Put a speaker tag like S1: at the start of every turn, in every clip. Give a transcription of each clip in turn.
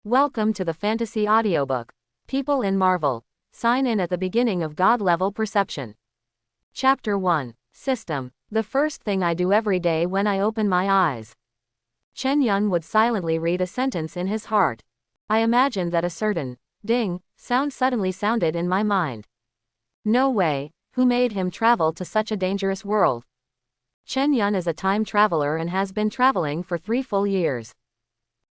S1: Welcome to the Fantasy Audiobook. People in Marvel. Sign in at the beginning of God-level perception. Chapter 1. System. The first thing I do every day when I open my eyes. Chen Yun would silently read a sentence in his heart. I imagined that a certain ding sound suddenly sounded in my mind. No way. Who made him travel to such a dangerous world? Chen Yun is a time traveler and has been traveling for 3 full years.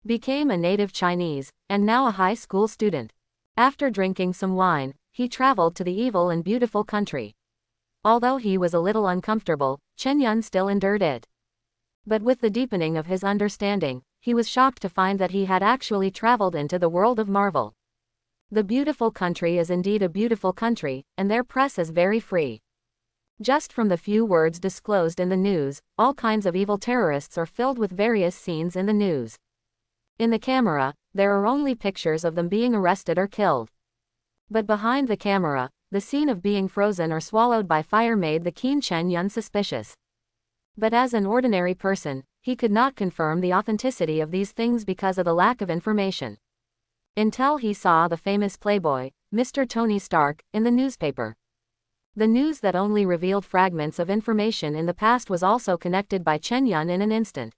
S1: Became a native Chinese, and now a high school student. After drinking some wine, he traveled to the evil and beautiful country. Although he was a little uncomfortable, Chen Yun still endured it. But with the deepening of his understanding, he was shocked to find that he had actually traveled into the world of Marvel. The beautiful country is indeed a beautiful country, and their press is very free. Just from the few words disclosed in the news, all kinds of evil terrorists are filled with various scenes in the news. In the camera, there are only pictures of them being arrested or killed. But behind the camera, the scene of being frozen or swallowed by fire made the keen Chen Yun suspicious. But as an ordinary person, he could not confirm the authenticity of these things because of the lack of information. Until he saw the famous playboy, Mr. Tony Stark, in the newspaper. The news that only revealed fragments of information in the past was also connected by Chen Yun in an instant.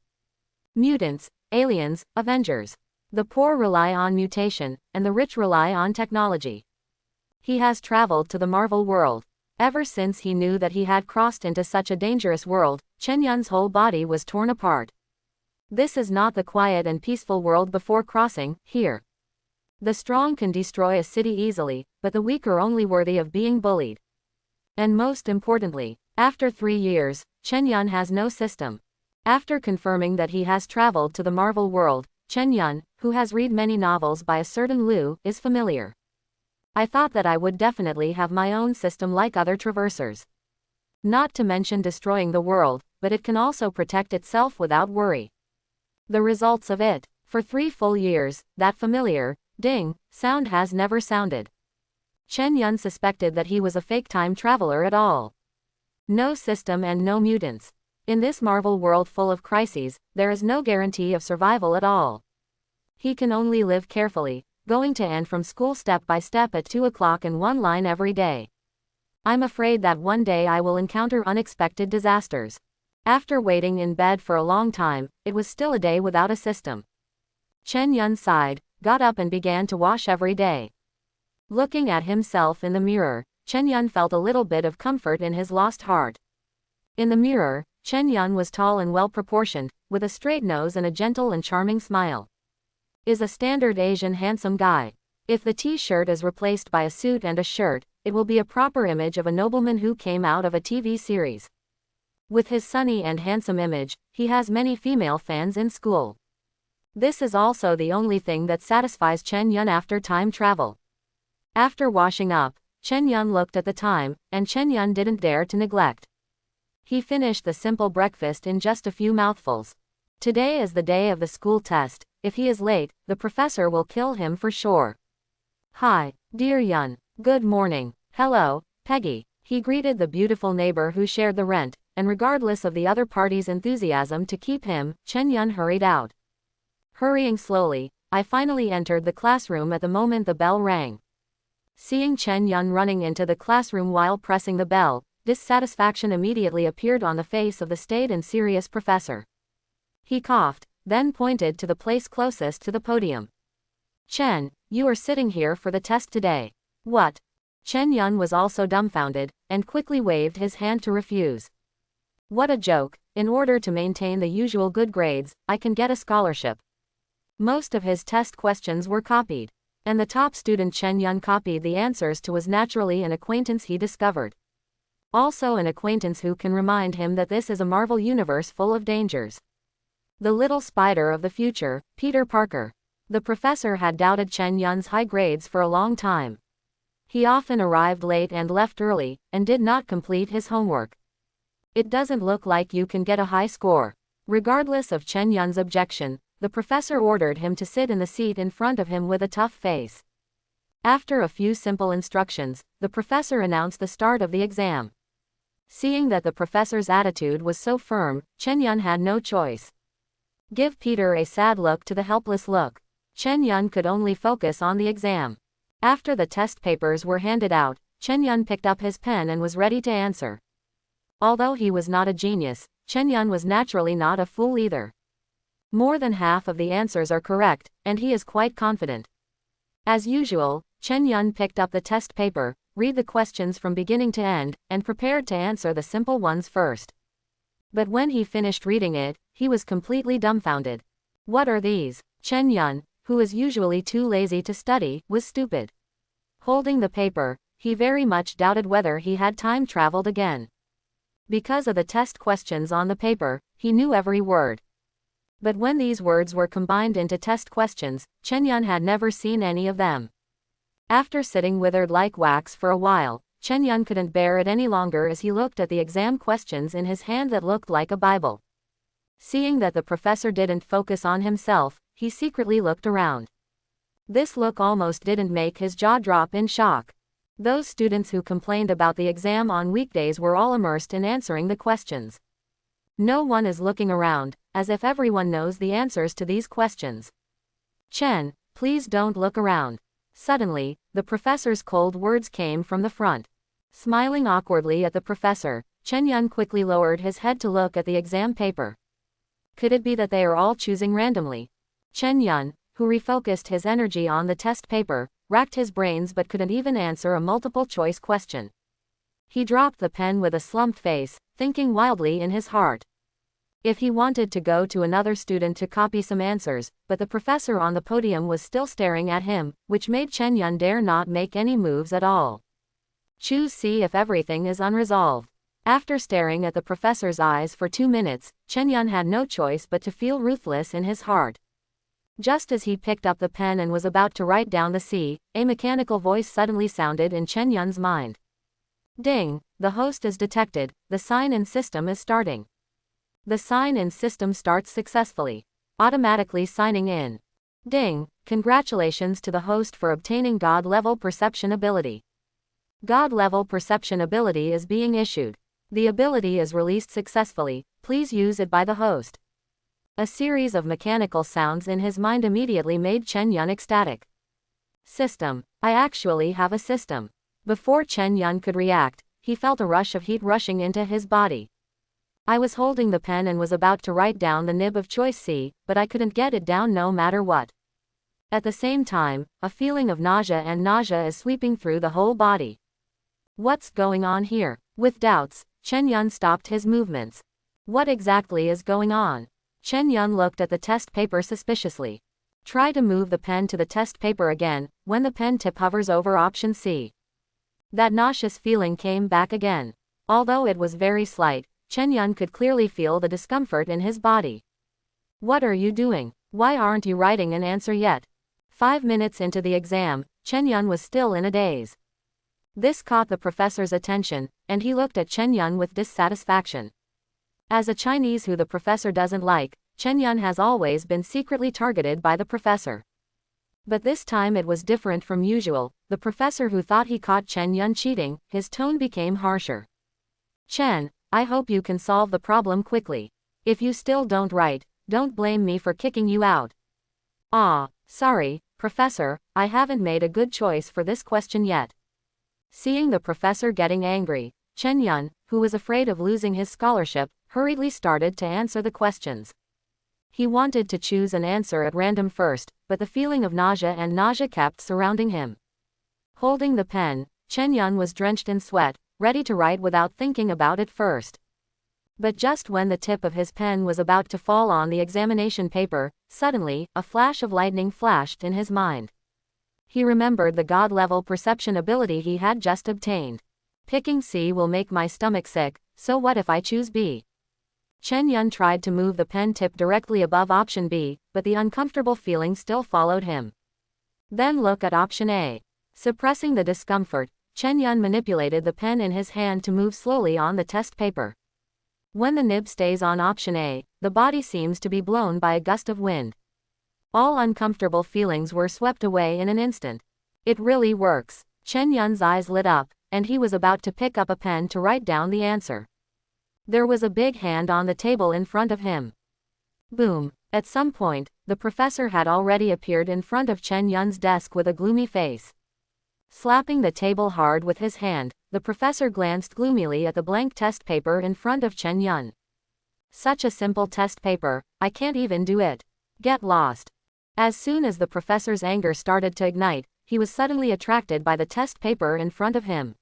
S1: Mutants, aliens, Avengers. The poor rely on mutation, and the rich rely on technology. He has traveled to the Marvel world. Ever since he knew that he had crossed into such a dangerous world, Chen Yun's whole body was torn apart. This is not the quiet and peaceful world before crossing, here. The strong can destroy a city easily, but the weak are only worthy of being bullied. And most importantly, after 3 years, Chen Yun has no system. After confirming that he has traveled to the Marvel world, Chen Yun, who has read many novels by a certain Liu, is familiar. I thought that I would definitely have my own system like other traversers. Not to mention destroying the world, but it can also protect itself without worry. The results of it, for 3 full years, that familiar, ding, sound has never sounded. Chen Yun suspected that he was a fake time traveler at all. No system and no mutants. In this Marvel world full of crises, there is no guarantee of survival at all. He can only live carefully, going to and from school step by step at 2 o'clock in one line every day. I'm afraid that one day I will encounter unexpected disasters. After waiting in bed for a long time, it was still a day without a system. Chen Yun sighed, got up and began to wash every day. Looking at himself in the mirror, Chen Yun felt a little bit of comfort in his lost heart. In the mirror, Chen Yun was tall and well-proportioned, with a straight nose and a gentle and charming smile. Is a standard Asian handsome guy. If the t-shirt is replaced by a suit and a shirt, it will be a proper image of a nobleman who came out of a TV series. With his sunny and handsome image, he has many female fans in school. This is also the only thing that satisfies Chen Yun after time travel. After washing up, Chen Yun looked at the time, and Chen Yun didn't dare to neglect. He finished the simple breakfast in just a few mouthfuls. Today is the day of the school test. If he is late, the professor will kill him for sure. Hi, dear Yun. Good morning. Hello, Peggy. He greeted the beautiful neighbor who shared the rent, and regardless of the other party's enthusiasm to keep him, Chen Yun hurried out. Hurrying slowly, I finally entered the classroom at the moment the bell rang. Seeing Chen Yun running into the classroom while pressing the bell, dissatisfaction immediately appeared on the face of the staid and serious professor. He coughed, then pointed to the place closest to the podium. Chen, you are sitting here for the test today. What? Chen Yun was also dumbfounded, and quickly waved his hand to refuse. What a joke, in order to maintain the usual good grades, I can get a scholarship. Most of his test questions were copied, and the top student Chen Yun copied the answers to was naturally an acquaintance he discovered. Also an acquaintance who can remind him that this is a Marvel universe full of dangers. The little spider of the future, Peter Parker. The professor had doubted Chen Yun's high grades for a long time. He often arrived late and left early, and did not complete his homework. It doesn't look like you can get a high score. Regardless of Chen Yun's objection, the professor ordered him to sit in the seat in front of him with a tough face. After a few simple instructions, the professor announced the start of the exam. Seeing that the professor's attitude was so firm, Chen Yun had no choice. Give Peter a sad look to the helpless look. Chen Yun could only focus on the exam. After the test papers were handed out, Chen Yun picked up his pen and was ready to answer. Although he was not a genius, Chen Yun was naturally not a fool either. More than half of the answers are correct, and he is quite confident. As usual, Chen Yun picked up the test paper, read the questions from beginning to end, and prepared to answer the simple ones first. But when he finished reading it, he was completely dumbfounded. What are these? Chen Yun, who is usually too lazy to study, was stupid. Holding the paper, he very much doubted whether he had time traveled again. Because of the test questions on the paper, he knew every word. But when these words were combined into test questions, Chen Yun had never seen any of them. After sitting withered like wax for a while, Chen Yun couldn't bear it any longer as he looked at the exam questions in his hand that looked like a Bible. Seeing that the professor didn't focus on himself, he secretly looked around. This look almost didn't make his jaw drop in shock. Those students who complained about the exam on weekdays were all immersed in answering the questions. No one is looking around, as if everyone knows the answers to these questions. Chen, please don't look around. Suddenly, the professor's cold words came from the front. Smiling awkwardly at the professor, Chen Yun quickly lowered his head to look at the exam paper. Could it be that they are all choosing randomly? Chen Yun, who refocused his energy on the test paper, racked his brains but couldn't even answer a multiple-choice question. He dropped the pen with a slumped face, thinking wildly in his heart. If he wanted to go to another student to copy some answers, but the professor on the podium was still staring at him, which made Chen Yun dare not make any moves at all. Choose C if everything is unresolved. After staring at the professor's eyes for 2 minutes, Chen Yun had no choice but to feel ruthless in his heart. Just as he picked up the pen and was about to write down the C, a mechanical voice suddenly sounded in Chen Yun's mind. Ding, the host is detected, the sign-in system is starting. The sign-in system starts successfully. Automatically signing in. Ding, congratulations to the host for obtaining God-level perception ability. God-level perception ability is being issued. The ability is released successfully, please use it by the host. A series of mechanical sounds in his mind immediately made Chen Yun ecstatic. System, I actually have a system. Before Chen Yun could react, he felt a rush of heat rushing into his body. I was holding the pen and was about to write down the nib of choice C, but I couldn't get it down no matter what. At the same time, a feeling of nausea is sweeping through the whole body. What's going on here? With doubts, Chen Yun stopped his movements. What exactly is going on? Chen Yun looked at the test paper suspiciously. Try to move the pen to the test paper again, when the pen tip hovers over option C. That nauseous feeling came back again. Although it was very slight, Chen Yun could clearly feel the discomfort in his body. What are you doing? Why aren't you writing an answer yet? 5 minutes into the exam, Chen Yun was still in a daze. This caught the professor's attention, and he looked at Chen Yun with dissatisfaction. As a Chinese who the professor doesn't like, Chen Yun has always been secretly targeted by the professor. But this time it was different from usual. The professor who thought he caught Chen Yun cheating, his tone became harsher. Chen, I hope you can solve the problem quickly. If you still don't write, don't blame me for kicking you out. Sorry, Professor, I haven't made a good choice for this question yet. Seeing the professor getting angry, Chen Yun, who was afraid of losing his scholarship, hurriedly started to answer the questions. He wanted to choose an answer at random first, but the feeling of nausea kept surrounding him. Holding the pen, Chen Yun was drenched in sweat, ready to write without thinking about it first. But just when the tip of his pen was about to fall on the examination paper, suddenly, a flash of lightning flashed in his mind. He remembered the God-level perception ability he had just obtained. Picking C will make my stomach sick, so what if I choose B? Chen Yun tried to move the pen tip directly above option B, but the uncomfortable feeling still followed him. Then look at option A. Suppressing the discomfort, Chen Yun manipulated the pen in his hand to move slowly on the test paper. When the nib stays on option A, the body seems to be blown by a gust of wind. All uncomfortable feelings were swept away in an instant. It really works. Chen Yun's eyes lit up, and he was about to pick up a pen to write down the answer. There was a big hand on the table in front of him. Boom. At some point, the professor had already appeared in front of Chen Yun's desk with a gloomy face. Slapping the table hard with his hand, the professor glanced gloomily at the blank test paper in front of Chen Yun. Such a simple test paper, I can't even do it. Get lost. As soon as the professor's anger started to ignite, he was suddenly attracted by the test paper in front of him.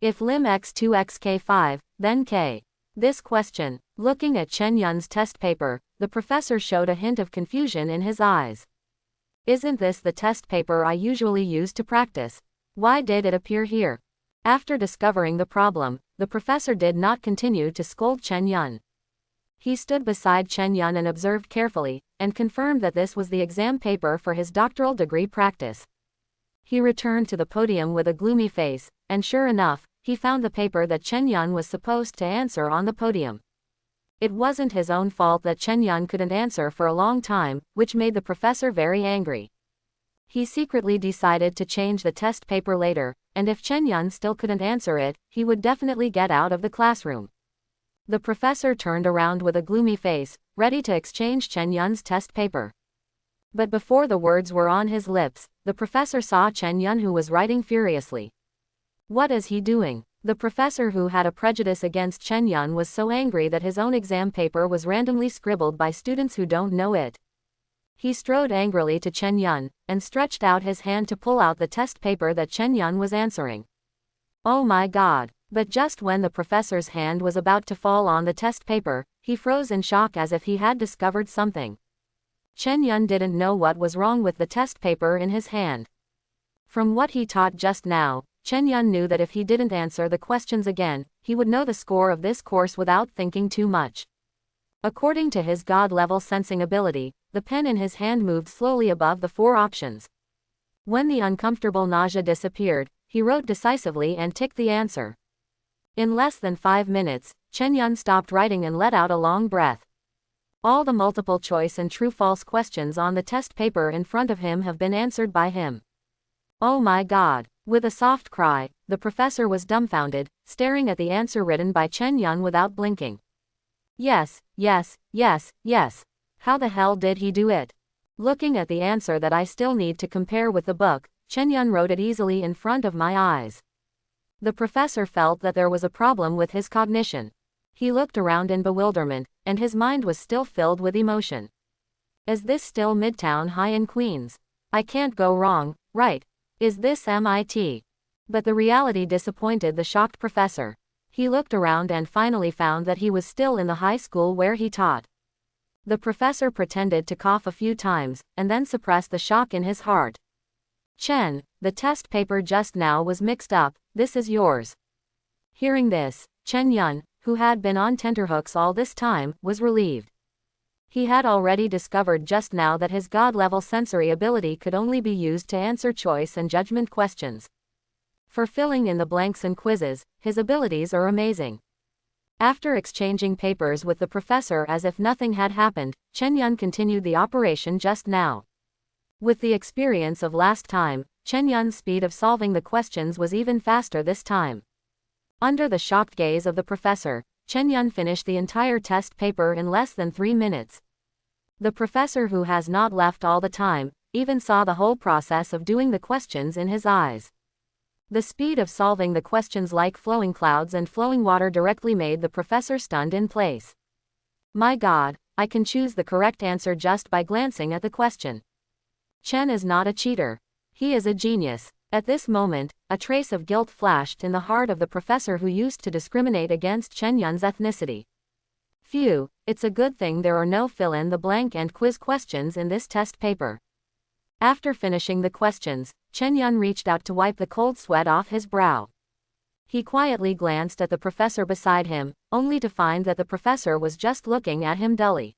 S1: If lim x2 xk5, then k. This question. Looking at Chen Yun's test paper, the professor showed a hint of confusion in his eyes. Isn't this the test paper I usually use to practice? Why did it appear here? After discovering the problem, the professor did not continue to scold Chen Yun. He stood beside Chen Yun and observed carefully, and confirmed that this was the exam paper for his doctoral degree practice. He returned to the podium with a gloomy face, and sure enough, he found the paper that Chen Yun was supposed to answer on the podium. It wasn't his own fault that Chen Yun couldn't answer for a long time, which made the professor very angry. He secretly decided to change the test paper later, and if Chen Yun still couldn't answer it, he would definitely get out of the classroom. The professor turned around with a gloomy face, ready to exchange Chen Yun's test paper. But before the words were on his lips, the professor saw Chen Yun, who was writing furiously. What is he doing? The professor, who had a prejudice against Chen Yun, was so angry that his own exam paper was randomly scribbled by students who don't know it. He strode angrily to Chen Yun, and stretched out his hand to pull out the test paper that Chen Yun was answering. Oh my God! But just when the professor's hand was about to fall on the test paper, he froze in shock as if he had discovered something. Chen Yun didn't know what was wrong with the test paper in his hand. From what he taught just now, Chen Yun knew that if he didn't answer the questions again, he would know the score of this course without thinking too much. According to his God-level sensing ability, the pen in his hand moved slowly above the 4 options. When the uncomfortable nausea disappeared, he wrote decisively and ticked the answer. In less than 5 minutes, Chen Yun stopped writing and let out a long breath. All the multiple choice and true-false questions on the test paper in front of him have been answered by him. Oh my God! With a soft cry, the professor was dumbfounded, staring at the answer written by Chen Yun without blinking. Yes, yes, yes, yes. How the hell did he do it? Looking at the answer that I still need to compare with the book, Chen Yun wrote it easily in front of my eyes. The professor felt that there was a problem with his cognition. He looked around in bewilderment, and his mind was still filled with emotion. Is this still Midtown High in Queens? I can't go wrong, right? Is this MIT? But the reality disappointed the shocked professor. He looked around and finally found that he was still in the high school where he taught. The professor pretended to cough a few times, and then suppressed the shock in his heart. Chen, the test paper just now was mixed up, this is yours. Hearing this, Chen Yun, who had been on tenterhooks all this time, was relieved. He had already discovered just now that his God-level sensory ability could only be used to answer choice and judgment questions. For filling in the blanks and quizzes, his abilities are amazing. After exchanging papers with the professor as if nothing had happened, Chen Yun continued the operation just now. With the experience of last time, Chen Yun's speed of solving the questions was even faster this time. Under the shocked gaze of the professor, Chen Yun finished the entire test paper in less than 3 minutes. The professor, who has not left all the time, even saw the whole process of doing the questions in his eyes. The speed of solving the questions like flowing clouds and flowing water directly made the professor stunned in place. My God, I can choose the correct answer just by glancing at the question. Chen is not a cheater. He is a genius. At this moment, a trace of guilt flashed in the heart of the professor, who used to discriminate against Chen Yun's ethnicity. Phew, it's a good thing there are no fill-in-the-blank and quiz questions in this test paper. After finishing the questions, Chen Yun reached out to wipe the cold sweat off his brow. He quietly glanced at the professor beside him, only to find that the professor was just looking at him dully.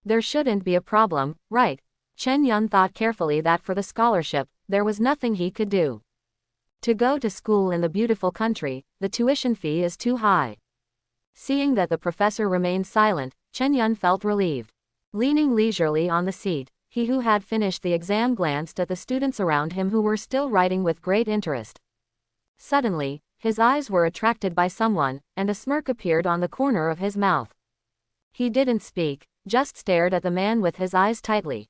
S1: There shouldn't be a problem, right? Chen Yun thought carefully that for the scholarship, there was nothing he could do. To go to school in the beautiful country, the tuition fee is too high. Seeing that the professor remained silent, Chen Yun felt relieved. Leaning leisurely on the seat, he who had finished the exam glanced at the students around him who were still writing with great interest. Suddenly, his eyes were attracted by someone, and a smirk appeared on the corner of his mouth. He didn't speak, just stared at the man with his eyes tightly.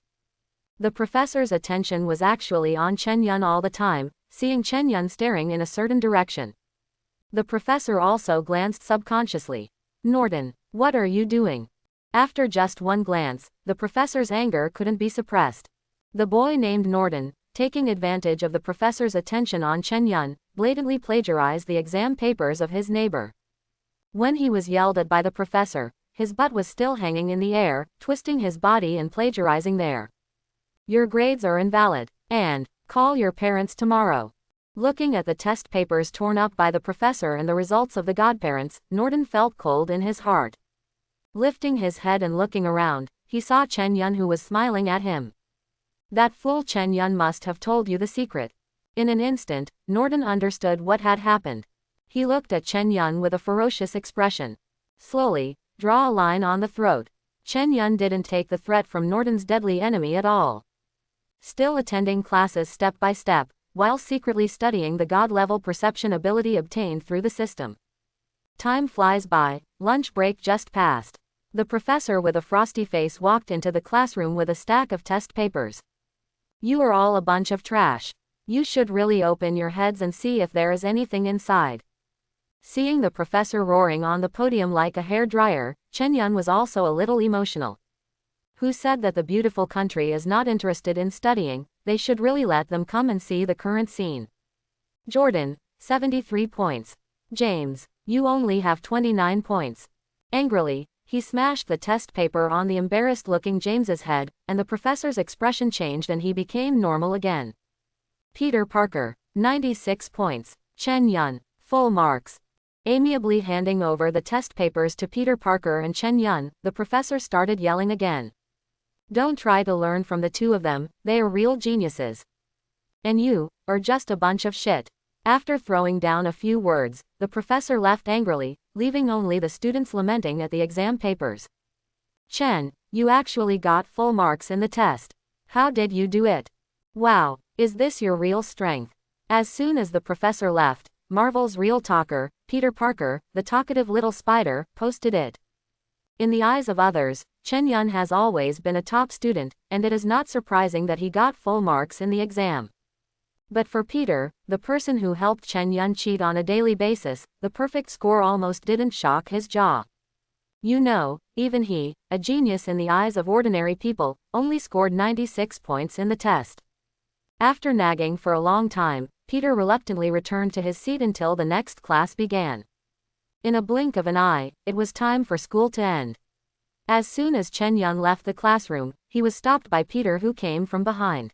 S1: The professor's attention was actually on Chen Yun all the time, seeing Chen Yun staring in a certain direction. The professor also glanced subconsciously. Norton, what are you doing? After just one glance, the professor's anger couldn't be suppressed. The boy named Norton, taking advantage of the professor's attention on Chen Yun, blatantly plagiarized the exam papers of his neighbor. When he was yelled at by the professor, his butt was still hanging in the air, twisting his body and plagiarizing there. Your grades are invalid, and call your parents tomorrow. Looking at the test papers torn up by the professor and the results of the godparents, Norton felt cold in his heart. Lifting his head and looking around, he saw Chen Yun, who was smiling at him. That fool Chen Yun must have told you the secret. In an instant, Norton understood what had happened. He looked at Chen Yun with a ferocious expression. Slowly, draw a line on the throat. Chen Yun didn't take the threat from Norton's deadly enemy at all. Still attending classes step by step, while secretly studying the God-level perception ability obtained through the system. Time flies by, lunch break just passed. The professor with a frosty face walked into the classroom with a stack of test papers. You are all a bunch of trash. You should really open your heads and see if there is anything inside. Seeing the professor roaring on the podium like a hairdryer, Chen Yun was also a little emotional. Who said that the beautiful country is not interested in studying? They should really let them come and see the current scene. Jordan, 73 points. James, you only have 29 points. Angrily, he smashed the test paper on the embarrassed-looking James's head, and the professor's expression changed and he became normal again. Peter Parker, 96 points. Chen Yun, full marks. Amiably handing over the test papers to Peter Parker and Chen Yun, the professor started yelling again. Don't try to learn from the two of them, they are real geniuses. And you are just a bunch of shit. After throwing down a few words, the professor left angrily, leaving only the students lamenting at the exam papers. Chen, you actually got full marks in the test. How did you do it? Wow, is this your real strength? As soon as the professor left, Marvel's real talker, Peter Parker, the talkative little spider, posted it. In the eyes of others, Chen Yun has always been a top student, and it is not surprising that he got full marks in the exam. But for Peter, the person who helped Chen Yun cheat on a daily basis, the perfect score almost didn't shock his jaw. You know, even he, a genius in the eyes of ordinary people, only scored 96 points in the test. After nagging for a long time, Peter reluctantly returned to his seat until the next class began. In a blink of an eye, it was time for school to end. As soon as Chen Yun left the classroom, he was stopped by Peter, who came from behind.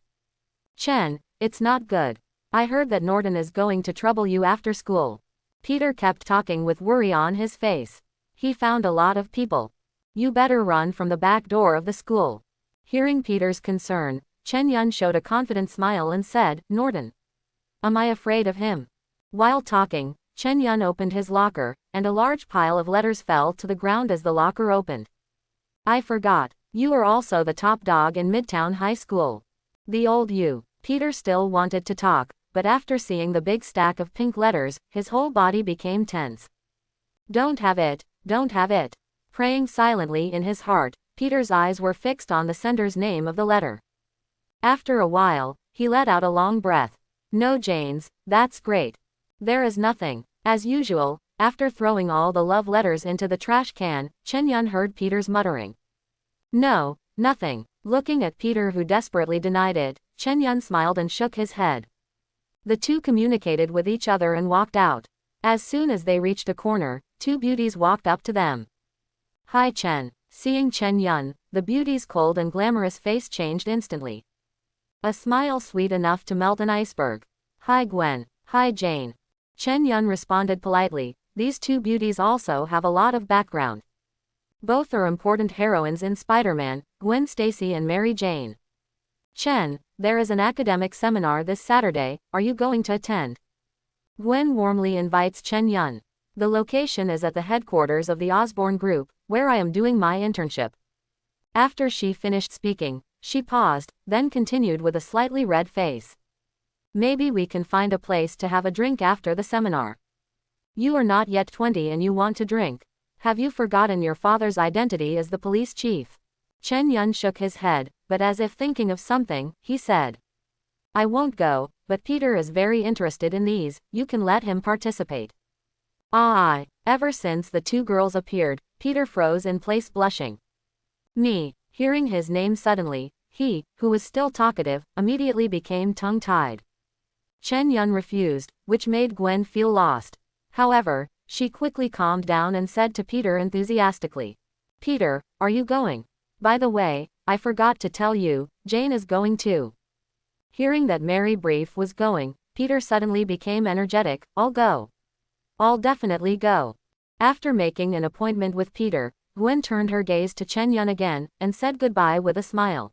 S1: Chen, it's not good. I heard that Norton is going to trouble you after school. Peter kept talking with worry on his face. He found a lot of people. You better run from the back door of the school. Hearing Peter's concern, Chen Yun showed a confident smile and said, Norton. Am I afraid of him? While talking, Chen Yun opened his locker, and a large pile of letters fell to the ground as the locker opened. I forgot, you are also the top dog in Midtown High School. The old you. Peter still wanted to talk, but after seeing the big stack of pink letters, his whole body became tense. Don't have it, don't have it. Praying silently in his heart, Peter's eyes were fixed on the sender's name of the letter. After a while, he let out a long breath. No, Janes, that's great. There is nothing. As usual, after throwing all the love letters into the trash can, Chen Yun heard Peter's muttering. No, nothing. Looking at Peter, who desperately denied it, Chen Yun smiled and shook his head. The two communicated with each other and walked out. As soon as they reached a corner, two beauties walked up to them. Hi Chen. Seeing Chen Yun, the beauty's cold and glamorous face changed instantly. A smile sweet enough to melt an iceberg. Hi Gwen. Hi Jane. Chen Yun responded politely. These two beauties also have a lot of background. Both are important heroines in Spider-Man, Gwen Stacy and Mary Jane. Chen, there is an academic seminar this Saturday, are you going to attend? Gwen warmly invites Chen Yun. The location is at the headquarters of the Osborne Group, where I am doing my internship. After she finished speaking, she paused, then continued with a slightly red face. Maybe we can find a place to have a drink after the seminar. You are not yet 20 and you want to drink. Have you forgotten your father's identity as the police chief? Chen Yun shook his head, but as if thinking of something, he said, I won't go, but Peter is very interested in these, you can let him participate. Ever since the two girls appeared, Peter froze in place blushing. Me, hearing his name suddenly, he, who was still talkative, immediately became tongue-tied. Chen Yun refused, which made Gwen feel lost. However, she quickly calmed down and said to Peter enthusiastically, Peter, are you going? By the way, I forgot to tell you, Jane is going too. Hearing that Mary Brief was going, Peter suddenly became energetic. I'll go. I'll definitely go. After making an appointment with Peter, Gwen turned her gaze to Chen Yun again, and said goodbye with a smile.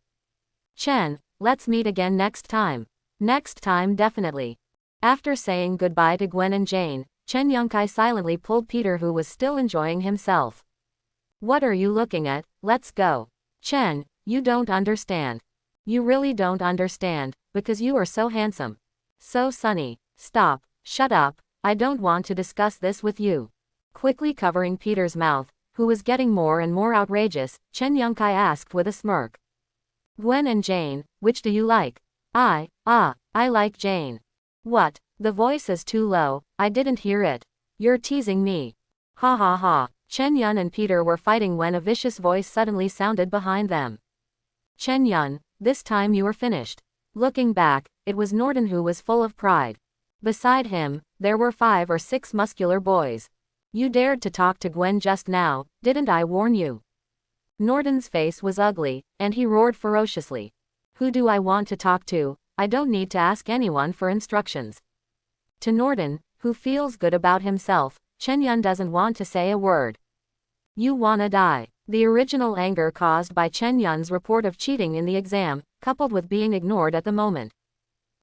S1: Chen, let's meet again next time. Next time definitely. After saying goodbye to Gwen and Jane, Chen Yunkai silently pulled Peter, who was still enjoying himself. What are you looking at? Let's go. Chen, you don't understand. You really don't understand, because you are so handsome. So sunny. Stop, shut up, I don't want to discuss this with you. Quickly covering Peter's mouth, who was getting more and more outrageous, Chen Yunkai asked with a smirk. Gwen and Jane, which do you like? I like Jane. What? The voice is too low, I didn't hear it. You're teasing me. Ha ha ha. Chen Yun and Peter were fighting when a vicious voice suddenly sounded behind them. Chen Yun, this time you are finished. Looking back, it was Norden who was full of pride. Beside him, there were 5 or 6 muscular boys. You dared to talk to Gwen just now, didn't I warn you? Norden's face was ugly, and he roared ferociously. Who do I want to talk to? I don't need to ask anyone for instructions. To Norden, who feels good about himself, Chen Yun doesn't want to say a word. You wanna die. The original anger caused by Chen Yun's report of cheating in the exam, coupled with being ignored at the moment.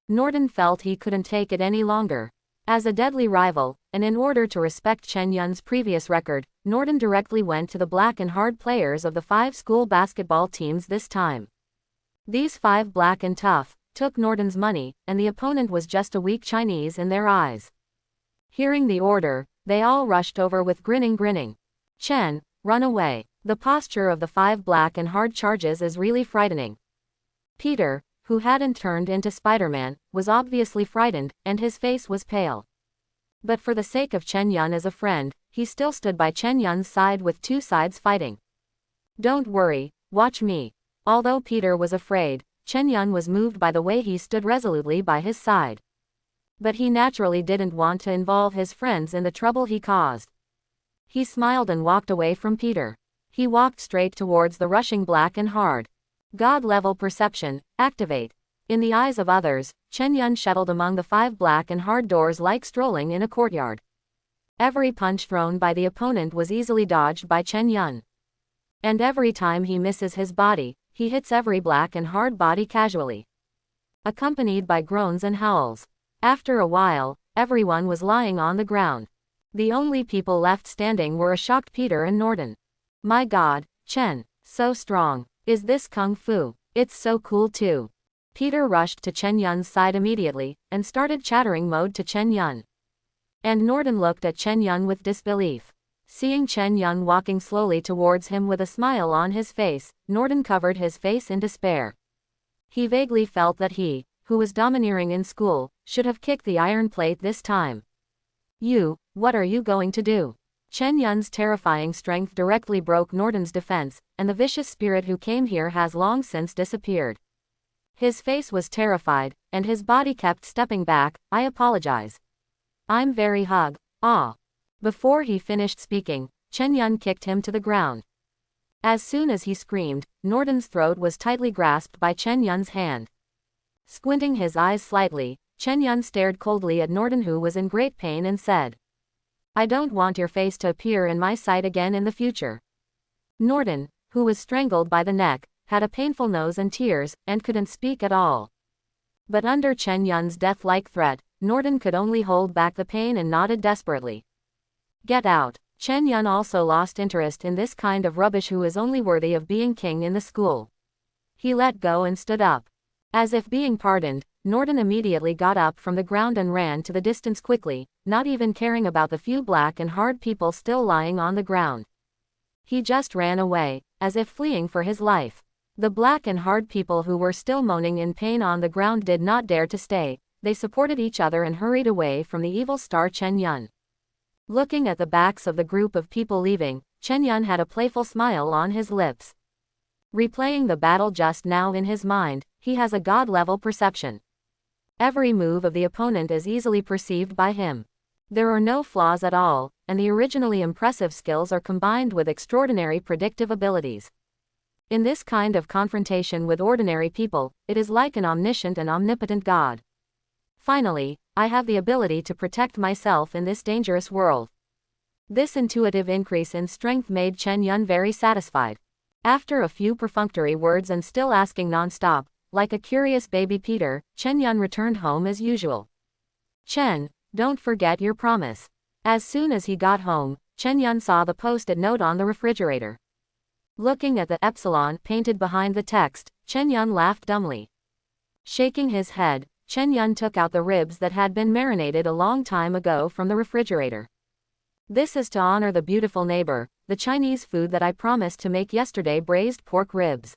S1: Norden felt he couldn't take it any longer. As a deadly rival, and in order to respect Chen Yun's previous record, Norden directly went to the black and hard players of the 5 school basketball teams this time. These 5 black and tough took Norden's money, and the opponent was just a weak Chinese in their eyes. Hearing the order, they all rushed over with grinning. Chen, run away. The posture of the 5 black and hard charges is really frightening. Peter, who hadn't turned into Spider-Man, was obviously frightened, and his face was pale. But for the sake of Chen Yun as a friend, he still stood by Chen Yun's side with 2 sides fighting. Don't worry, watch me. Although Peter was afraid, Chen Yun was moved by the way he stood resolutely by his side. But he naturally didn't want to involve his friends in the trouble he caused. He smiled and walked away from Peter. He walked straight towards the rushing black and hard. God-level perception, activate. In the eyes of others, Chen Yun shuttled among the 5 black and hard doors like strolling in a courtyard. Every punch thrown by the opponent was easily dodged by Chen Yun. And every time he misses his body, he hits every black and hard body casually. Accompanied by groans and howls. After a while, everyone was lying on the ground. The only people left standing were a shocked Peter and Norden. My God, Chen, so strong. Is this kung fu? It's so cool too. Peter rushed to Chen Yun's side immediately, and started chattering mode to Chen Yun. And Norden looked at Chen Yun with disbelief. Seeing Chen Yun walking slowly towards him with a smile on his face, Norden covered his face in despair. He vaguely felt that he, who was domineering in school, should have kicked the iron plate this time. You, what are you going to do? Chen Yun's terrifying strength directly broke Norden's defense, and the vicious spirit who came here has long since disappeared. His face was terrified, and his body kept stepping back. I apologize. I'm very hug. Ah. Before he finished speaking, Chen Yun kicked him to the ground. As soon as he screamed, Norden's throat was tightly grasped by Chen Yun's hand. Squinting his eyes slightly, Chen Yun stared coldly at Norden, who was in great pain, and said, I don't want your face to appear in my sight again in the future. Norden, who was strangled by the neck, had a painful nose and tears, and couldn't speak at all. But under Chen Yun's death-like threat, Norden could only hold back the pain and nodded desperately. Get out. Chen Yun also lost interest in this kind of rubbish who is only worthy of being king in the school. He let go and stood up. As if being pardoned, Norden immediately got up from the ground and ran to the distance quickly, not even caring about the few black and hard people still lying on the ground. He just ran away, as if fleeing for his life. The black and hard people who were still moaning in pain on the ground did not dare to stay. They supported each other and hurried away from the evil star Chen Yun. Looking at the backs of the group of people leaving, Chen Yun had a playful smile on his lips. Replaying the battle just now in his mind, he has a god-level perception. Every move of the opponent is easily perceived by him. There are no flaws at all, and the originally impressive skills are combined with extraordinary predictive abilities. In this kind of confrontation with ordinary people, it is like an omniscient and omnipotent god. Finally, I have the ability to protect myself in this dangerous world. This intuitive increase in strength made Chen Yun very satisfied. After a few perfunctory words and still asking non-stop, like a curious baby Peter, Chen Yun returned home as usual. Chen, don't forget your promise. As soon as he got home, Chen Yun saw the post-it note on the refrigerator. Looking at the epsilon painted behind the text, Chen Yun laughed dumbly. Shaking his head, Chen Yun took out the ribs that had been marinated a long time ago from the refrigerator. This is to honor the beautiful neighbor, the Chinese food that I promised to make yesterday, braised pork ribs.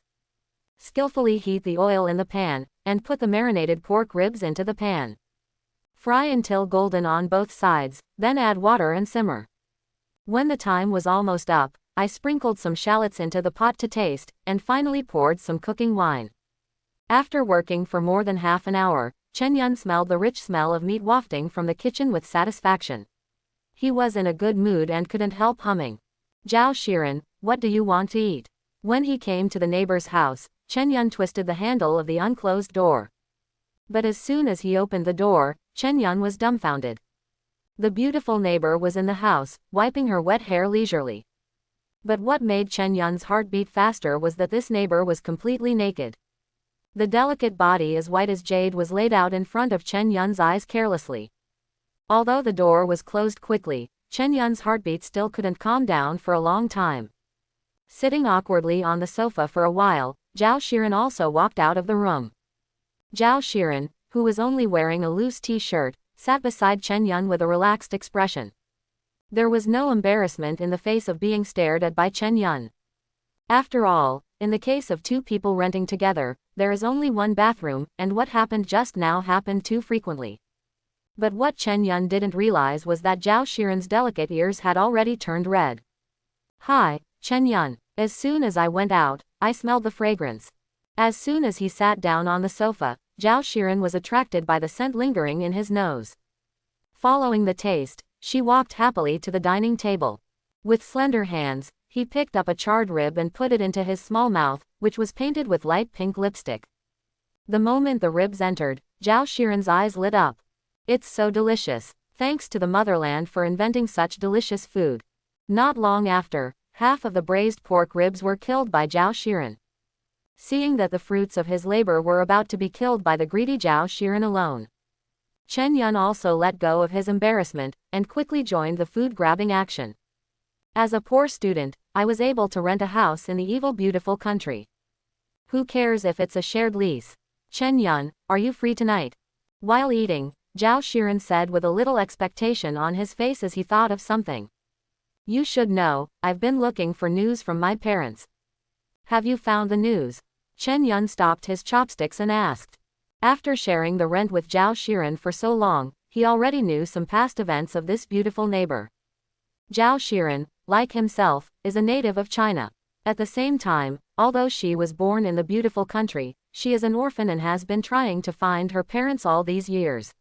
S1: Skillfully heat the oil in the pan, and put the marinated pork ribs into the pan. Fry until golden on both sides, then add water and simmer. When the time was almost up, I sprinkled some shallots into the pot to taste, and finally poured some cooking wine. After working for more than half an hour, Chen Yun smelled the rich smell of meat wafting from the kitchen with satisfaction. He was in a good mood and couldn't help humming. Zhao Shiren, what do you want to eat? When he came to the neighbor's house, Chen Yun twisted the handle of the unclosed door. But as soon as he opened the door, Chen Yun was dumbfounded. The beautiful neighbor was in the house, wiping her wet hair leisurely. But what made Chen Yun's heart beat faster was that this neighbor was completely naked. The delicate body as white as jade was laid out in front of Chen Yun's eyes carelessly. Although the door was closed quickly, Chen Yun's heartbeat still couldn't calm down for a long time. Sitting awkwardly on the sofa for a while, Zhao Shiren also walked out of the room. Zhao Shiren, who was only wearing a loose t-shirt, sat beside Chen Yun with a relaxed expression. There was no embarrassment in the face of being stared at by Chen Yun. After all, in the case of two people renting together, there is only one bathroom, and what happened just now happened too frequently. But what Chen Yun didn't realize was that Zhao Shiren's delicate ears had already turned red. Hi, Chen Yun. As soon as I went out, I smelled the fragrance. As soon as he sat down on the sofa, Zhao Shiren was attracted by the scent lingering in his nose. Following the taste, she walked happily to the dining table. With slender hands, he picked up a charred rib and put it into his small mouth, which was painted with light pink lipstick. The moment the ribs entered, Zhao Shiren's eyes lit up. It's so delicious. Thanks to the motherland for inventing such delicious food. Not long after, half of the braised pork ribs were killed by Zhao Shiren. Seeing that the fruits of his labor were about to be killed by the greedy Zhao Shiren alone, Chen Yun also let go of his embarrassment, and quickly joined the food-grabbing action. As a poor student, I was able to rent a house in the evil beautiful country. Who cares if it's a shared lease? Chen Yun, are you free tonight? While eating, Zhao Shiren said with a little expectation on his face as he thought of something. You should know, I've been looking for news from my parents. Have you found the news? Chen Yun stopped his chopsticks and asked. After sharing the rent with Zhao Shiren for so long, he already knew some past events of this beautiful neighbor. Zhao Shiren, like himself, is a native of China. At the same time, although she was born in the beautiful country, she is an orphan and has been trying to find her parents all these years.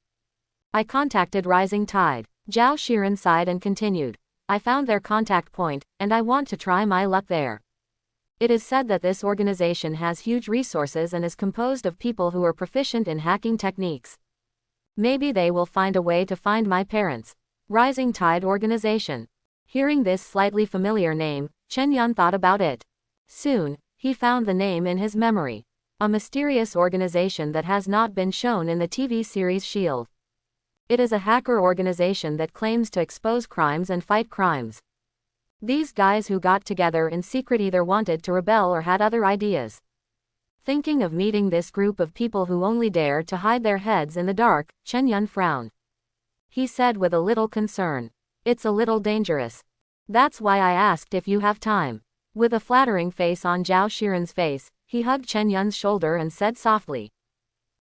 S1: I contacted Rising Tide. Zhao Shiren sighed and continued. I found their contact point, and I want to try my luck there. It is said that this organization has huge resources and is composed of people who are proficient in hacking techniques. Maybe they will find a way to find my parents. Rising Tide Organization. Hearing this slightly familiar name, Chen Yun thought about it. Soon, he found the name in his memory. A mysterious organization that has not been shown in the TV series S.H.I.E.L.D. It is a hacker organization that claims to expose crimes and fight crimes. These guys who got together in secret either wanted to rebel or had other ideas. Thinking of meeting this group of people who only dare to hide their heads in the dark, Chen Yun frowned. He said with a little concern. It's a little dangerous. That's why I asked if you have time. With a flattering face on Zhao Shiren's face, he hugged Chen Yun's shoulder and said softly.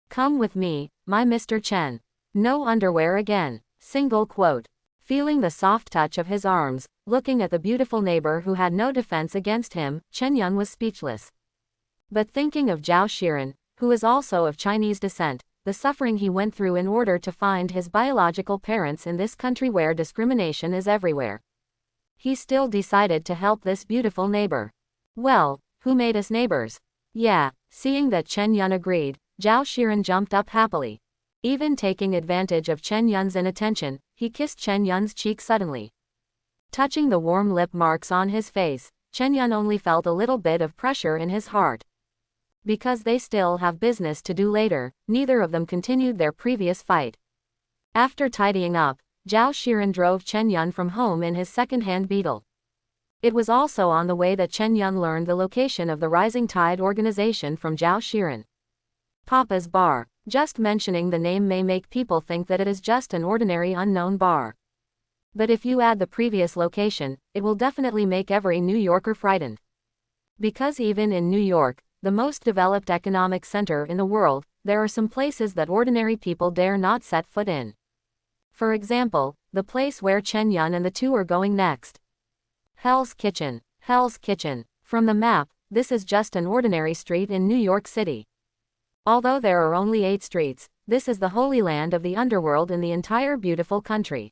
S1: Come with me, my Mr. Chen. No underwear again. Single quote. Feeling the soft touch of his arms, looking at the beautiful neighbor who had no defense against him, Chen Yun was speechless. But thinking of Zhao Shiren, who is also of Chinese descent, the suffering he went through in order to find his biological parents in this country where discrimination is everywhere, he still decided to help this beautiful neighbor. Well, who made us neighbors? Yeah, seeing that Chen Yun agreed, Zhao Shiren jumped up happily. Even taking advantage of Chen Yun's inattention, he kissed Chen Yun's cheek suddenly. Touching the warm lip marks on his face, Chen Yun only felt a little bit of pressure in his heart. Because they still have business to do later, neither of them continued their previous fight. After tidying up, Zhao Shiren drove Chen Yun from home in his second-hand Beetle. It was also on the way that Chen Yun learned the location of the Rising Tide organization from Zhao Shiren. Papa's Bar. Just mentioning the name may make people think that it is just an ordinary unknown bar. But if you add the previous location, it will definitely make every New Yorker frightened. Because even in New York, the most developed economic center in the world, there are some places that ordinary people dare not set foot in. For example, the place where Chen Yun and the two are going next. Hell's Kitchen. Hell's Kitchen. From the map, this is just an ordinary street in New York City. Although there are only 8 streets, this is the holy land of the underworld in the entire beautiful country.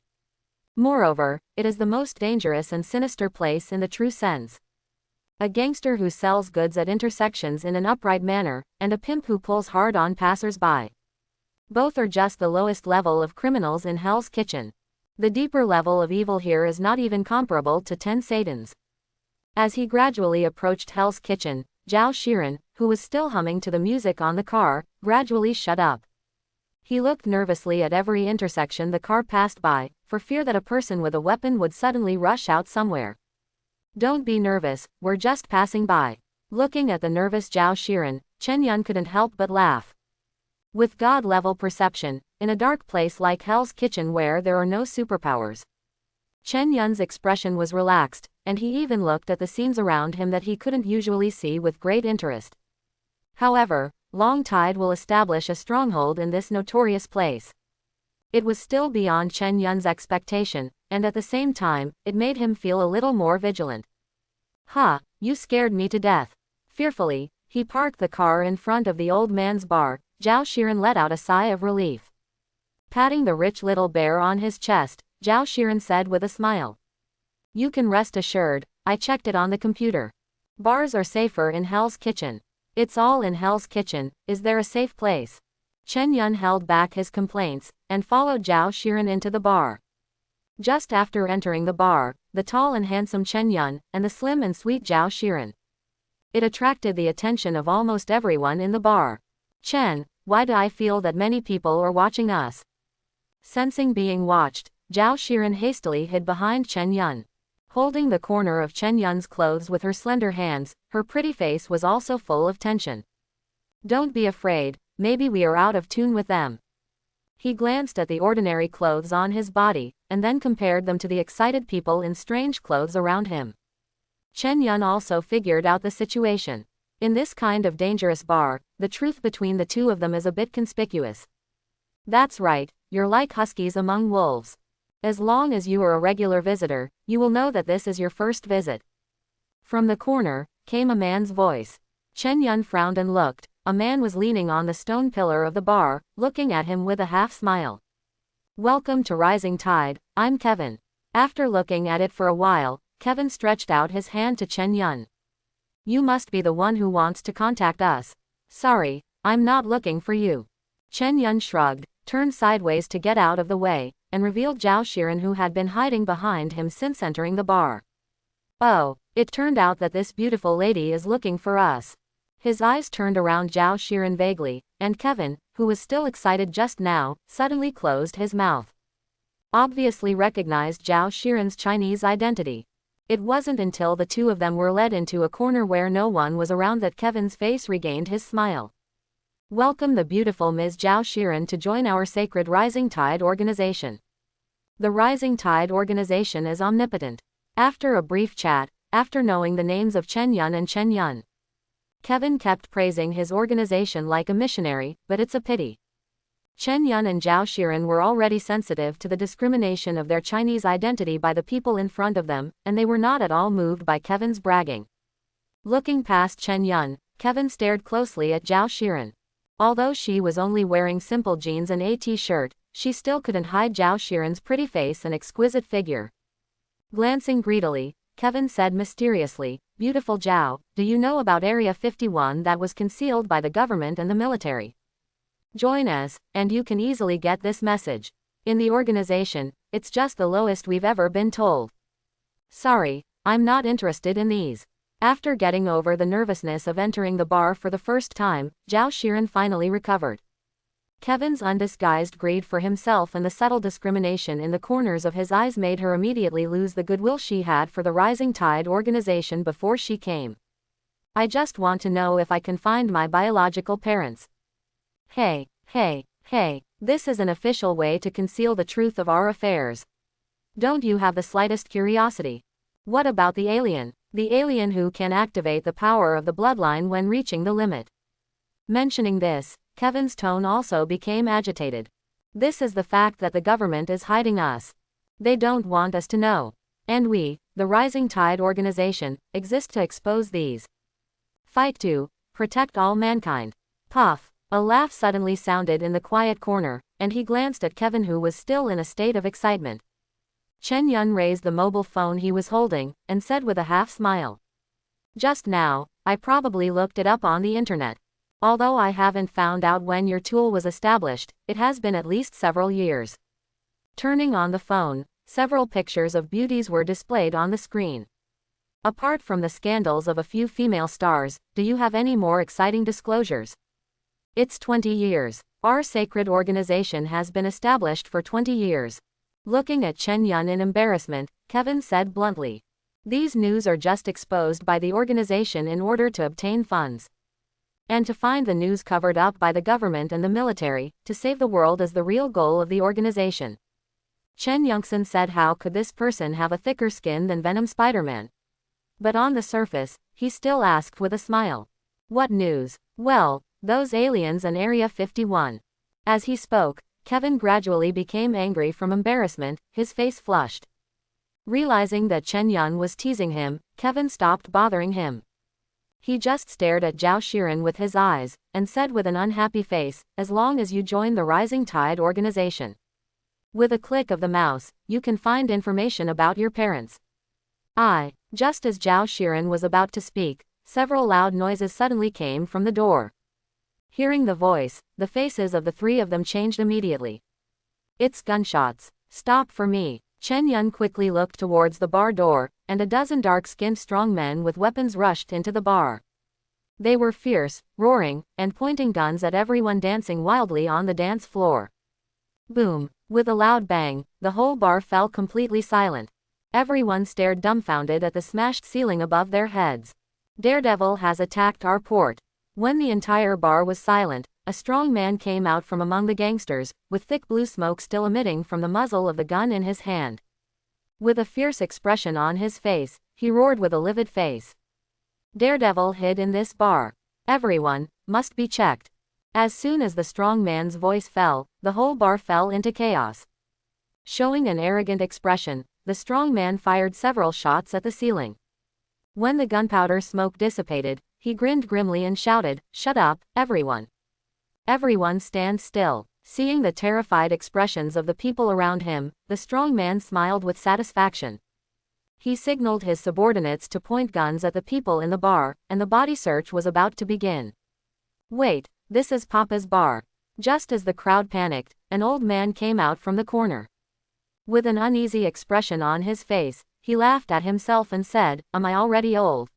S1: Moreover, it is the most dangerous and sinister place in the true sense. A gangster who sells goods at intersections in an upright manner, and a pimp who pulls hard on passers-by. Both are just the lowest level of criminals in Hell's Kitchen. The deeper level of evil here is not even comparable to 10 Satans. As he gradually approached Hell's Kitchen, Zhao Shiren, who was still humming to the music on the car, gradually shut up. He looked nervously at every intersection the car passed by, for fear that a person with a weapon would suddenly rush out somewhere. Don't be nervous, we're just passing by. Looking at the nervous Zhao Shiren, Chen Yun couldn't help but laugh. With God-level perception, in a dark place like Hell's Kitchen where there are no superpowers, Chen Yun's expression was relaxed, and he even looked at the scenes around him that he couldn't usually see with great interest. However, Long Tide will establish a stronghold in this notorious place. It was still beyond Chen Yun's expectation, and at the same time, it made him feel a little more vigilant. Ha, you scared me to death. Fearfully, he parked the car in front of the old man's bar. Zhao Shiren let out a sigh of relief. Patting the rich little bear on his chest, Zhao Shiren said with a smile. You can rest assured, I checked it on the computer. Bars are safer in Hell's Kitchen. It's all in Hell's Kitchen, is there a safe place? Chen Yun held back his complaints, and followed Zhao Shiren into the bar. Just after entering the bar, the tall and handsome Chen Yun, and the slim and sweet Zhao Shiren. It attracted the attention of almost everyone in the bar. Chen, why do I feel that many people are watching us? Sensing being watched, Zhao Shiren hastily hid behind Chen Yun. Holding the corner of Chen Yun's clothes with her slender hands, her pretty face was also full of tension. Don't be afraid, maybe we are out of tune with them. He glanced at the ordinary clothes on his body, and then compared them to the excited people in strange clothes around him. Chen Yun also figured out the situation. In this kind of dangerous bar, the truth between the two of them is a bit conspicuous. That's right, you're like huskies among wolves. As long as you are a regular visitor, you will know that this is your first visit. From the corner, came a man's voice. Chen Yun frowned and looked. A man was leaning on the stone pillar of the bar, looking at him with a half-smile. Welcome to Rising Tide, I'm Kevin. After looking at it for a while, Kevin stretched out his hand to Chen Yun. You must be the one who wants to contact us. Sorry, I'm not looking for you. Chen Yun shrugged, turned sideways to get out of the way, and revealed Zhao Shiren who had been hiding behind him since entering the bar. Oh, it turned out that this beautiful lady is looking for us. His eyes turned around Zhao Shiren vaguely, and Kevin, who was still excited just now, suddenly closed his mouth. Obviously recognized Zhao Shiren's Chinese identity. It wasn't until the two of them were led into a corner where no one was around that Kevin's face regained his smile. Welcome the beautiful Ms. Zhao Shiren to join our sacred Rising Tide organization. The Rising Tide organization is omnipotent. After a brief chat, after knowing the names of Chen Yun and Chen Yun, Kevin kept praising his organization like a missionary, but it's a pity. Chen Yun and Zhao Shiren were already sensitive to the discrimination of their Chinese identity by the people in front of them, and they were not at all moved by Kevin's bragging. Looking past Chen Yun, Kevin stared closely at Zhao Shiren. Although she was only wearing simple jeans and a t-shirt, she still couldn't hide Zhao Shiren's pretty face and exquisite figure. Glancing greedily, Kevin said mysteriously, "Beautiful Zhao, do you know about Area 51 that was concealed by the government and the military? Join us, and you can easily get this message. In the organization, it's just the lowest we've ever been told." "Sorry, I'm not interested in these." After getting over the nervousness of entering the bar for the first time, Zhao Shiren finally recovered. Kevin's undisguised greed for himself and the subtle discrimination in the corners of his eyes made her immediately lose the goodwill she had for the Rising Tide organization before she came. "I just want to know if I can find my biological parents." Hey, this is an official way to conceal the truth of our affairs. Don't you have the slightest curiosity? What about the alien? The alien who can activate the power of the bloodline when reaching the limit. Mentioning this, Kevin's tone also became agitated. "This is the fact that the government is hiding us. They don't want us to know. And we, the Rising Tide organization, exist to expose these. Fight to protect all mankind." Puff. A laugh suddenly sounded in the quiet corner, and he glanced at Kevin, who was still in a state of excitement. Chen Yun raised the mobile phone he was holding, and said with a half-smile, "Just now, I probably looked it up on the internet. Although I haven't found out when your tool was established, it has been at least several years." Turning on the phone, several pictures of beauties were displayed on the screen. "Apart from the scandals of a few female stars, do you have any more exciting disclosures?" "It's 20 years. Our sacred organization has been established for 20 years. Looking at Chen Yun in embarrassment, Kevin said bluntly, "These news are just exposed by the organization in order to obtain funds. And to find the news covered up by the government and the military, to save the world is the real goal of the organization." Chen Yunxin said, "How could this person have a thicker skin than Venom Spider-Man?" But on the surface, he still asked with a smile, "What news?" "Well, those aliens and Area 51. As he spoke, Kevin gradually became angry from embarrassment, his face flushed. Realizing that Chen Yun was teasing him, Kevin stopped bothering him. He just stared at Zhao Shiren with his eyes, and said with an unhappy face, "As long as you join the Rising Tide organization. With a click of the mouse, you can find information about your parents." Just as Zhao Shiren was about to speak, several loud noises suddenly came from the door. Hearing the voice, the faces of the three of them changed immediately. "It's gunshots. Stop for me." Chen Yun quickly looked towards the bar door, and a dozen dark-skinned strong men with weapons rushed into the bar. They were fierce, roaring, and pointing guns at everyone dancing wildly on the dance floor. Boom! With a loud bang, the whole bar fell completely silent. Everyone stared dumbfounded at the smashed ceiling above their heads. "Daredevil has attacked our port." When the entire bar was silent, a strong man came out from among the gangsters, with thick blue smoke still emitting from the muzzle of the gun in his hand. With a fierce expression on his face, he roared with a livid face. "Daredevil hid in this bar. Everyone must be checked." As soon as the strong man's voice fell, the whole bar fell into chaos. Showing an arrogant expression, the strong man fired several shots at the ceiling. When the gunpowder smoke dissipated, he grinned grimly and shouted, "Shut up, everyone. Everyone stand still." Seeing the terrified expressions of the people around him, the strong man smiled with satisfaction. He signaled his subordinates to point guns at the people in the bar, and the body search was about to begin. "Wait, this is Papa's bar." Just as the crowd panicked, an old man came out from the corner. With an uneasy expression on his face, he laughed at himself and said, "Am I already old?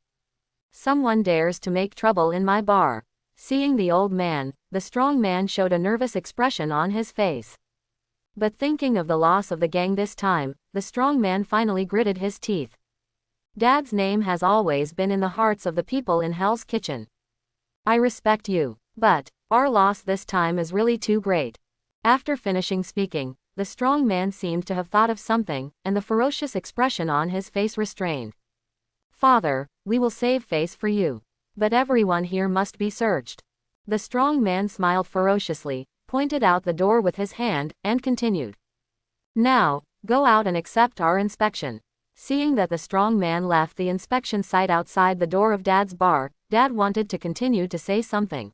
S1: Someone dares to make trouble in my bar." Seeing the old man, the strong man showed a nervous expression on his face. But thinking of the loss of the gang this time, the strong man finally gritted his teeth. "Dad's name has always been in the hearts of the people in Hell's Kitchen. I respect you, but our loss this time is really too great." After finishing speaking, the strong man seemed to have thought of something, and the ferocious expression on his face restrained. "Father, we will save face for you. But everyone here must be searched." The strong man smiled ferociously, pointed out the door with his hand, and continued. "Now, go out and accept our inspection." Seeing that the strong man left the inspection site outside the door of Dad's bar, Dad wanted to continue to say something.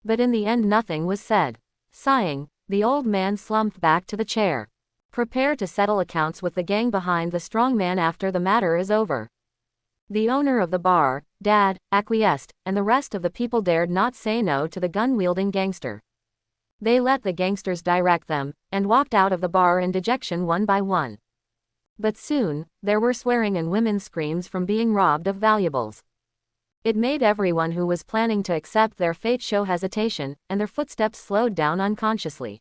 S1: But in the end nothing was said. Sighing, the old man slumped back to the chair. "Prepare to settle accounts with the gang behind the strong man after the matter is over." The owner of the bar, Dad, acquiesced, and the rest of the people dared not say no to the gun-wielding gangster. They let the gangsters direct them, and walked out of the bar in dejection one by one. But soon, there were swearing and women's screams from being robbed of valuables. It made everyone who was planning to accept their fate show hesitation, and their footsteps slowed down unconsciously.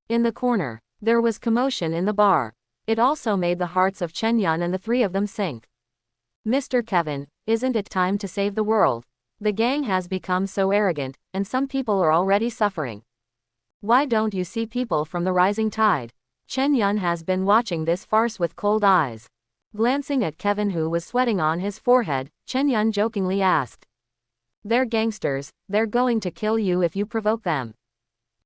S1: In the corner, there was commotion in the bar. It also made the hearts of Chen Yun and the three of them sink. "Mr. Kevin, isn't it time to save the world? The gang has become so arrogant, and some people are already suffering. Why don't you see people from the rising tide?" Chen Yun has been watching this farce with cold eyes. Glancing at Kevin, who was sweating on his forehead, Chen Yun jokingly asked. "They're gangsters, they're going to kill you if you provoke them.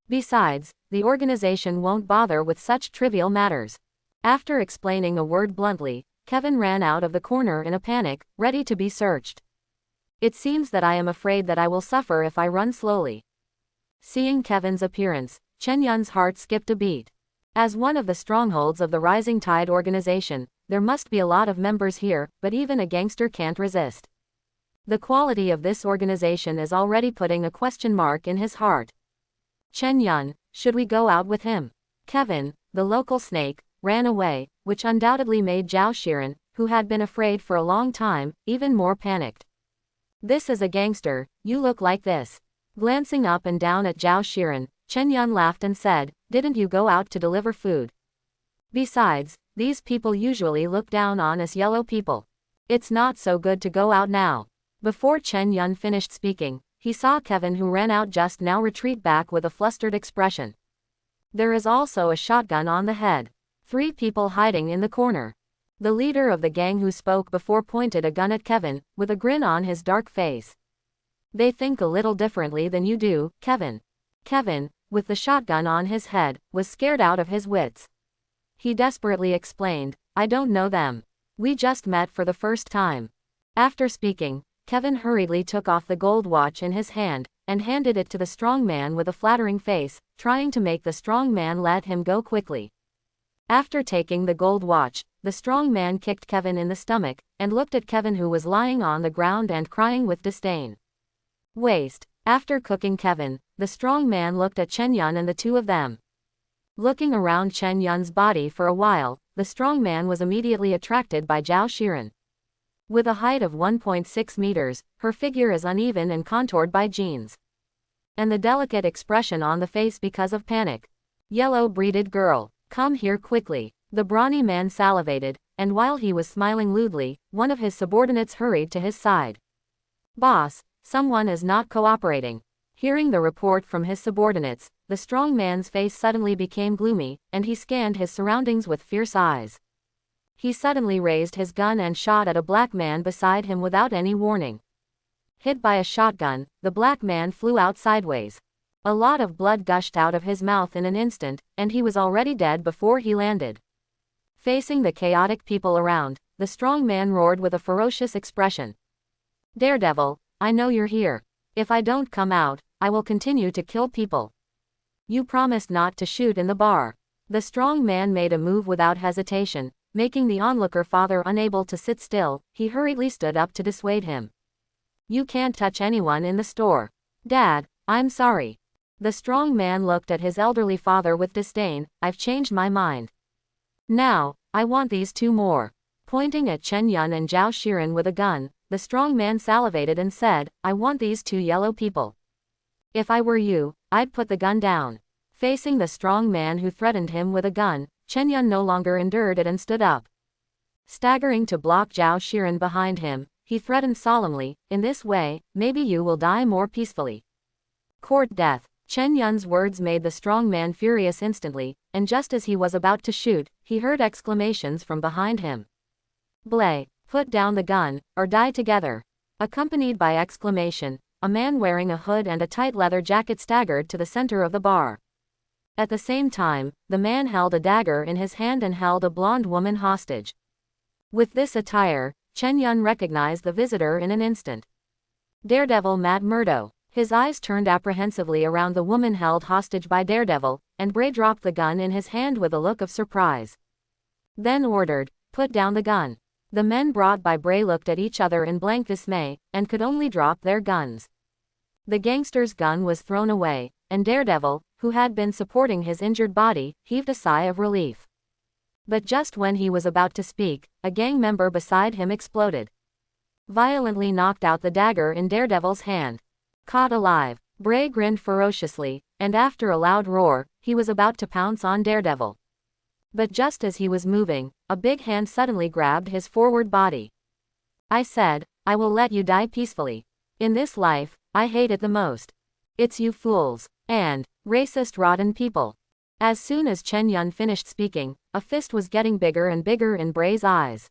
S1: Besides, the organization won't bother with such trivial matters." After explaining a word bluntly, Kevin ran out of the corner in a panic, ready to be searched. "It seems that I am afraid that I will suffer if I run slowly." Seeing Kevin's appearance, Chen Yun's heart skipped a beat. As one of the strongholds of the Rising Tide organization, there must be a lot of members here, but even a gangster can't resist. The quality of this organization is already putting a question mark in his heart. "Chen Yun, should we go out with him?" Kevin, the local snake, ran away, which undoubtedly made Zhao Shiren, who had been afraid for a long time, even more panicked. "This is a gangster, you look like this." Glancing up and down at Zhao Shiren, Chen Yun laughed and said, "Didn't you go out to deliver food? Besides, these people usually look down on us yellow people. It's not so good to go out now." Before Chen Yun finished speaking, he saw Kevin, who ran out just now, retreat back with a flustered expression. There is also a shotgun on the head. 3 people hiding in the corner. The leader of the gang who spoke before pointed a gun at Kevin, with a grin on his dark face. "They think a little differently than you do, Kevin." Kevin, with the shotgun on his head, was scared out of his wits. He desperately explained, "I don't know them. We just met for the first time." After speaking, Kevin hurriedly took off the gold watch in his hand, and handed it to the strong man with a flattering face, trying to make the strong man let him go quickly. After taking the gold watch, the strong man kicked Kevin in the stomach, and looked at Kevin, who was lying on the ground and crying with disdain. "Waste." After cooking Kevin, the strong man looked at Chen Yun and the two of them. Looking around Chen Yun's body for a while, the strong man was immediately attracted by Zhao Shiren. With a height of 1.6 meters, her figure is uneven and contoured by genes. And the delicate expression on the face because of panic. "Yellow-breeded girl, come here quickly." The brawny man salivated, and while he was smiling lewdly, one of his subordinates hurried to his side. "Boss, someone is not cooperating." Hearing the report from his subordinates, the strong man's face suddenly became gloomy, and he scanned his surroundings with fierce eyes. He suddenly raised his gun and shot at a black man beside him without any warning. Hit by a shotgun, the black man flew out sideways. A lot of blood gushed out of his mouth in an instant, and he was already dead before he landed. Facing the chaotic people around, the strong man roared with a ferocious expression. "Daredevil, I know you're here. If I don't come out, I will continue to kill people. You promised not to shoot in the bar." The strong man made a move without hesitation, making the onlooker father unable to sit still. He hurriedly stood up to dissuade him. "You can't touch anyone in the store." "Dad, I'm sorry." The strong man looked at his elderly father with disdain. "I've changed my mind. Now, I want these 2 more." Pointing at Chen Yun and Zhao Shiren with a gun, the strong man salivated and said, "I want these 2 yellow people. If I were you, I'd put the gun down." Facing the strong man who threatened him with a gun, Chen Yun no longer endured it and stood up. Staggering to block Zhao Shiren behind him, he threatened solemnly, "In this way, maybe you will die more peacefully." "Court death." Chen Yun's words made the strong man furious instantly, and just as he was about to shoot, he heard exclamations from behind him. "Blay, put down the gun, or die together." Accompanied by exclamation, a man wearing a hood and a tight leather jacket staggered to the center of the bar. At the same time, the man held a dagger in his hand and held a blonde woman hostage. With this attire, Chen Yun recognized the visitor in an instant. Daredevil Matt Murdo. His eyes turned apprehensively around the woman held hostage by Daredevil, and Bray dropped the gun in his hand with a look of surprise. Then ordered, "Put down the gun." The men brought by Bray looked at each other in blank dismay, and could only drop their guns. The gangster's gun was thrown away, and Daredevil, who had been supporting his injured body, heaved a sigh of relief. But just when he was about to speak, a gang member beside him exploded. Violently knocked out the dagger in Daredevil's hand. Caught alive, Bray grinned ferociously, and after a loud roar, he was about to pounce on Daredevil. But just as he was moving, a big hand suddenly grabbed his forward body. "I said, I will let you die peacefully. In this life, I hate it the most. It's you fools, and racist rotten people." As soon as Chen Yun finished speaking, a fist was getting bigger and bigger in Bray's eyes.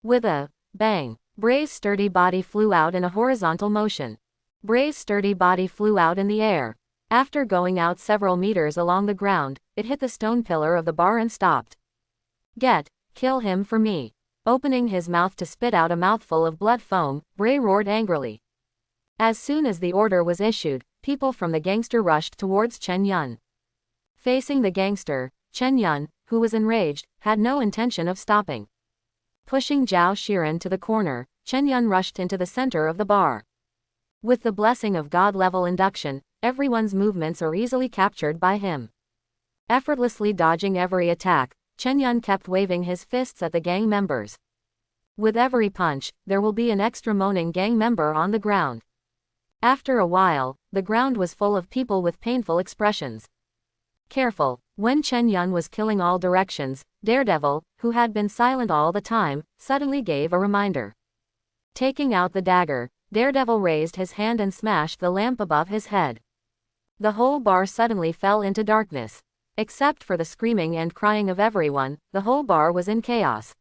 S1: With a bang, Bray's sturdy body flew out in a horizontal motion. Bray's sturdy body flew out in the air. After going out several meters along the ground, it hit the stone pillar of the bar and stopped. Kill him for me." Opening his mouth to spit out a mouthful of blood foam, Bray roared angrily. As soon as the order was issued, people from the gangster rushed towards Chen Yun. Facing the gangster, Chen Yun, who was enraged, had no intention of stopping. Pushing Zhao Shiren to the corner, Chen Yun rushed into the center of the bar. With the blessing of God-level induction, everyone's movements are easily captured by him. Effortlessly dodging every attack, Chen Yun kept waving his fists at the gang members. With every punch, there will be an extra moaning gang member on the ground. After a while, the ground was full of people with painful expressions. Careful. When Chen Yun was killing all directions, Daredevil, who had been silent all the time, suddenly gave a reminder. Taking out the dagger, Daredevil raised his hand and smashed the lamp above his head. The whole bar suddenly fell into darkness. Except for the screaming and crying of everyone, the whole bar was in chaos.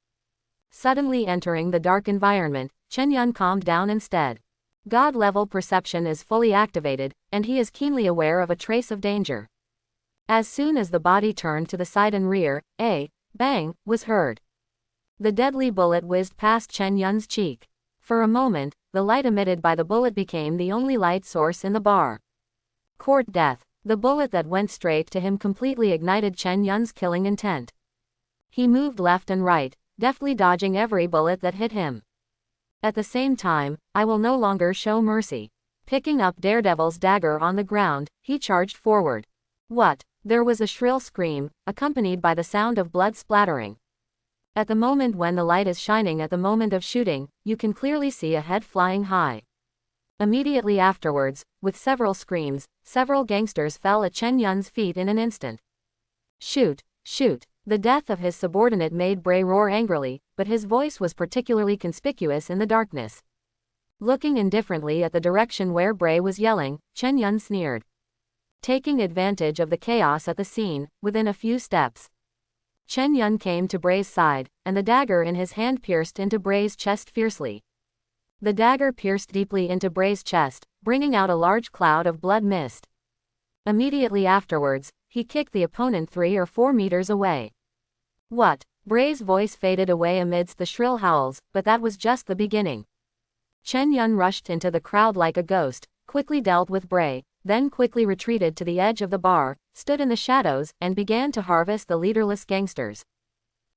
S1: Suddenly entering the dark environment, Chen Yun calmed down instead. God-level perception is fully activated, and he is keenly aware of a trace of danger. As soon as the body turned to the side and rear, a bang was heard. The deadly bullet whizzed past Chen Yun's cheek. For a moment, the light emitted by the bullet became the only light source in the bar. Court death. The bullet that went straight to him completely ignited Chen Yun's killing intent. He moved left and right, deftly dodging every bullet that hit him. At the same time, I will no longer show mercy. Picking up Daredevil's dagger on the ground, he charged forward. What? There was a shrill scream, accompanied by the sound of blood splattering. At the moment when the light is shining at the moment of shooting, you can clearly see a head flying high. Immediately afterwards, with several screams, several gangsters fell at Chen Yun's feet in an instant. Shoot! Shoot! The death of his subordinate made Bray roar angrily, but his voice was particularly conspicuous in the darkness. Looking indifferently at the direction where Bray was yelling, Chen Yun sneered. Taking advantage of the chaos at the scene, within a few steps, Chen Yun came to Bray's side, and the dagger in his hand pierced into Bray's chest fiercely. The dagger pierced deeply into Bray's chest, bringing out a large cloud of blood mist. Immediately afterwards, he kicked the opponent 3 or 4 meters away. What? Bray's voice faded away amidst the shrill howls, but that was just the beginning. Chen Yun rushed into the crowd like a ghost, quickly dealt with Bray, then quickly retreated to the edge of the bar, stood in the shadows, and began to harvest the leaderless gangsters.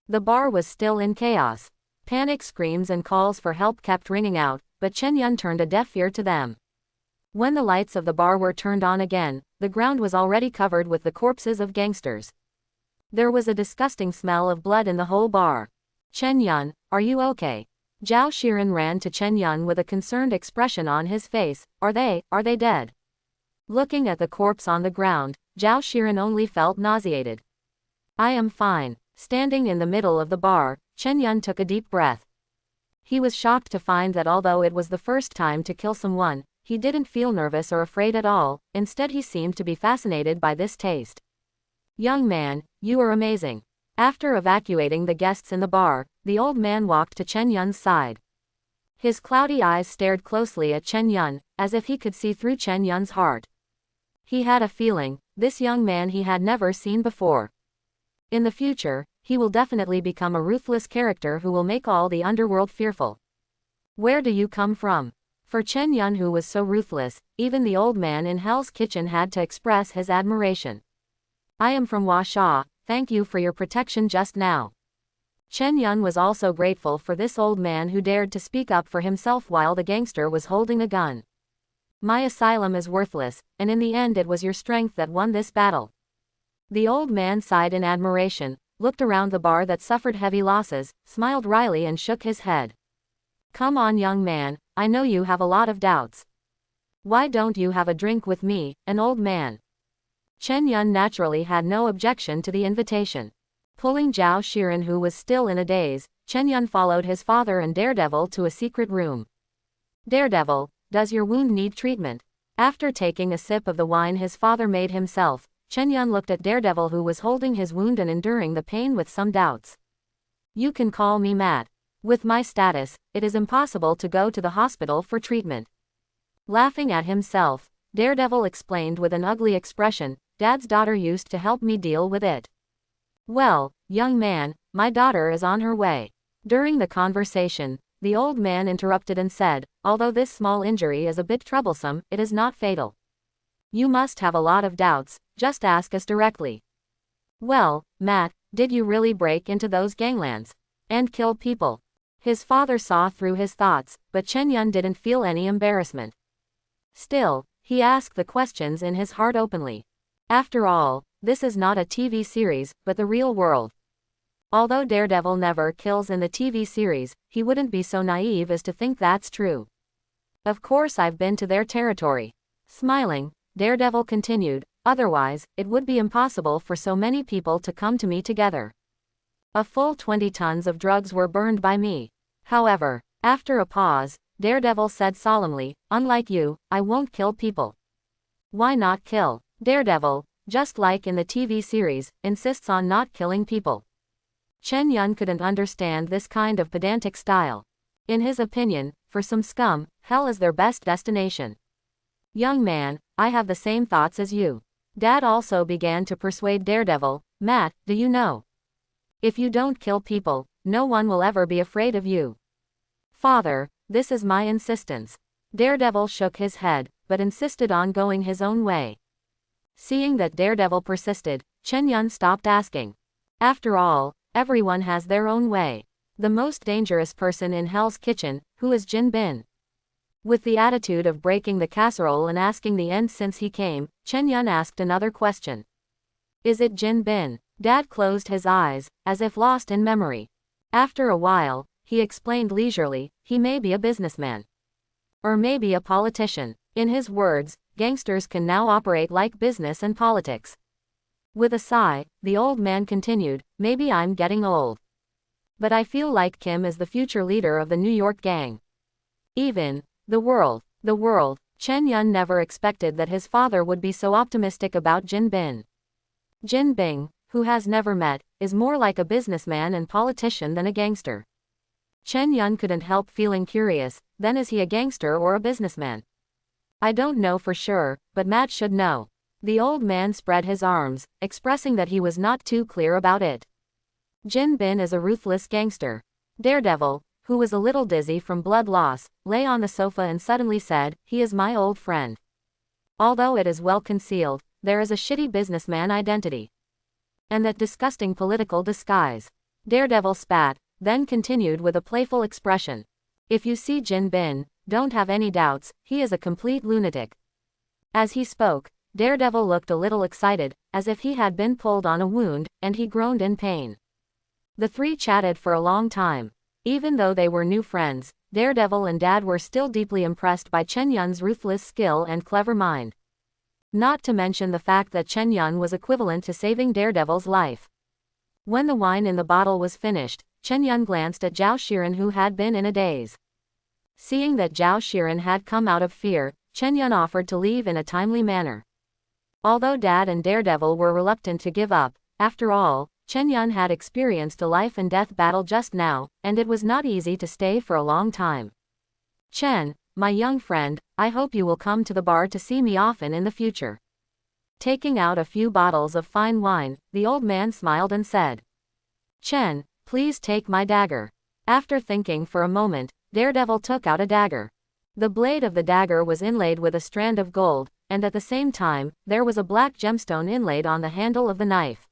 S1: The bar was still in chaos. Panic screams and calls for help kept ringing out, but Chen Yun turned a deaf ear to them. When the lights of the bar were turned on again, the ground was already covered with the corpses of gangsters. There was a disgusting smell of blood in the whole bar. Chen Yun, are you okay? Zhao Shiren ran to Chen Yun with a concerned expression on his face. Are they dead? Looking at the corpse on the ground, Zhao Shiren only felt nauseated. I am fine. Standing in the middle of the bar, Chen Yun took a deep breath. He was shocked to find that although it was the first time to kill someone, he didn't feel nervous or afraid at all, instead he seemed to be fascinated by this taste. Young man, you are amazing. After evacuating the guests in the bar, the old man walked to Chen Yun's side. His cloudy eyes stared closely at Chen Yun, as if he could see through Chen Yun's heart. He had a feeling, this young man he had never seen before. In the future, he will definitely become a ruthless character who will make all the underworld fearful. Where do you come from? For Chen Yun, who was so ruthless, even the old man in Hell's Kitchen had to express his admiration. I am from Huasha, thank you for your protection just now. Chen Yun was also grateful for this old man who dared to speak up for himself while the gangster was holding a gun. My asylum is worthless, and in the end it was your strength that won this battle. The old man sighed in admiration, looked around the bar that suffered heavy losses, smiled wryly and shook his head. Come on, young man, I know you have a lot of doubts. Why don't you have a drink with me, an old man? Chen Yun naturally had no objection to the invitation. Pulling Zhao Shiren, who was still in a daze, Chen Yun followed his father and Daredevil to a secret room. Daredevil, does your wound need treatment? After taking a sip of the wine his father made himself, Chen Yun looked at Daredevil, who was holding his wound and enduring the pain with some doubts. You can call me Matt. With my status, it is impossible to go to the hospital for treatment. Laughing at himself, Daredevil explained with an ugly expression, Dad's daughter used to help me deal with it. Well, young man, my daughter is on her way. During the conversation, the old man interrupted and said, although this small injury is a bit troublesome, it is not fatal. You must have a lot of doubts, just ask us directly. Well, Matt, did you really break into those ganglands and kill people? His father saw through his thoughts, but Chen Yun didn't feel any embarrassment. Still, he asked the questions in his heart openly. After all, this is not a TV series, but the real world. Although Daredevil never kills in the TV series, he wouldn't be so naive as to think that's true. Of course I've been to their territory. Smiling, Daredevil continued, otherwise, it would be impossible for so many people to come to me together. A full 20 tons of drugs were burned by me. However, after a pause, Daredevil said solemnly, unlike you, I won't kill people. Why not kill? Daredevil, just like in the TV series, insists on not killing people. Chen Yun couldn't understand this kind of pedantic style. In his opinion, for some scum, hell is their best destination. Young man, I have the same thoughts as you. Dad also began to persuade Daredevil, Matt, do you know? If you don't kill people, no one will ever be afraid of you. Father, this is my insistence. Daredevil shook his head, but insisted on going his own way. Seeing that Daredevil persisted, Chen Yun stopped asking. After all, everyone has their own way. The most dangerous person in Hell's Kitchen, who is Jin Bin? With the attitude of breaking the casserole and asking the end since he came, Chen Yun asked another question. Is it Jin Bin? Dad closed his eyes, as if lost in memory. After a while, he explained leisurely, he may be a businessman. Or maybe a politician. In his words, gangsters can now operate like business and politics. With a sigh, the old man continued, maybe I'm getting old. But I feel like Kim is the future leader of the New York gang. Even, the world, Chen Yun never expected that his father would be so optimistic about Jin Bin. Jin Bing, who has never met, is more like a businessman and politician than a gangster. Chen Yun couldn't help feeling curious, then is he a gangster or a businessman? I don't know for sure, but Matt should know. The old man spread his arms, expressing that he was not too clear about it. Jin Bin is a ruthless gangster. Daredevil, who was a little dizzy from blood loss, lay on the sofa and suddenly said, he is my old friend. Although it is well concealed, there is a shitty businessman identity. And that disgusting political disguise. Daredevil spat, then continued with a playful expression. If you see Jin Bin, don't have any doubts, he is a complete lunatic. As he spoke, Daredevil looked a little excited, as if he had been pulled on a wound, and he groaned in pain. The three chatted for a long time. Even though they were new friends, Daredevil and Dad were still deeply impressed by Chen Yun's ruthless skill and clever mind. Not to mention the fact that Chen Yun was equivalent to saving Daredevil's life. When the wine in the bottle was finished, Chen Yun glanced at Zhao Shiren, who had been in a daze. Seeing that Zhao Shiren had come out of fear, Chen Yun offered to leave in a timely manner. Although Dad and Daredevil were reluctant to give up, after all, Chen Yun had experienced a life and death battle just now, and it was not easy to stay for a long time. Chen, my young friend, I hope you will come to the bar to see me often in the future. Taking out a few bottles of fine wine, the old man smiled and said, Chen, please take my dagger. After thinking for a moment, Daredevil took out a dagger. The blade of the dagger was inlaid with a strand of gold, and at the same time, there was a black gemstone inlaid on the handle of the knife.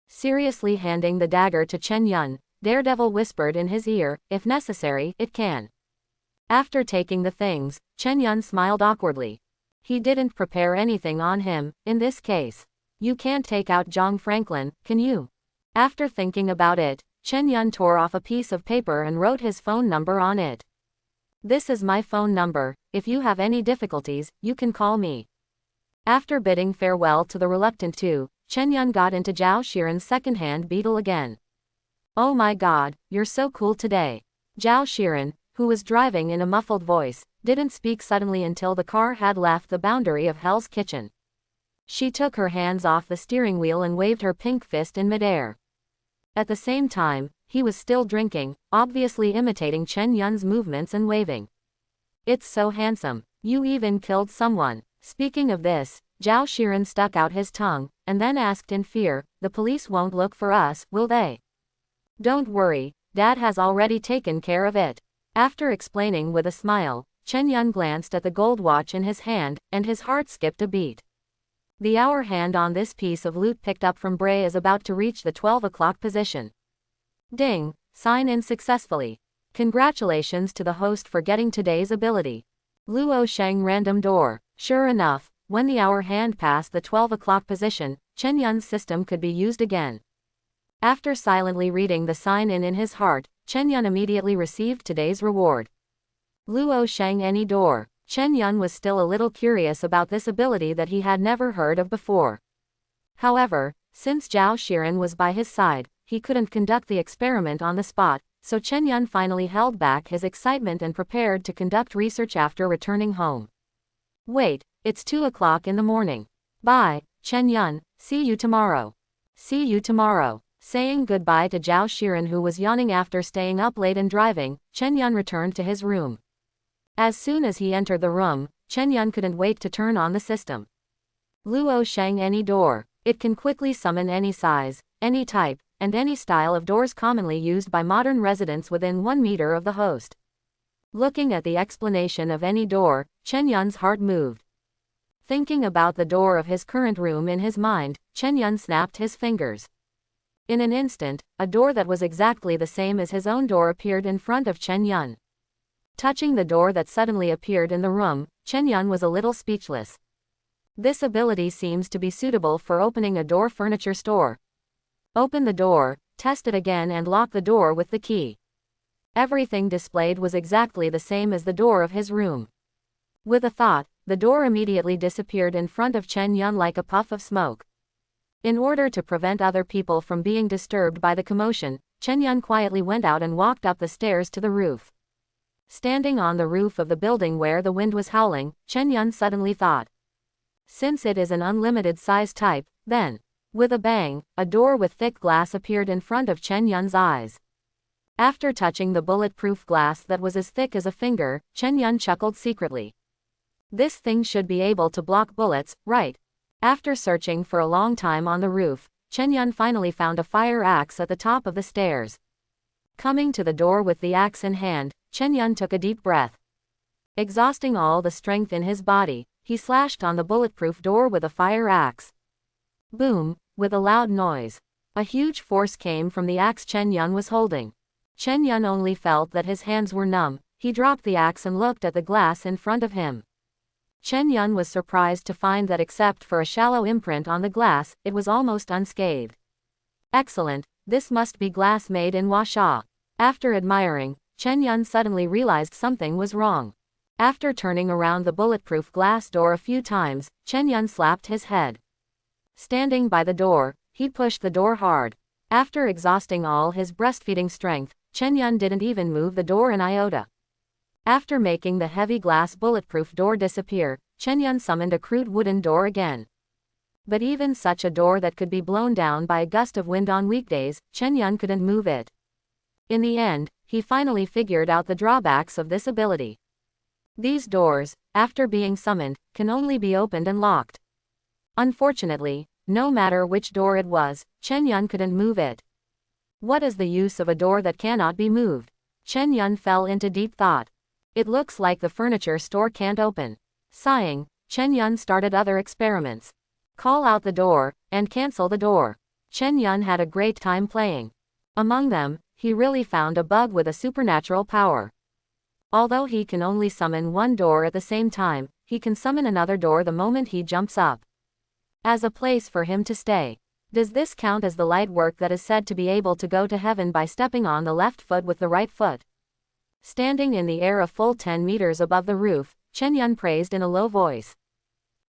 S1: Seriously handing the dagger to Chen Yun, Daredevil whispered in his ear, if necessary, it can. After taking the things, Chen Yun smiled awkwardly. He didn't prepare anything on him, in this case. You can't take out Zhang Franklin, can you? After thinking about it, Chen Yun tore off a piece of paper and wrote his phone number on it. This is my phone number, if you have any difficulties, you can call me. After bidding farewell to the reluctant two, Chen Yun got into Zhao Shiren's second-hand beetle again. Oh my god, you're so cool today. Zhao Shiren, who was driving in a muffled voice, didn't speak suddenly until the car had left the boundary of Hell's Kitchen. She took her hands off the steering wheel and waved her pink fist in midair. At the same time, he was still drinking, obviously imitating Chen Yun's movements and waving. It's so handsome. You even killed someone. Speaking of this, Zhao Shiren stuck out his tongue, and then asked in fear, the police won't look for us, will they? Don't worry, Dad has already taken care of it. After explaining with a smile, Chen Yun glanced at the gold watch in his hand, and his heart skipped a beat. The hour hand on this piece of loot picked up from Bray is about to reach the 12 o'clock position. Ding, sign in successfully. Congratulations to the host for getting today's ability. Luo Sheng random door. Sure enough, when the hour hand passed the 12 o'clock position, Chen Yun's system could be used again. After silently reading the sign in his heart, Chen Yun immediately received today's reward. Luo Sheng any door. Chen Yun was still a little curious about this ability that he had never heard of before. However, since Zhao Shiren was by his side, he couldn't conduct the experiment on the spot, so Chen Yun finally held back his excitement and prepared to conduct research after returning home. Wait, it's 2 o'clock in the morning. Bye, Chen Yun, see you tomorrow. See you tomorrow. Saying goodbye to Zhao Shiren, who was yawning after staying up late and driving, Chen Yun returned to his room. As soon as he entered the room, Chen Yun couldn't wait to turn on the system. Luo Sheng any door. It can quickly summon any size, any type, and any style of doors commonly used by modern residents within 1 meter of the host. Looking at the explanation of any door, Chen Yun's heart moved. Thinking about the door of his current room in his mind, Chen Yun snapped his fingers. In an instant, a door that was exactly the same as his own door appeared in front of Chen Yun. Touching the door that suddenly appeared in the room, Chen Yun was a little speechless. This ability seems to be suitable for opening a door furniture store. Open the door, test it again and lock the door with the key. Everything displayed was exactly the same as the door of his room. With a thought, the door immediately disappeared in front of Chen Yun like a puff of smoke. In order to prevent other people from being disturbed by the commotion, Chen Yun quietly went out and walked up the stairs to the roof. Standing on the roof of the building where the wind was howling, Chen Yun suddenly thought. Since it is an unlimited size type, then, with a bang, a door with thick glass appeared in front of Chen Yun's eyes. After touching the bulletproof glass that was as thick as a finger, Chen Yun chuckled secretly. This thing should be able to block bullets, right? After searching for a long time on the roof, Chen Yun finally found a fire axe at the top of the stairs. Coming to the door with the axe in hand, Chen Yun took a deep breath. Exhausting all the strength in his body, he slashed on the bulletproof door with a fire axe. Boom, with a loud noise. A huge force came from the axe Chen Yun was holding. Chen Yun only felt that his hands were numb. He dropped the axe and looked at the glass in front of him. Chen Yun was surprised to find that except for a shallow imprint on the glass, it was almost unscathed. Excellent, this must be glass made in Huaxia. After admiring, Chen Yun suddenly realized something was wrong. After turning around the bulletproof glass door a few times, Chen Yun slapped his head. Standing by the door, he pushed the door hard. After exhausting all his breastfeeding strength, Chen Yun didn't even move the door an iota. After making the heavy glass bulletproof door disappear, Chen Yun summoned a crude wooden door again. But even such a door that could be blown down by a gust of wind on weekdays, Chen Yun couldn't move it. In the end, he finally figured out the drawbacks of this ability. These doors, after being summoned, can only be opened and locked. Unfortunately, no matter which door it was, Chen Yun couldn't move it. What is the use of a door that cannot be moved? Chen Yun fell into deep thought. It looks like the furniture store can't open. Sighing, Chen Yun started other experiments. Call out the door, and cancel the door. Chen Yun had a great time playing. Among them, he really found a bug with a supernatural power. Although he can only summon one door at the same time, he can summon another door the moment he jumps up. As a place for him to stay. Does this count as the light work that is said to be able to go to heaven by stepping on the left foot with the right foot? Standing in the air a full 10 meters above the roof, Chen Yun praised in a low voice.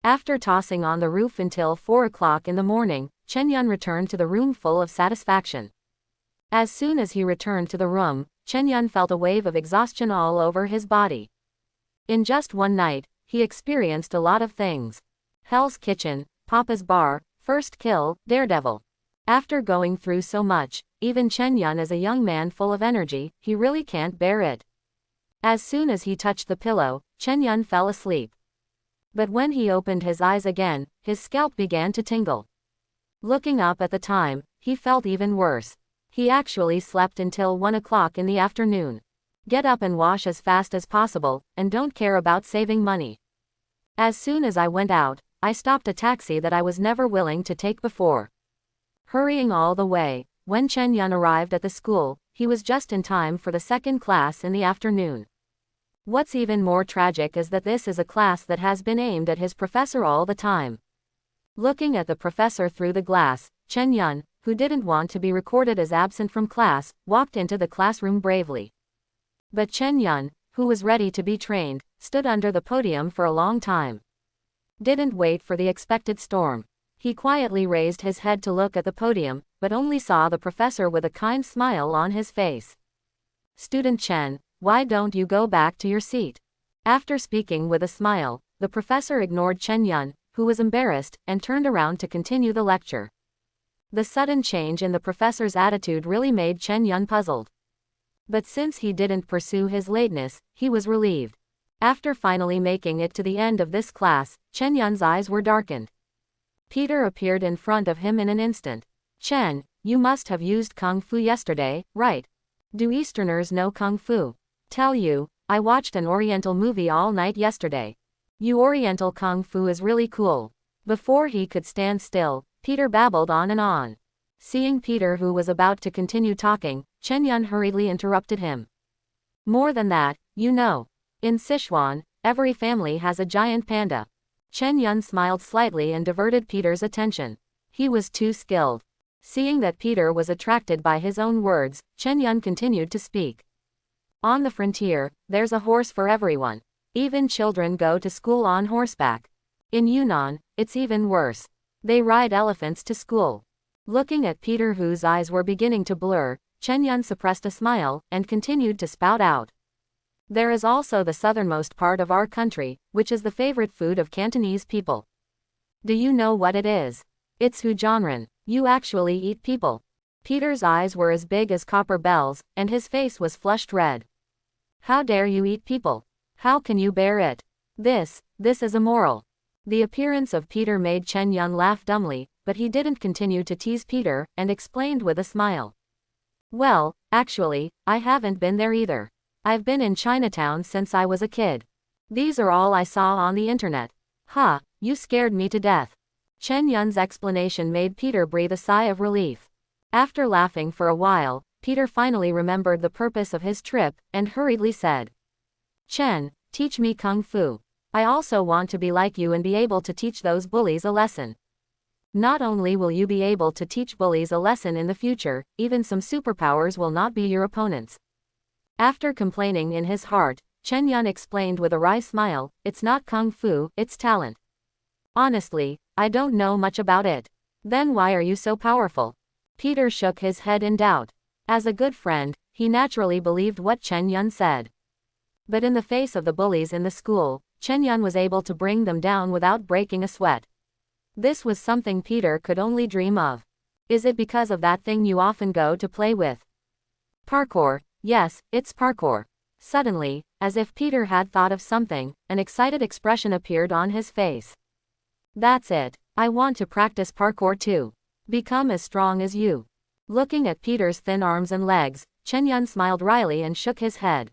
S1: After tossing on the roof until 4 o'clock in the morning, Chen Yun returned to the room full of satisfaction. As soon as he returned to the room, Chen Yun felt a wave of exhaustion all over his body. In just one night, he experienced a lot of things. Hell's Kitchen, Papa's Bar, First Kill, Daredevil. After going through so much, even Chen Yun as a young man full of energy, he really can't bear it. As soon as he touched the pillow, Chen Yun fell asleep. But when he opened his eyes again, his scalp began to tingle. Looking up at the time, he felt even worse. He actually slept until 1 o'clock in the afternoon. Get up and wash as fast as possible, and don't care about saving money. As soon as I went out, I stopped a taxi that I was never willing to take before. Hurrying all the way, when Chen Yun arrived at the school, he was just in time for the second class in the afternoon. What's even more tragic is that this is a class that has been aimed at his professor all the time. Looking at the professor through the glass, Chen Yun, who didn't want to be recorded as absent from class, walked into the classroom bravely. But Chen Yun, who was ready to be trained, stood under the podium for a long time. Didn't wait for the expected storm. He quietly raised his head to look at the podium, but only saw the professor with a kind smile on his face. Student Chen, why don't you go back to your seat? After speaking with a smile, the professor ignored Chen Yun, who was embarrassed, and turned around to continue the lecture. The sudden change in the professor's attitude really made Chen Yun puzzled. But since he didn't pursue his lateness, he was relieved. After finally making it to the end of this class, Chen Yun's eyes were darkened. Peter appeared in front of him in an instant. Chen, you must have used Kung Fu yesterday, right? Do Easterners know Kung Fu? Tell you, I watched an Oriental movie all night yesterday. You Oriental Kung Fu is really cool. Before he could stand still, Peter babbled on and on. Seeing Peter who was about to continue talking, Chen Yun hurriedly interrupted him. More than that, you know. In Sichuan, every family has a giant panda. Chen Yun smiled slightly and diverted Peter's attention. He was too skilled. Seeing that Peter was attracted by his own words, Chen Yun continued to speak. On the frontier, there's a horse for everyone. Even children go to school on horseback. In Yunnan, it's even worse. They ride elephants to school. Looking at Peter whose eyes were beginning to blur, Chen Yun suppressed a smile, and continued to spout out. There is also the southernmost part of our country, which is the favorite food of Cantonese people. Do you know what it is? It's hujanren. You actually eat people. Peter's eyes were as big as copper bells, and his face was flushed red. How dare you eat people? How can you bear it? This is immoral. The appearance of Peter made Chen Yun laugh dumbly, but he didn't continue to tease Peter, and explained with a smile. Well, actually, I haven't been there either. I've been in Chinatown since I was a kid. These are all I saw on the internet. Ha, you scared me to death. Chen Yun's explanation made Peter breathe a sigh of relief. After laughing for a while, Peter finally remembered the purpose of his trip, and hurriedly said, Chen, teach me Kung Fu. I also want to be like you and be able to teach those bullies a lesson. Not only will you be able to teach bullies a lesson in the future, even some superpowers will not be your opponents. After complaining in his heart, Chen Yun explained with a wry smile, it's not Kung Fu, it's talent. Honestly, I don't know much about it. Then why are you so powerful? Peter shook his head in doubt. As a good friend, he naturally believed what Chen Yun said. But in the face of the bullies in the school, Chen Yun was able to bring them down without breaking a sweat. This was something Peter could only dream of. Is it because of that thing you often go to play with? Parkour. Yes, it's parkour. Suddenly, as if Peter had thought of something, an excited expression appeared on his face. That's it. I want to practice parkour too. Become as strong as you. Looking at Peter's thin arms and legs, Chen Yun smiled wryly and shook his head.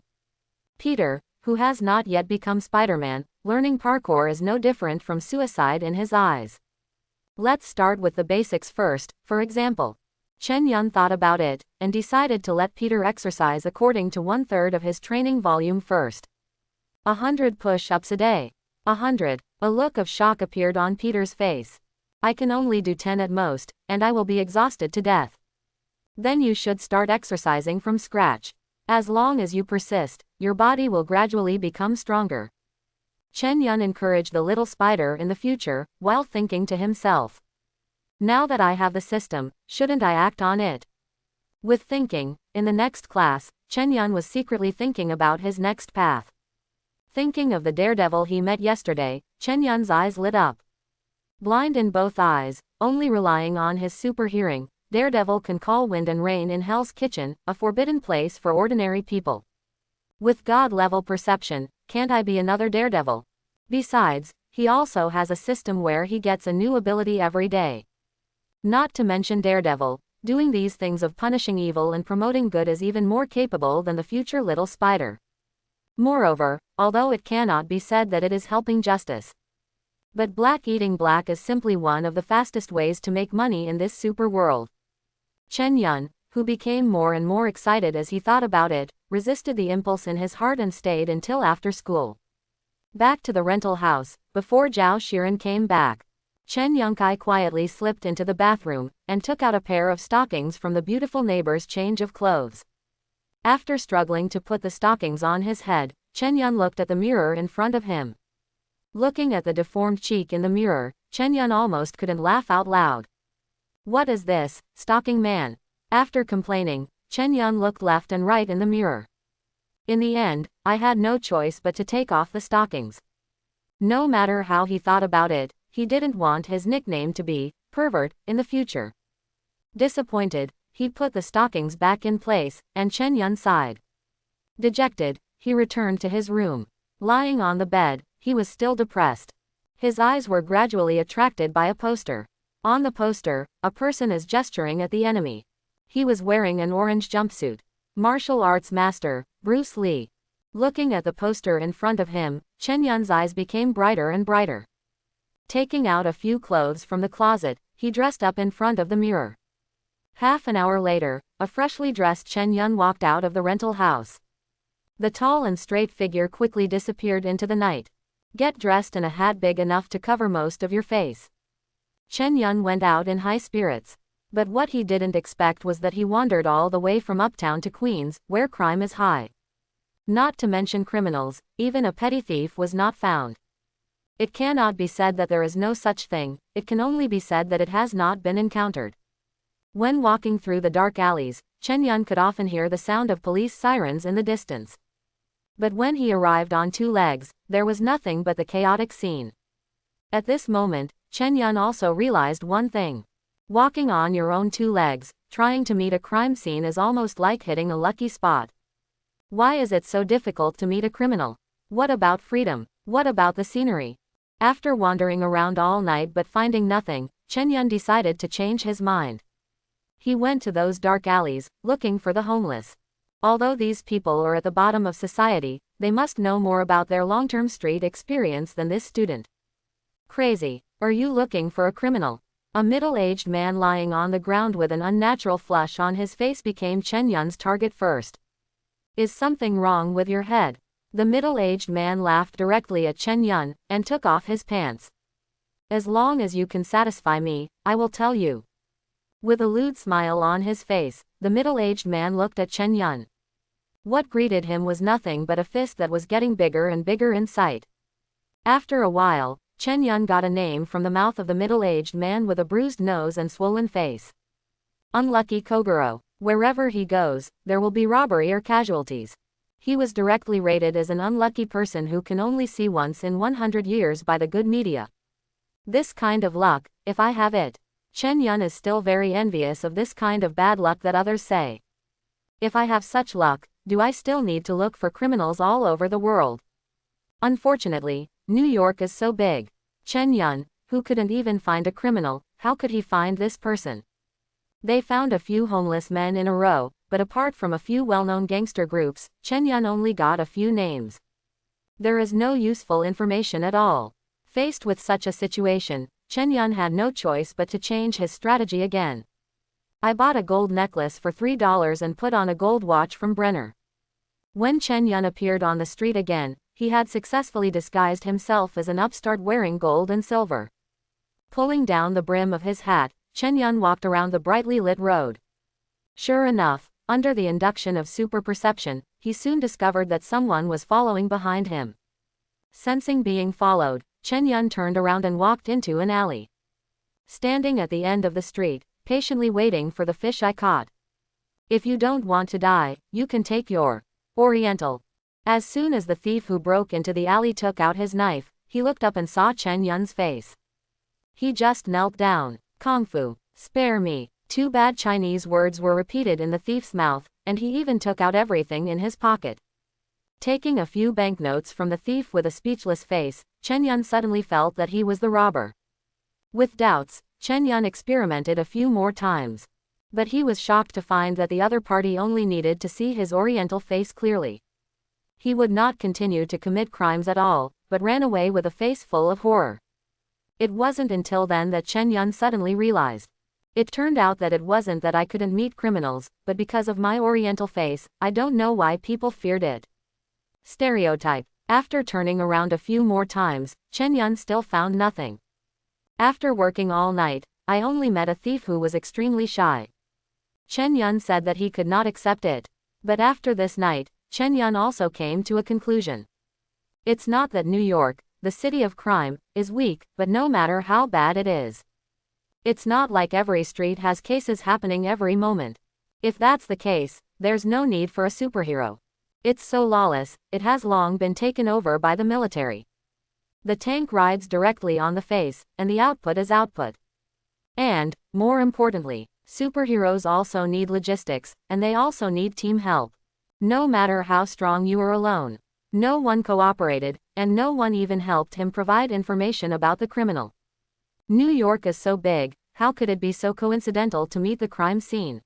S1: Peter, who has not yet become Spider-Man, learning parkour is no different from suicide in his eyes. Let's start with the basics first, for example. Chen Yun thought about it, and decided to let Peter exercise according to 1/3 of his training volume first. 100 push-ups a day. 100. A look of shock appeared on Peter's face. I can only do 10 at most, and I will be exhausted to death. Then you should start exercising from scratch. As long as you persist, your body will gradually become stronger. Chen Yun encouraged the little spider in the future, while thinking to himself. Now that I have the system, shouldn't I act on it? With thinking, in the next class, Chen Yun was secretly thinking about his next path. Thinking of the daredevil he met yesterday, Chen Yun's eyes lit up. Blind in both eyes, only relying on his super hearing, Daredevil can call wind and rain in Hell's Kitchen, a forbidden place for ordinary people. With God-level perception, can't I be another Daredevil? Besides, he also has a system where he gets a new ability every day. Not to mention Daredevil, doing these things of punishing evil and promoting good is even more capable than the future little spider. Moreover, although it cannot be said that it is helping justice. But black eating black is simply one of the fastest ways to make money in this super world. Chen Yun, who became more and more excited as he thought about it, resisted the impulse in his heart and stayed until after school. Back to the rental house, before Zhao Shiren came back. Chen Yunkai quietly slipped into the bathroom, and took out a pair of stockings from the beautiful neighbor's change of clothes. After struggling to put the stockings on his head, Chen Yun looked at the mirror in front of him. Looking at the deformed cheek in the mirror, Chen Yun almost couldn't laugh out loud. What is this, stocking man? After complaining, Chen Yun looked left and right in the mirror. In the end, I had no choice but to take off the stockings. No matter how he thought about it, he didn't want his nickname to be pervert in the future. Disappointed, he put the stockings back in place, and Chen Yun sighed. Dejected, he returned to his room. Lying on the bed, he was still depressed. His eyes were gradually attracted by a poster. On the poster, a person is gesturing at the enemy. He was wearing an orange jumpsuit. Martial arts master, Bruce Lee. Looking at the poster in front of him, Chen Yun's eyes became brighter and brighter. Taking out a few clothes from the closet, he dressed up in front of the mirror. Half an hour later, a freshly dressed Chen Yun walked out of the rental house. The tall and straight figure quickly disappeared into the night. Get dressed in a hat big enough to cover most of your face. Chen Yun went out in high spirits. But what he didn't expect was that he wandered all the way from uptown to Queens, where crime is high. Not to mention criminals, even a petty thief was not found. It cannot be said that there is no such thing, it can only be said that it has not been encountered. When walking through the dark alleys, Chen Yun could often hear the sound of police sirens in the distance. But when he arrived on two legs, there was nothing but the chaotic scene. At this moment, Chen Yun also realized one thing. Walking on your own two legs, trying to meet a crime scene is almost like hitting a lucky spot. Why is it so difficult to meet a criminal? What about freedom? What about the scenery? After wandering around all night but finding nothing, Chen Yun decided to change his mind. He went to those dark alleys, looking for the homeless. Although these people are at the bottom of society, they must know more about their long-term street experience than this student. Crazy. Are you looking for a criminal? A middle-aged man lying on the ground with an unnatural flush on his face became Chen Yun's target first. Is something wrong with your head? The middle-aged man laughed directly at Chen Yun, and took off his pants. As long as you can satisfy me, I will tell you. With a lewd smile on his face, the middle-aged man looked at Chen Yun. What greeted him was nothing but a fist that was getting bigger and bigger in sight. After a while, Chen Yun got a name from the mouth of the middle-aged man with a bruised nose and swollen face. Unlucky Kogoro. Wherever he goes, there will be robbery or casualties. He was directly rated as an unlucky person who can only see once in 100 years by the good media. This kind of luck, if I have it. Chen Yun is still very envious of this kind of bad luck that others say. If I have such luck, do I still need to look for criminals all over the world? Unfortunately, New York is so big. Chen Yun, who couldn't even find a criminal, how could he find this person? They found a few homeless men in a row, but apart from a few well-known gangster groups, Chen Yun only got a few names. There is no useful information at all. Faced with such a situation, Chen Yun had no choice but to change his strategy again. I bought a gold necklace for $3 and put on a gold watch from Brenner. When Chen Yun appeared on the street again, he had successfully disguised himself as an upstart wearing gold and silver. Pulling down the brim of his hat, Chen Yun walked around the brightly lit road. Sure enough, under the induction of super perception, he soon discovered that someone was following behind him. Sensing being followed, Chen Yun turned around and walked into an alley. Standing at the end of the street, patiently waiting for the fish I caught. If you don't want to die, you can take your Oriental. As soon as the thief who broke into the alley took out his knife, he looked up and saw Chen Yun's face. He just knelt down. Kung Fu, spare me. 2 bad Chinese words were repeated in the thief's mouth, and he even took out everything in his pocket. Taking a few banknotes from the thief with a speechless face, Chen Yun suddenly felt that he was the robber. With doubts, Chen Yun experimented a few more times. But he was shocked to find that the other party only needed to see his Oriental face clearly. He would not continue to commit crimes at all, but ran away with a face full of horror. It wasn't until then that Chen Yun suddenly realized. It turned out that it wasn't that I couldn't meet criminals, but because of my Oriental face, I don't know why people feared it. Stereotype. After turning around a few more times, Chen Yun still found nothing. After working all night, I only met a thief who was extremely shy. Chen Yun said that he could not accept it. But after this night, Chen Yun also came to a conclusion. It's not that New York, the city of crime, is weak, but no matter how bad it is. It's not like every street has cases happening every moment. If that's the case, there's no need for a superhero. It's so lawless, it has long been taken over by the military. The tank rides directly on the face, and the output is output. And, more importantly, superheroes also need logistics, and they also need team help. No matter how strong you are alone. No one cooperated, and no one even helped him provide information about the criminal. New York is so big, how could it be so coincidental to meet the crime scene?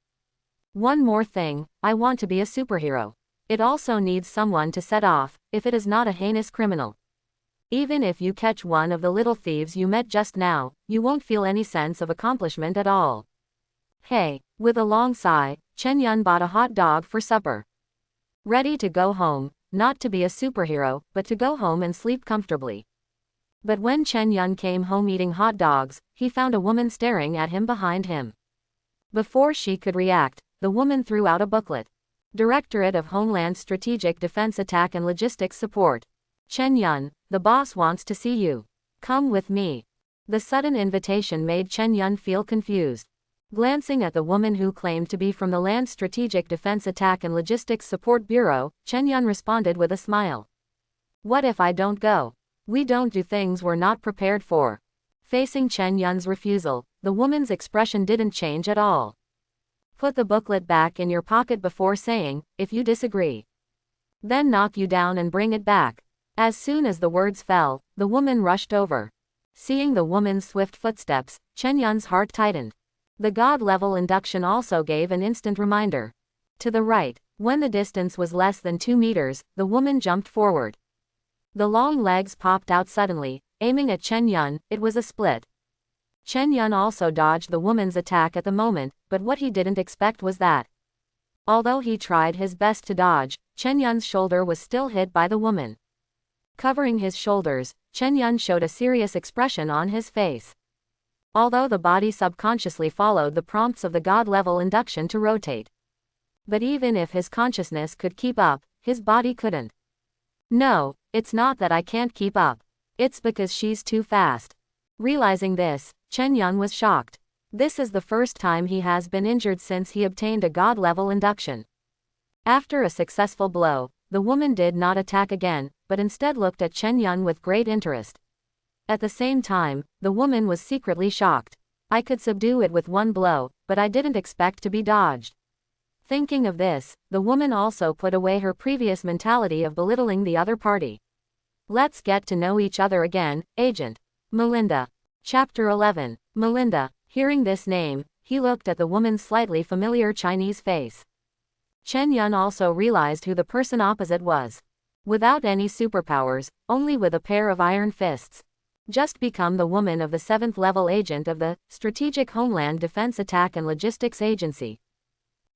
S1: One more thing, I want to be a superhero. It also needs someone to set off, if it is not a heinous criminal. Even if you catch one of the little thieves you met just now, you won't feel any sense of accomplishment at all. Hey, with a long sigh, Chen Yun bought a hot dog for supper. Ready to go home, not to be a superhero, but to go home and sleep comfortably. But when Chen Yun came home eating hot dogs, he found a woman staring at him behind him. Before she could react, the woman threw out a booklet. Directorate of Homeland Strategic Defense Attack and Logistics Support. Chen Yun, the boss wants to see you. Come with me. The sudden invitation made Chen Yun feel confused. Glancing at the woman who claimed to be from the Land Strategic Defense Attack and Logistics Support Bureau, Chen Yun responded with a smile. What if I don't go? We don't do things we're not prepared for. Facing Chen Yun's refusal, the woman's expression didn't change at all. Put the booklet back in your pocket before saying, if you disagree. Then knock you down and bring it back. As soon as the words fell, the woman rushed over. Seeing the woman's swift footsteps, Chen Yun's heart tightened. The God-level induction also gave an instant reminder. To the right, when the distance was less than 2 meters, the woman jumped forward. The long legs popped out suddenly, aiming at Chen Yun. It was a split. Chen Yun also dodged the woman's attack at the moment, but what he didn't expect was that. Although he tried his best to dodge, Chen Yun's shoulder was still hit by the woman. Covering his shoulders, Chen Yun showed a serious expression on his face. Although the body subconsciously followed the prompts of the God-level induction to rotate. But even if his consciousness could keep up, his body couldn't. No, it's not that I can't keep up. It's because she's too fast. Realizing this, Chen Yun was shocked. This is the first time he has been injured since he obtained a God-level induction. After a successful blow, the woman did not attack again, but instead looked at Chen Yun with great interest. At the same time, the woman was secretly shocked. I could subdue it with one blow, but I didn't expect to be dodged. Thinking of this, the woman also put away her previous mentality of belittling the other party. Let's get to know each other again, Agent. Melinda. Chapter 11. Melinda. Hearing this name, he looked at the woman's slightly familiar Chinese face. Chen Yun also realized who the person opposite was. Without any superpowers, only with a pair of iron fists. Just become the woman of the 7th level agent of the Strategic Homeland Defense Attack and Logistics Agency.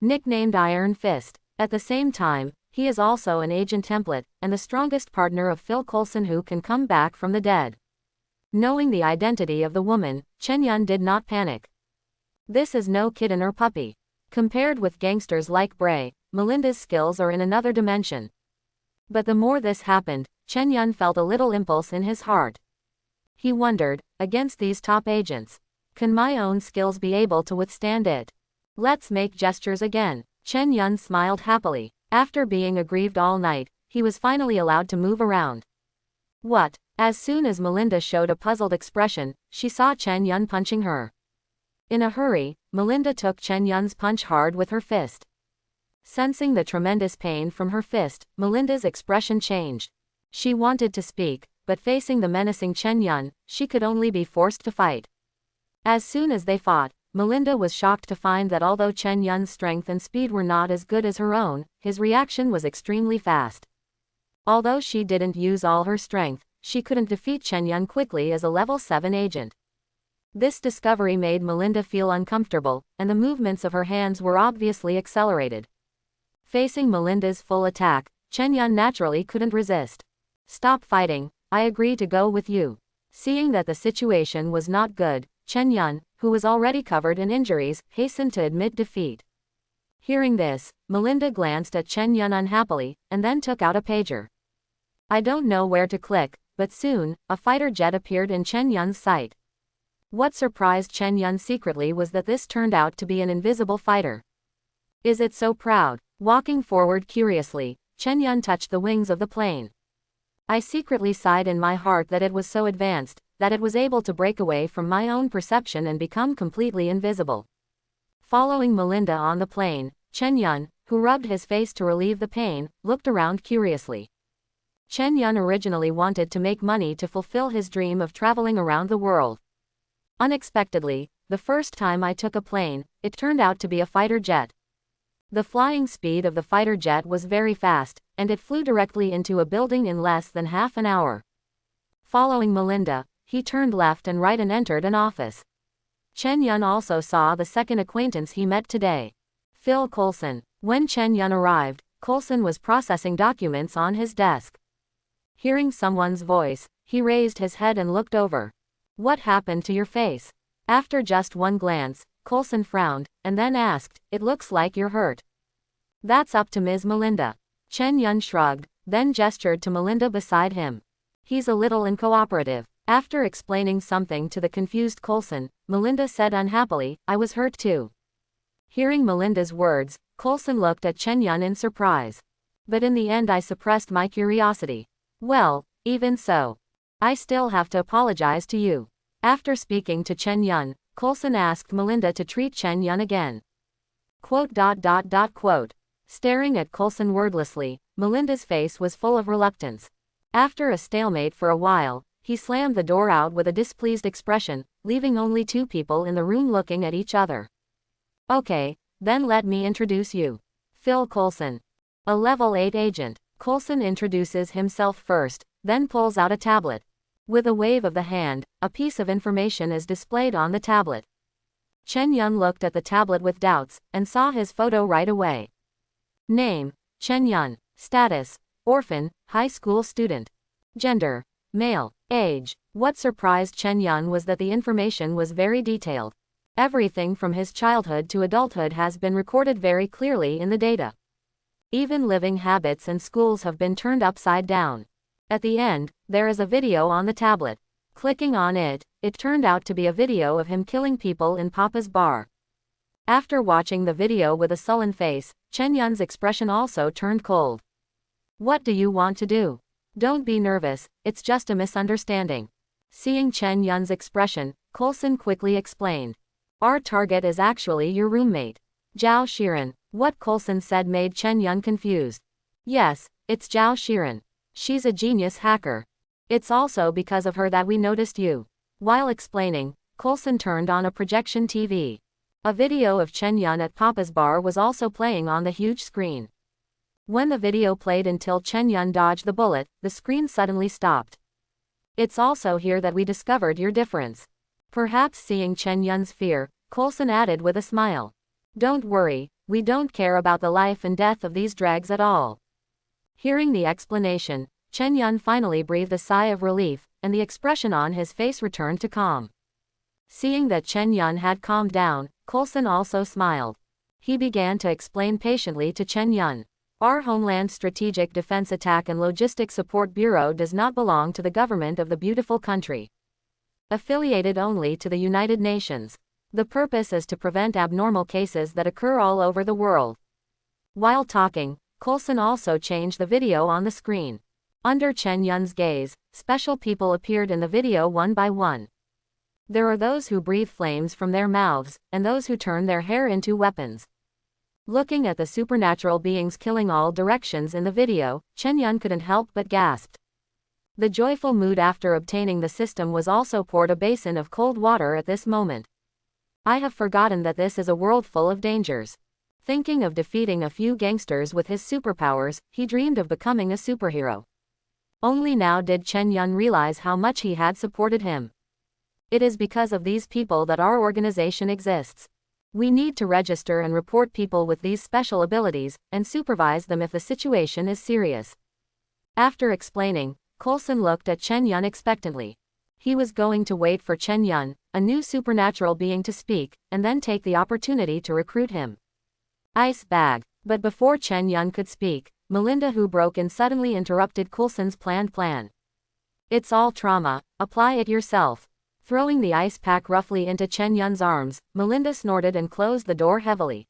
S1: Nicknamed Iron Fist. At the same time, he is also an agent template, and the strongest partner of Phil Coulson who can come back from the dead. Knowing the identity of the woman, Chen Yun did not panic. This is no kitten or puppy. Compared with gangsters like Bray, Melinda's skills are in another dimension. But the more this happened, Chen Yun felt a little impulse in his heart. He wondered, against these top agents, can my own skills be able to withstand it? Let's make gestures again. Chen Yun smiled happily. After being aggrieved all night, he was finally allowed to move around. What? As soon as Melinda showed a puzzled expression, she saw Chen Yun punching her. In a hurry, Melinda took Chen Yun's punch hard with her fist. Sensing the tremendous pain from her fist, Melinda's expression changed. She wanted to speak, but facing the menacing Chen Yun, she could only be forced to fight. As soon as they fought, Melinda was shocked to find that although Chen Yun's strength and speed were not as good as her own, his reaction was extremely fast. Although she didn't use all her strength, she couldn't defeat Chen Yun quickly as a level 7 agent. This discovery made Melinda feel uncomfortable, and the movements of her hands were obviously accelerated. Facing Melinda's full attack, Chen Yun naturally couldn't resist. Stop fighting, I agree to go with you. Seeing that the situation was not good, Chen Yun, who was already covered in injuries, hastened to admit defeat. Hearing this, Melinda glanced at Chen Yun unhappily, and then took out a pager. I don't know where to click, but soon, a fighter jet appeared in Chen Yun's sight. What surprised Chen Yun secretly was that this turned out to be an invisible fighter. Is it so proud? Walking forward curiously, Chen Yun touched the wings of the plane. I secretly sighed in my heart that it was so advanced, that it was able to break away from my own perception and become completely invisible. Following Melinda on the plane, Chen Yun, who rubbed his face to relieve the pain, looked around curiously. Chen Yun originally wanted to make money to fulfill his dream of traveling around the world. Unexpectedly, the first time I took a plane, it turned out to be a fighter jet. The flying speed of the fighter jet was very fast, and it flew directly into a building in less than half an hour. Following Melinda, he turned left and right and entered an office. Chen Yun also saw the second acquaintance he met today. Phil Coulson. When Chen Yun arrived, Coulson was processing documents on his desk. Hearing someone's voice, he raised his head and looked over. What happened to your face? After just one glance, Coulson frowned, and then asked, it looks like you're hurt. That's up to Ms. Melinda. Chen Yun shrugged, then gestured to Melinda beside him. He's a little uncooperative. After explaining something to the confused Coulson, Melinda said unhappily, I was hurt too. Hearing Melinda's words, Coulson looked at Chen Yun in surprise. But in the end I suppressed my curiosity. Well, even so. I still have to apologize to you. After speaking to Chen Yun, Coulson asked Melinda to treat Chen Yun again. Quote. Staring at Coulson wordlessly, Melinda's face was full of reluctance. After a stalemate for a while, he slammed the door out with a displeased expression, leaving only two people in the room looking at each other. Okay, then let me introduce you. Phil Coulson. A level 8 agent. Coulson introduces himself first, then pulls out a tablet. With a wave of the hand, a piece of information is displayed on the tablet. Chen Yun looked at the tablet with doubts, and saw his photo right away. Name, Chen Yun. Status, orphan, high school student. Gender, male. Age. What surprised Chen Yun was that the information was very detailed. Everything from his childhood to adulthood has been recorded very clearly in the data. Even living habits and schools have been turned upside down. At the end, there is a video on the tablet. Clicking on it, it turned out to be a video of him killing people in Papa's bar. After watching the video with a sullen face, Chen Yun's expression also turned cold. What do you want to do? Don't be nervous, it's just a misunderstanding. Seeing Chen Yun's expression, Coulson quickly explained. Our target is actually your roommate, Zhao Shiren. What Coulson said made Chen Yun confused. Yes, it's Zhao Shiren. She's a genius hacker. It's also because of her that we noticed you. While explaining, Coulson turned on a projection TV. A video of Chen Yun at Papa's bar was also playing on the huge screen. When the video played until Chen Yun dodged the bullet, the screen suddenly stopped. It's also here that we discovered your difference. Perhaps seeing Chen Yun's fear, Coulson added with a smile. Don't worry, we don't care about the life and death of these dregs at all. Hearing the explanation, Chen Yun finally breathed a sigh of relief, and the expression on his face returned to calm. Seeing that Chen Yun had calmed down, Coulson also smiled. He began to explain patiently to Chen Yun. Our Homeland Strategic Defense Attack and Logistics Support Bureau does not belong to the government of the beautiful country. Affiliated only to the United Nations. The purpose is to prevent abnormal cases that occur all over the world. While talking, Coulson also changed the video on the screen. Under Chen Yun's gaze, special people appeared in the video one by one. There are those who breathe flames from their mouths, and those who turn their hair into weapons. Looking at the supernatural beings killing all directions in the video, Chen Yun couldn't help but gasp. The joyful mood after obtaining the system was also poured a basin of cold water at this moment. I have forgotten that this is a world full of dangers. Thinking of defeating a few gangsters with his superpowers, he dreamed of becoming a superhero. Only now did Chen Yun realize how much he had supported him. It is because of these people that our organization exists. We need to register and report people with these special abilities, and supervise them if the situation is serious. After explaining, Coulson looked at Chen Yun expectantly. He was going to wait for Chen Yun, a new supernatural being, to speak, and then take the opportunity to recruit him. Ice bag. But before Chen Yun could speak, Melinda, who broke in, suddenly interrupted Coulson's planned plan. It's all trauma, apply it yourself. Throwing the ice pack roughly into Chen Yun's arms, Melinda snorted and closed the door heavily.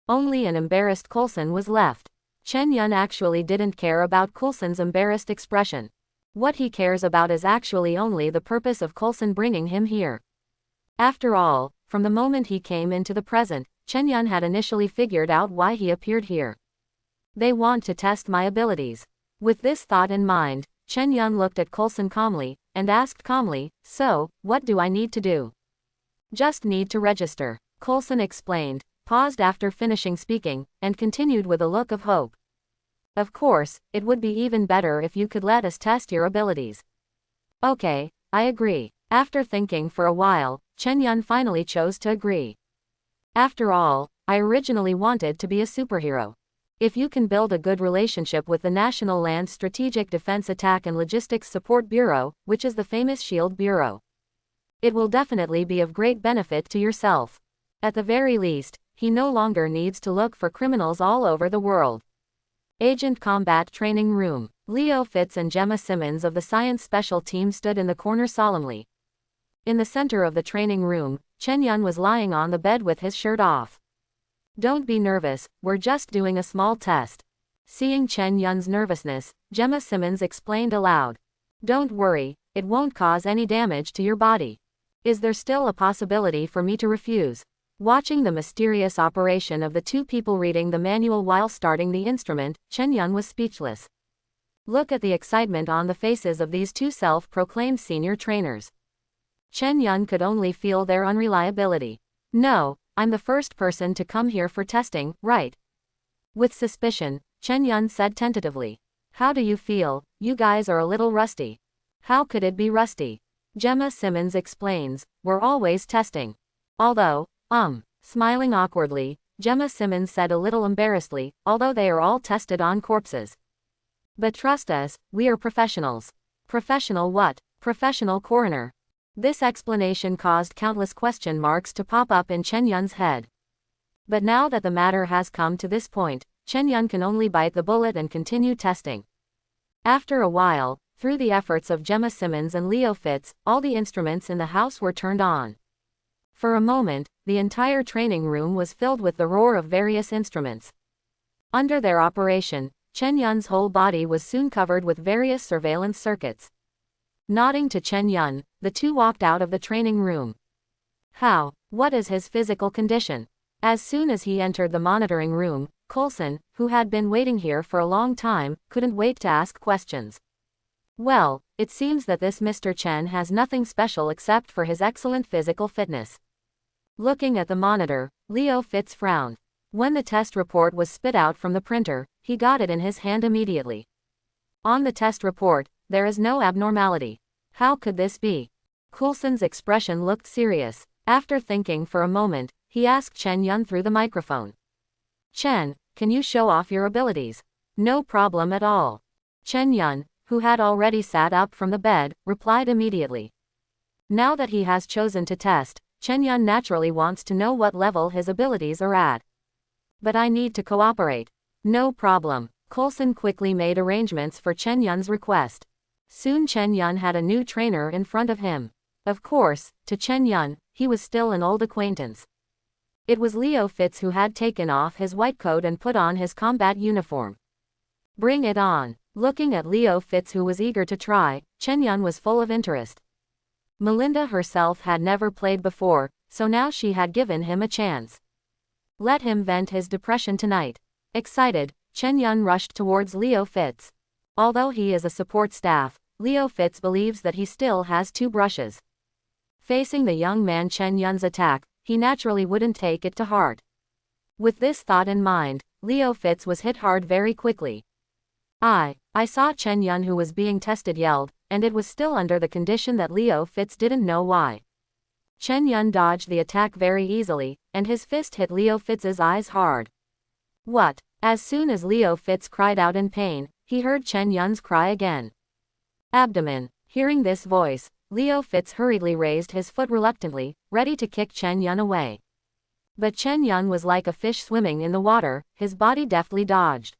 S1: Only an embarrassed Coulson was left. Chen Yun actually didn't care about Coulson's embarrassed expression. What he cares about is actually only the purpose of Coulson bringing him here. After all, from the moment he came into the present, Chen Yun had initially figured out why he appeared here. They want to test my abilities. With this thought in mind, Chen Yun looked at Coulson calmly, and asked calmly, so, what do I need to do? Just need to register, Coulson explained, paused after finishing speaking, and continued with a look of hope. Of course, it would be even better if you could let us test your abilities. Okay, I agree. After thinking for a while, Chen Yun finally chose to agree. After all, I originally wanted to be a superhero. If you can build a good relationship with the National Land Strategic Defense Attack and Logistics Support Bureau, which is the famous SHIELD Bureau, it will definitely be of great benefit to yourself. At the very least, he no longer needs to look for criminals all over the world. Agent Combat Training Room. Leo Fitz and Gemma Simmons of the Science Special Team stood in the corner solemnly. In the center of the training room, Chen Yun was lying on the bed with his shirt off. Don't be nervous, we're just doing a small test. Seeing Chen Yun's nervousness, Gemma Simmons explained aloud. Don't worry, it won't cause any damage to your body. Is there still a possibility for me to refuse? Watching the mysterious operation of the two people reading the manual while starting the instrument, Chen Yun was speechless. Look at the excitement on the faces of these two self-proclaimed senior trainers. Chen Yun could only feel their unreliability. No, I'm the first person to come here for testing, right? With suspicion, Chen Yun said tentatively. How do you feel? You guys are a little rusty. How could it be rusty? Gemma Simmons explains, we're always testing. Although, smiling awkwardly, Gemma Simmons said a little embarrassedly, although they are all tested on corpses. But trust us, we are professionals. Professional what? Professional coroner. This explanation caused countless question marks to pop up in Chen Yun's head. But now that the matter has come to this point, Chen Yun can only bite the bullet and continue testing. After a while, through the efforts of Gemma Simmons and Leo Fitz, all the instruments in the house were turned on. For a moment, the entire training room was filled with the roar of various instruments. Under their operation, Chen Yun's whole body was soon covered with various surveillance circuits. Nodding to Chen Yun, the two walked out of the training room. How? What is his physical condition? As soon as he entered the monitoring room, Coulson, who had been waiting here for a long time, couldn't wait to ask questions. Well, it seems that this Mr. Chen has nothing special except for his excellent physical fitness. Looking at the monitor, Leo Fitz frowned. When the test report was spit out from the printer, he got it in his hand immediately. On the test report, there is no abnormality. How could this be? Coulson's expression looked serious. After thinking for a moment, he asked Chen Yun through the microphone. Chen, can you show off your abilities? No problem at all. Chen Yun, who had already sat up from the bed, replied immediately. Now that he has chosen to test, Chen Yun naturally wants to know what level his abilities are at. But I need to cooperate. No problem. Coulson quickly made arrangements for Chen Yun's request. Soon Chen Yun had a new trainer in front of him. Of course, to Chen Yun, he was still an old acquaintance. It was Leo Fitz who had taken off his white coat and put on his combat uniform. Bring it on. Looking at Leo Fitz, who was eager to try, Chen Yun was full of interest. Melinda herself had never played before, so now she had given him a chance. Let him vent his depression tonight. Excited, Chen Yun rushed towards Leo Fitz. Although he is a support staff, Leo Fitz believes that he still has two brushes. Facing the young man Chen Yun's attack, he naturally wouldn't take it to heart. With this thought in mind, Leo Fitz was hit hard very quickly. I saw Chen Yun, who was being tested, yelled, and it was still under the condition that Leo Fitz didn't know why. Chen Yun dodged the attack very easily, and his fist hit Leo Fitz's eyes hard. What? As soon as Leo Fitz cried out in pain, he heard Chen Yun's cry again. Abdomen. Hearing this voice, Leo Fitz hurriedly raised his foot reluctantly, ready to kick Chen Yun away. But Chen Yun was like a fish swimming in the water, his body deftly dodged.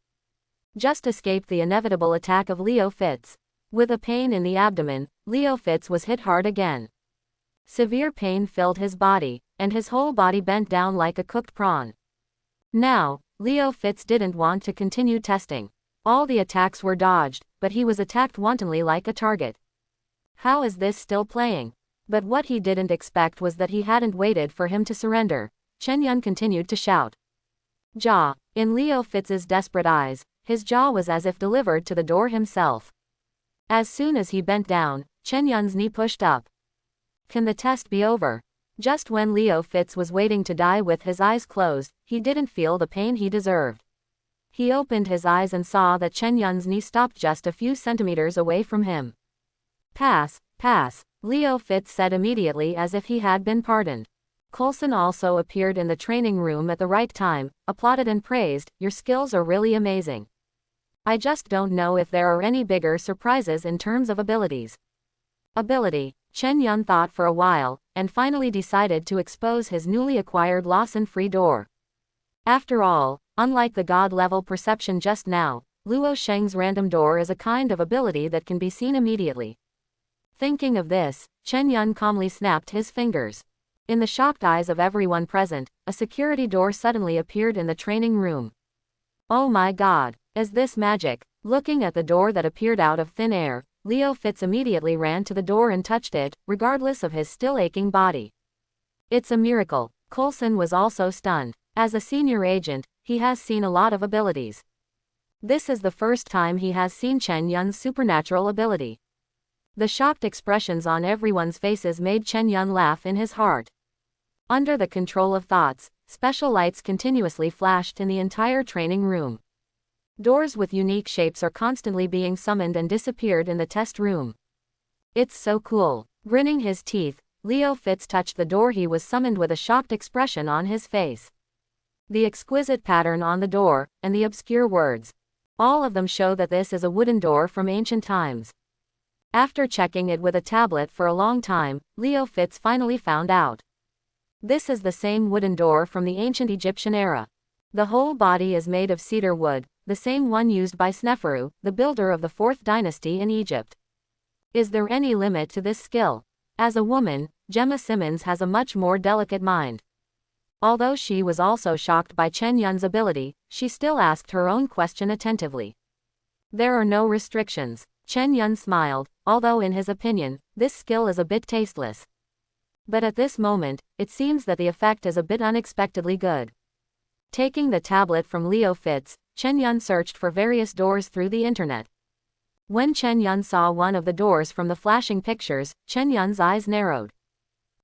S1: Just escaped the inevitable attack of Leo Fitz. With a pain in the abdomen, Leo Fitz was hit hard again. Severe pain filled his body, and his whole body bent down like a cooked prawn. Now, Leo Fitz didn't want to continue testing. All the attacks were dodged, but he was attacked wantonly like a target. How is this still playing? But what he didn't expect was that he hadn't waited for him to surrender. Chen Yun continued to shout. Jaw. In Leo Fitz's desperate eyes, his jaw was as if delivered to the door himself. As soon as he bent down, Chen Yun's knee pushed up. Can the test be over? Just when Leo Fitz was waiting to die with his eyes closed, he didn't feel the pain he deserved. He opened his eyes and saw that Chen Yun's knee stopped just a few centimeters away from him. Pass, pass, Leo Fitz said immediately, as if he had been pardoned. Coulson also appeared in the training room at the right time, applauded and praised, your skills are really amazing. I just don't know if there are any bigger surprises in terms of abilities. Ability. Chen Yun thought for a while, and finally decided to expose his newly acquired Lawson-free door. After all, unlike the god-level perception just now, Luo Sheng's random door is a kind of ability that can be seen immediately. Thinking of this, Chen Yun calmly snapped his fingers. In the shocked eyes of everyone present, a security door suddenly appeared in the training room. Oh my god, is this magic? Looking at the door that appeared out of thin air, Leo Fitz immediately ran to the door and touched it, regardless of his still aching body. It's a miracle. Coulson was also stunned. As a senior agent, he has seen a lot of abilities. This is the first time he has seen Chen Yun's supernatural ability. The shocked expressions on everyone's faces made Chen Yun laugh in his heart. Under the control of thoughts, special lights continuously flashed in the entire training room. Doors with unique shapes are constantly being summoned and disappeared in the test room. It's so cool. Grinning his teeth, Leo Fitz touched the door he was summoned with a shocked expression on his face. The exquisite pattern on the door, and the obscure words. All of them show that this is a wooden door from ancient times. After checking it with a tablet for a long time, Leo Fitz finally found out. This is the same wooden door from the ancient Egyptian era. The whole body is made of cedar wood, the same one used by Sneferu, the builder of the 4th dynasty in Egypt. Is there any limit to this skill? As a woman, Gemma Simmons has a much more delicate mind. Although she was also shocked by Chen Yun's ability, she still asked her own question attentively. There are no restrictions. Chen Yun smiled, although in his opinion, this skill is a bit tasteless. But at this moment, it seems that the effect is a bit unexpectedly good. Taking the tablet from Leo Fitz, Chen Yun searched for various doors through the internet. When Chen Yun saw one of the doors from the flashing pictures, Chen Yun's eyes narrowed.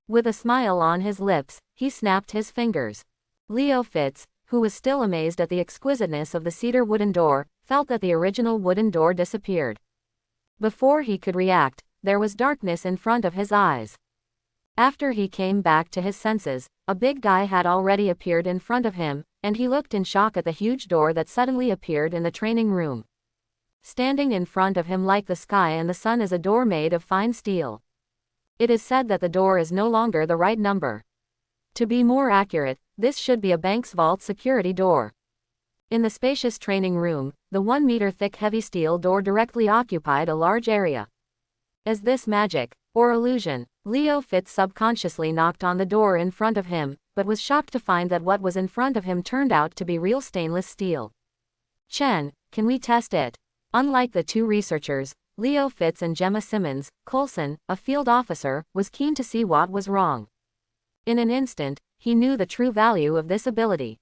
S1: With a smile on his lips, he snapped his fingers. Leo Fitz, who was still amazed at the exquisiteness of the cedar wooden door, felt that the original wooden door disappeared. Before he could react, there was darkness in front of his eyes. After he came back to his senses, a big guy had already appeared in front of him, and he looked in shock at the huge door that suddenly appeared in the training room. Standing in front of him like the sky and the sun is a door made of fine steel. It is said that the door is no longer the right number. To be more accurate, this should be a bank's vault security door. In the spacious training room, the 1-meter-thick heavy steel door directly occupied a large area. Is this magic, or illusion? Leo Fitz subconsciously knocked on the door in front of him, but was shocked to find that what was in front of him turned out to be real stainless steel. Chen, can we test it? Unlike the two researchers, Leo Fitz and Gemma Simmons, Coulson, a field officer, was keen to see what was wrong. In an instant, he knew the true value of this ability.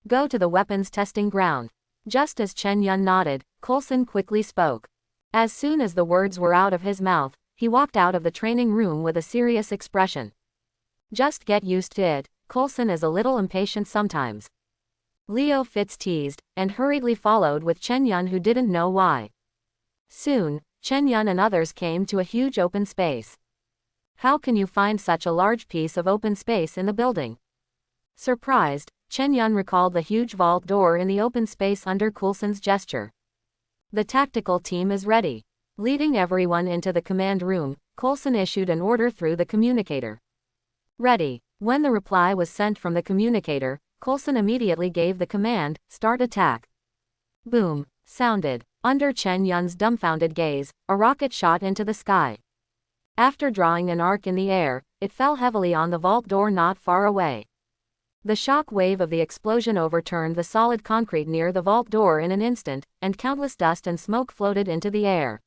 S1: Go to the weapons testing ground. Just as Chen Yun nodded, Coulson quickly spoke. As soon as the words were out of his mouth, he walked out of the training room with a serious expression. Just get used to it, Coulson is a little impatient sometimes. Leo Fitz teased, and hurriedly followed with Chen Yun, who didn't know why. Soon, Chen Yun and others came to a huge open space. How can you find such a large piece of open space in the building? Surprised, Chen Yun recalled the huge vault door in the open space under Coulson's gesture. The tactical team is ready. Leading everyone into the command room, Coulson issued an order through the communicator. Ready. When the reply was sent from the communicator, Coulson immediately gave the command, start attack. Boom, sounded. Under Chen Yun's dumbfounded gaze, a rocket shot into the sky. After drawing an arc in the air, it fell heavily on the vault door not far away. The shock wave of the explosion overturned the solid concrete near the vault door in an instant, and countless dust and smoke floated into the air.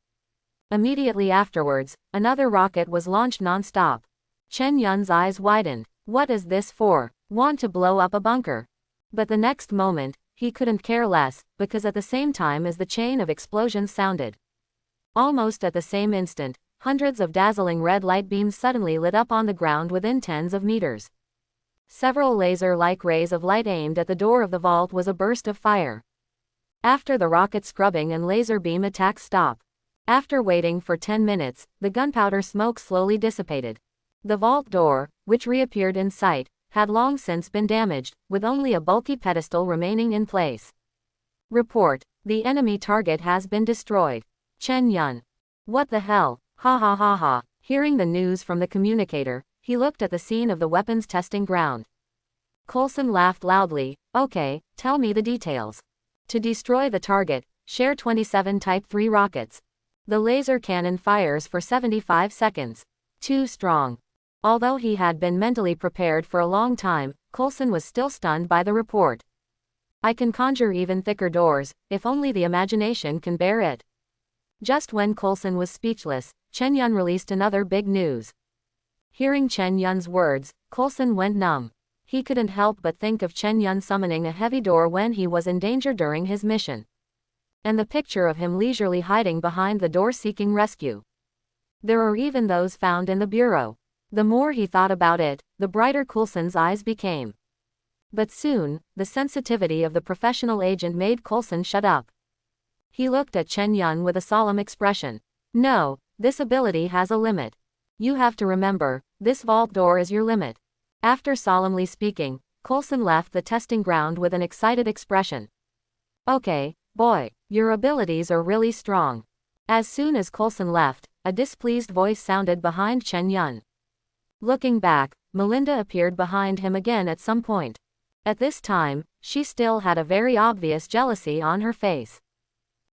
S1: Immediately afterwards, another rocket was launched non-stop. Chen Yun's eyes widened. What is this for? Want to blow up a bunker? But the next moment, he couldn't care less, because at the same time as the chain of explosions sounded. Almost at the same instant, hundreds of dazzling red light beams suddenly lit up on the ground within tens of meters. Several laser-like rays of light aimed at the door of the vault was a burst of fire. After the rocket scrubbing and laser beam attacks stopped. After waiting for 10 minutes, the gunpowder smoke slowly dissipated. The vault door, which reappeared in sight, had long since been damaged, with only a bulky pedestal remaining in place. Report: the enemy target has been destroyed. Chen Yun. What the hell? Ha ha ha ha. Hearing the news from the communicator, he looked at the scene of the weapons testing ground. Coulson laughed loudly. Okay, tell me the details. To destroy the target, share 27 Type 3 rockets. The laser cannon fires for 75 seconds. Too strong. Although he had been mentally prepared for a long time, Coulson was still stunned by the report. I can conjure even thicker doors, if only the imagination can bear it. Just when Coulson was speechless, Chen Yun released another big news. Hearing Chen Yun's words, Coulson went numb. He couldn't help but think of Chen Yun summoning a heavy door when he was in danger during his mission. And the picture of him leisurely hiding behind the door seeking rescue. There are even those found in the bureau. The more he thought about it, the brighter Coulson's eyes became. But soon, the sensitivity of the professional agent made Coulson shut up. He looked at Chen Yun with a solemn expression. No, this ability has a limit. You have to remember, this vault door is your limit. After solemnly speaking, Coulson left the testing ground with an excited expression. Okay, boy, your abilities are really strong. As soon as Coulson left, a displeased voice sounded behind Chen Yun. Looking back, Melinda appeared behind him again at some point. At this time, she still had a very obvious jealousy on her face.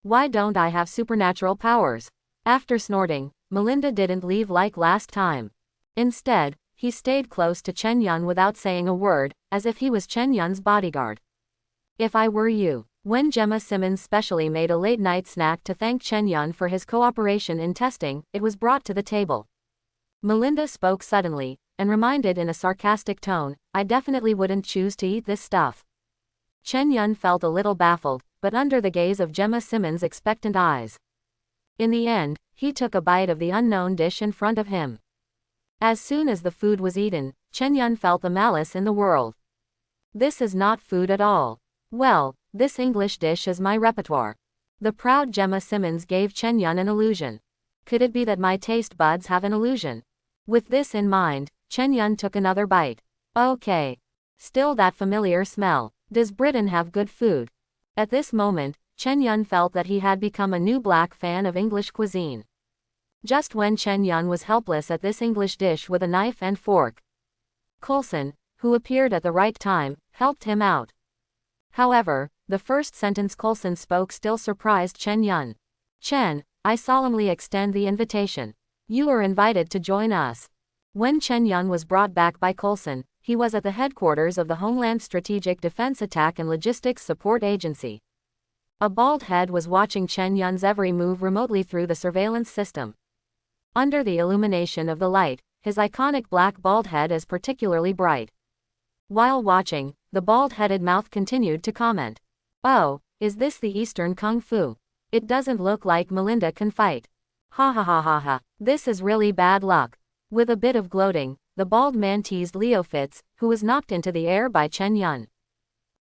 S1: Why don't I have supernatural powers? After snorting, Melinda didn't leave like last time. Instead, he stayed close to Chen Yun without saying a word, as if he was Chen Yun's bodyguard. If I were you, When Gemma Simmons specially made a late-night snack to thank Chen Yun for his cooperation in testing, it was brought to the table. Melinda spoke suddenly, and reminded in a sarcastic tone, "I definitely wouldn't choose to eat this stuff." Chen Yun felt a little baffled, but under the gaze of Gemma Simmons' expectant eyes. In the end, he took a bite of the unknown dish in front of him. As soon as the food was eaten, Chen Yun felt the malice in the world. "This is not food at all. Well, this English dish is my repertoire." The proud Gemma Simmons gave Chen Yun an illusion. Could it be that my taste buds have an illusion? With this in mind, Chen Yun took another bite. Okay. Still that familiar smell. Does Britain have good food? At this moment, Chen Yun felt that he had become a new black fan of English cuisine. Just when Chen Yun was helpless at this English dish with a knife and fork, Coulson, who appeared at the right time, helped him out. However, the first sentence Coulson spoke still surprised Chen Yun. "Chen, I solemnly extend the invitation. You are invited to join us." When Chen Yun was brought back by Coulson, he was at the headquarters of the Homeland Strategic Defense Attack and Logistics Support Agency. A bald head was watching Chen Yun's every move remotely through the surveillance system. Under the illumination of the light, his iconic black bald head is particularly bright. While watching, the bald-headed mouth continued to comment. "Oh, is this the Eastern Kung Fu? It doesn't look like Melinda can fight. Ha ha ha ha ha, this is really bad luck." With a bit of gloating, the bald man teased Leo Fitz, who was knocked into the air by Chen Yun.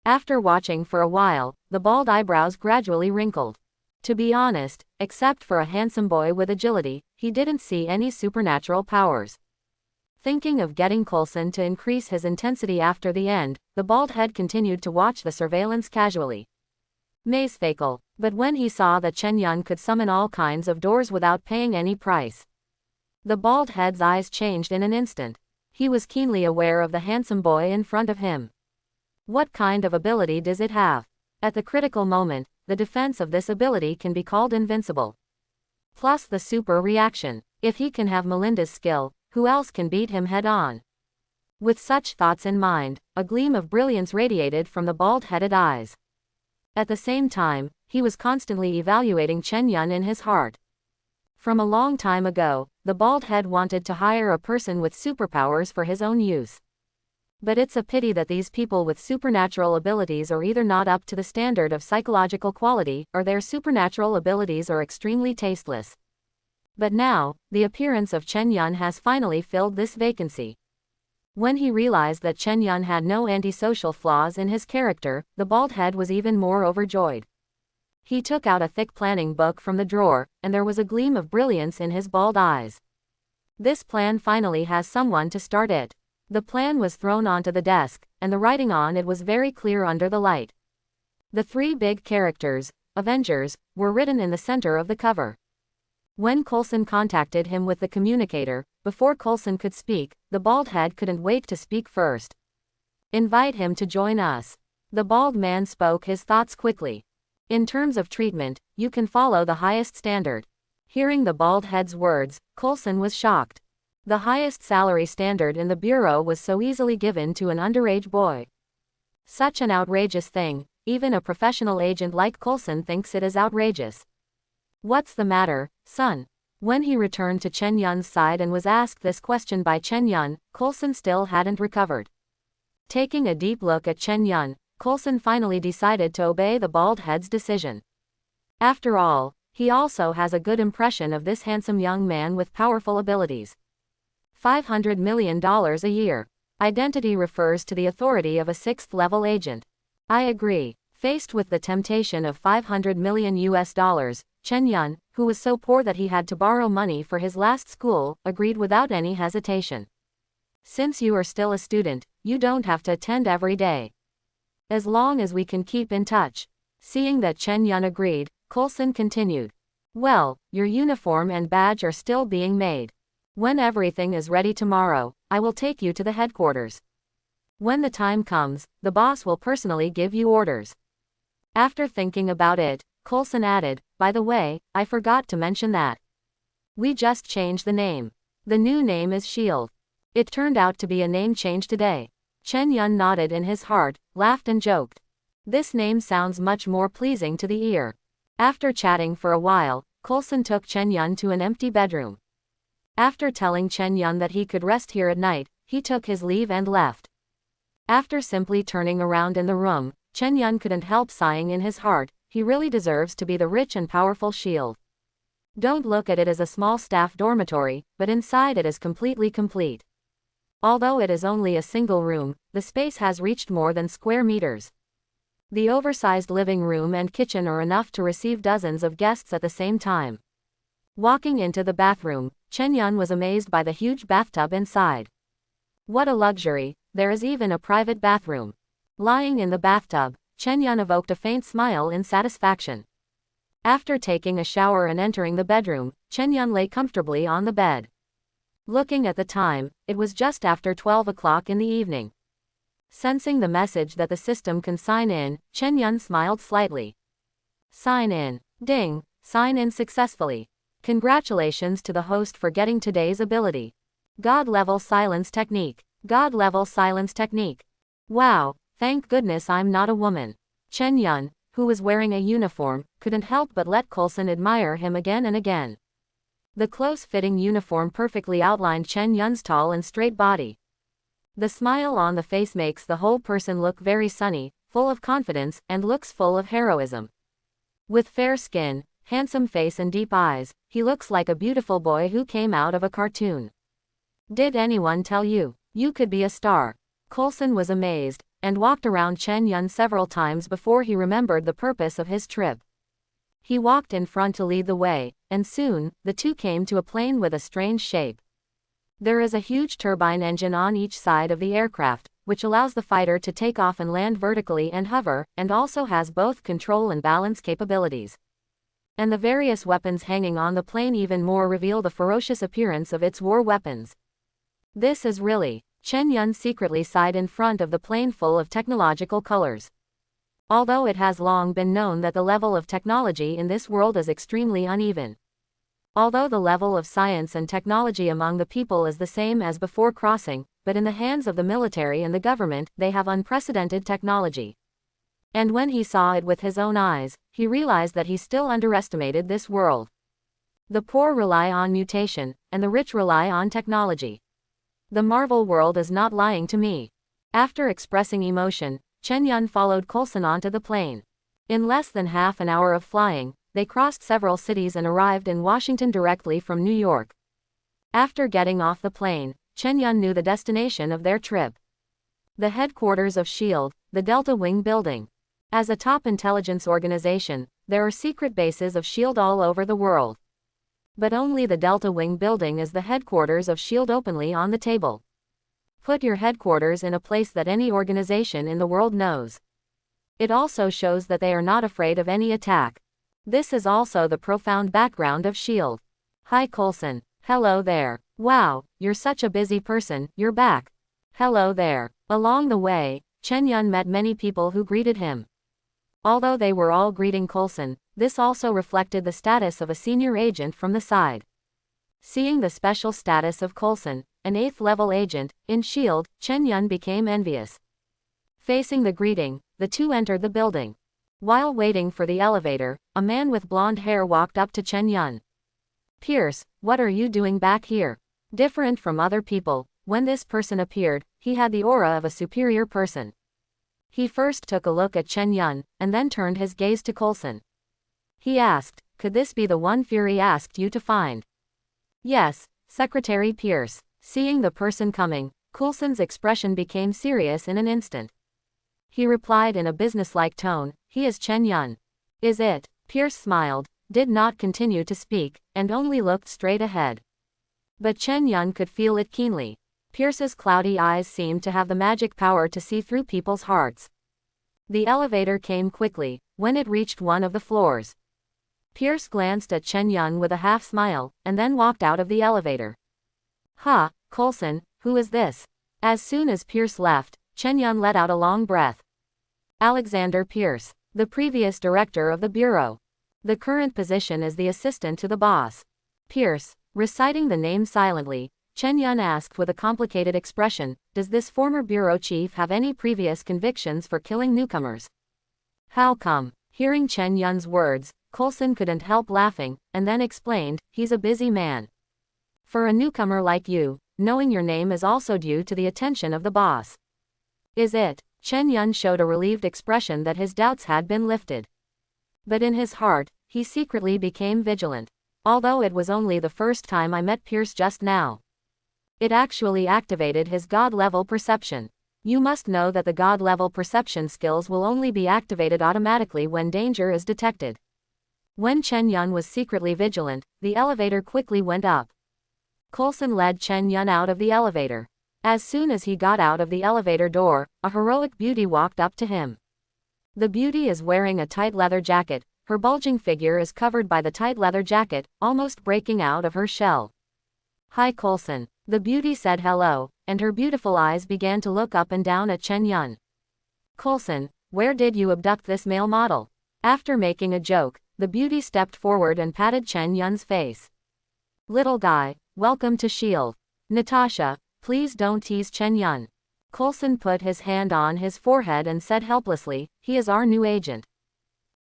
S1: After watching for a while, the bald eyebrows gradually wrinkled. To be honest, except for a handsome boy with agility, he didn't see any supernatural powers. Thinking of getting Coulson to increase his intensity after the end, the bald head continued to watch the surveillance casually. Mazefakel. But when he saw that Chen Yun could summon all kinds of doors without paying any price, the bald head's eyes changed in an instant. He was keenly aware of the handsome boy in front of him. What kind of ability does it have? At the critical moment, the defense of this ability can be called invincible. Plus the super reaction. If he can have Melinda's skill, who else can beat him head-on? With such thoughts in mind, a gleam of brilliance radiated from the bald-headed eyes. At the same time, he was constantly evaluating Chen Yun in his heart. From a long time ago, the bald head wanted to hire a person with superpowers for his own use. But it's a pity that these people with supernatural abilities are either not up to the standard of psychological quality, or their supernatural abilities are extremely tasteless. But now, the appearance of Chen Yun has finally filled this vacancy. When he realized that Chen Yun had no antisocial flaws in his character, the bald head was even more overjoyed. He took out a thick planning book from the drawer, and there was a gleam of brilliance in his bald eyes. This plan finally has someone to start it. The plan was thrown onto the desk, and the writing on it was very clear under the light. The three big characters, Avengers, were written in the center of the cover. When Coulson contacted him with the communicator, before Coulson could speak, the bald head couldn't wait to speak first. "Invite him to join us." The bald man spoke his thoughts quickly. "In terms of treatment, you can follow the highest standard." Hearing the bald head's words, Coulson was shocked. The highest salary standard in the bureau was so easily given to an underage boy. Such an outrageous thing, even a professional agent like Coulson thinks it is outrageous. "What's the matter, son?" When he returned to Chen Yun's side and was asked this question by Chen Yun, Coulson still hadn't recovered. Taking a deep look at Chen Yun, Coulson finally decided to obey the bald head's decision. After all, he also has a good impression of this handsome young man with powerful abilities. $500 million a year. Identity refers to the authority of a sixth-level agent. I agree. Faced with the temptation of $500 million, Chen Yun, who was so poor that he had to borrow money for his last school, agreed without any hesitation. "Since you are still a student, you don't have to attend every day. As long as we can keep in touch." Seeing that Chen Yun agreed, Coulson continued. "Well, your uniform and badge are still being made. When everything is ready tomorrow, I will take you to the headquarters. When the time comes, the boss will personally give you orders." After thinking about it, Coulson added, "By the way, I forgot to mention that we just changed the name. The new name is Shield. It turned out to be a name change today." Chen Yun nodded in his heart, laughed and joked. This name sounds much more pleasing to the ear. After chatting for a while, Coulson took Chen Yun to an empty bedroom. After telling Chen Yun that he could rest here at night, he took his leave and left. After simply turning around in the room, Chen Yun couldn't help sighing in his heart. He really deserves to be the rich and powerful Shield. Don't look at it as a small staff dormitory, but inside it is completely complete. Although it is only a single room, the space has reached more than square meters. The oversized living room and kitchen are enough to receive dozens of guests at the same time. Walking into the bathroom, Chen Yun was amazed by the huge bathtub inside. What a luxury, there is even a private bathroom. Lying in the bathtub, Chen Yun evoked a faint smile in satisfaction. After taking a shower and entering the bedroom, Chen Yun lay comfortably on the bed. Looking at the time, it was just after 12 o'clock in the evening. Sensing the message that the system can sign in, Chen Yun smiled slightly. Sign in. Ding, sign in successfully. Congratulations to the host for getting today's ability. God level silence technique. God level silence technique. Wow, thank goodness I'm not a woman. Chen Yun, who was wearing a uniform, couldn't help but let Coulson admire him again and again. The close-fitting uniform perfectly outlined Chen Yun's tall and straight body. The smile on the face makes the whole person look very sunny, full of confidence, and looks full of heroism. With fair skin, handsome face and deep eyes, he looks like a beautiful boy who came out of a cartoon. Did anyone tell you, you could be a star? Coulson was amazed, and walked around Chen Yun several times before he remembered the purpose of his trip. He walked in front to lead the way, and soon, the two came to a plane with a strange shape. There is a huge turbine engine on each side of the aircraft, which allows the fighter to take off and land vertically and hover, and also has both control and balance capabilities. And the various weapons hanging on the plane even more reveal the ferocious appearance of its war weapons. This is really, Chen Yun secretly sighed in front of the plane full of technological colors. Although it has long been known that the level of technology in this world is extremely uneven. Although the level of science and technology among the people is the same as before crossing, but in the hands of the military and the government, they have unprecedented technology. And when he saw it with his own eyes, he realized that he still underestimated this world. The poor rely on mutation, and the rich rely on technology. The Marvel world is not lying to me. After expressing emotion, Chen Yun followed Coulson onto the plane. In less than half an hour of flying, they crossed several cities and arrived in Washington directly from New York. After getting off the plane, Chen Yun knew the destination of their trip. The headquarters of S.H.I.E.L.D., the Delta Wing building. As a top intelligence organization, there are secret bases of S.H.I.E.L.D. all over the world. But only the Delta Wing building is the headquarters of S.H.I.E.L.D. openly on the table. Put your headquarters in a place that any organization in the world knows. It also shows that they are not afraid of any attack. This is also the profound background of S.H.I.E.L.D. Hi Coulson. Hello there. Wow, you're such a busy person, you're back. Hello there. Along the way, Chen Yun met many people who greeted him. Although they were all greeting Coulson, this also reflected the status of a senior agent from the side. Seeing the special status of Coulson, an 8th-level agent, in S.H.I.E.L.D., Chen Yun became envious. Facing the greeting, the two entered the building. While waiting for the elevator, a man with blonde hair walked up to Chen Yun. Pierce, what are you doing back here? Different from other people, when this person appeared, he had the aura of a superior person. He first took a look at Chen Yun, and then turned his gaze to Coulson. He asked, could this be the one Fury asked you to find? Yes, Secretary Pierce. Seeing the person coming, Coulson's expression became serious in an instant. He replied in a businesslike tone, he is Chen Yun. Is it? Pierce smiled, did not continue to speak, and only looked straight ahead. But Chen Yun could feel it keenly. Pierce's cloudy eyes seemed to have the magic power to see through people's hearts. The elevator came quickly, when it reached one of the floors. Pierce glanced at Chen Yun with a half-smile, and then walked out of the elevator. Ha, Coulson, who is this? As soon as Pierce left, Chen Yun let out a long breath. Alexander Pierce, the previous director of the bureau. The current position is the assistant to the boss. Pierce, reciting the name silently, Chen Yun asked with a complicated expression, does this former bureau chief have any previous convictions for killing newcomers? How come? Hearing Chen Yun's words, Coulson couldn't help laughing, and then explained, he's a busy man. For a newcomer like you, knowing your name is also due to the attention of the boss. Is it? Chen Yun showed a relieved expression that his doubts had been lifted. But in his heart, he secretly became vigilant. Although it was only the first time I met Pierce just now. It actually activated his God-level perception. You must know that the God-level perception skills will only be activated automatically when danger is detected. When Chen Yun was secretly vigilant, the elevator quickly went up. Coulson led Chen Yun out of the elevator. As soon as he got out of the elevator door, a heroic beauty walked up to him. The beauty is wearing a tight leather jacket. Her bulging figure is covered by the tight leather jacket, almost breaking out of her shell. Hi Coulson. The beauty said hello, and her beautiful eyes began to look up and down at Chen Yun. Coulson, where did you abduct this male model? After making a joke, the beauty stepped forward and patted Chen Yun's face. Little guy, welcome to S.H.I.E.L.D. Natasha, please don't tease Chen Yun. Coulson put his hand on his forehead and said helplessly, he is our new agent.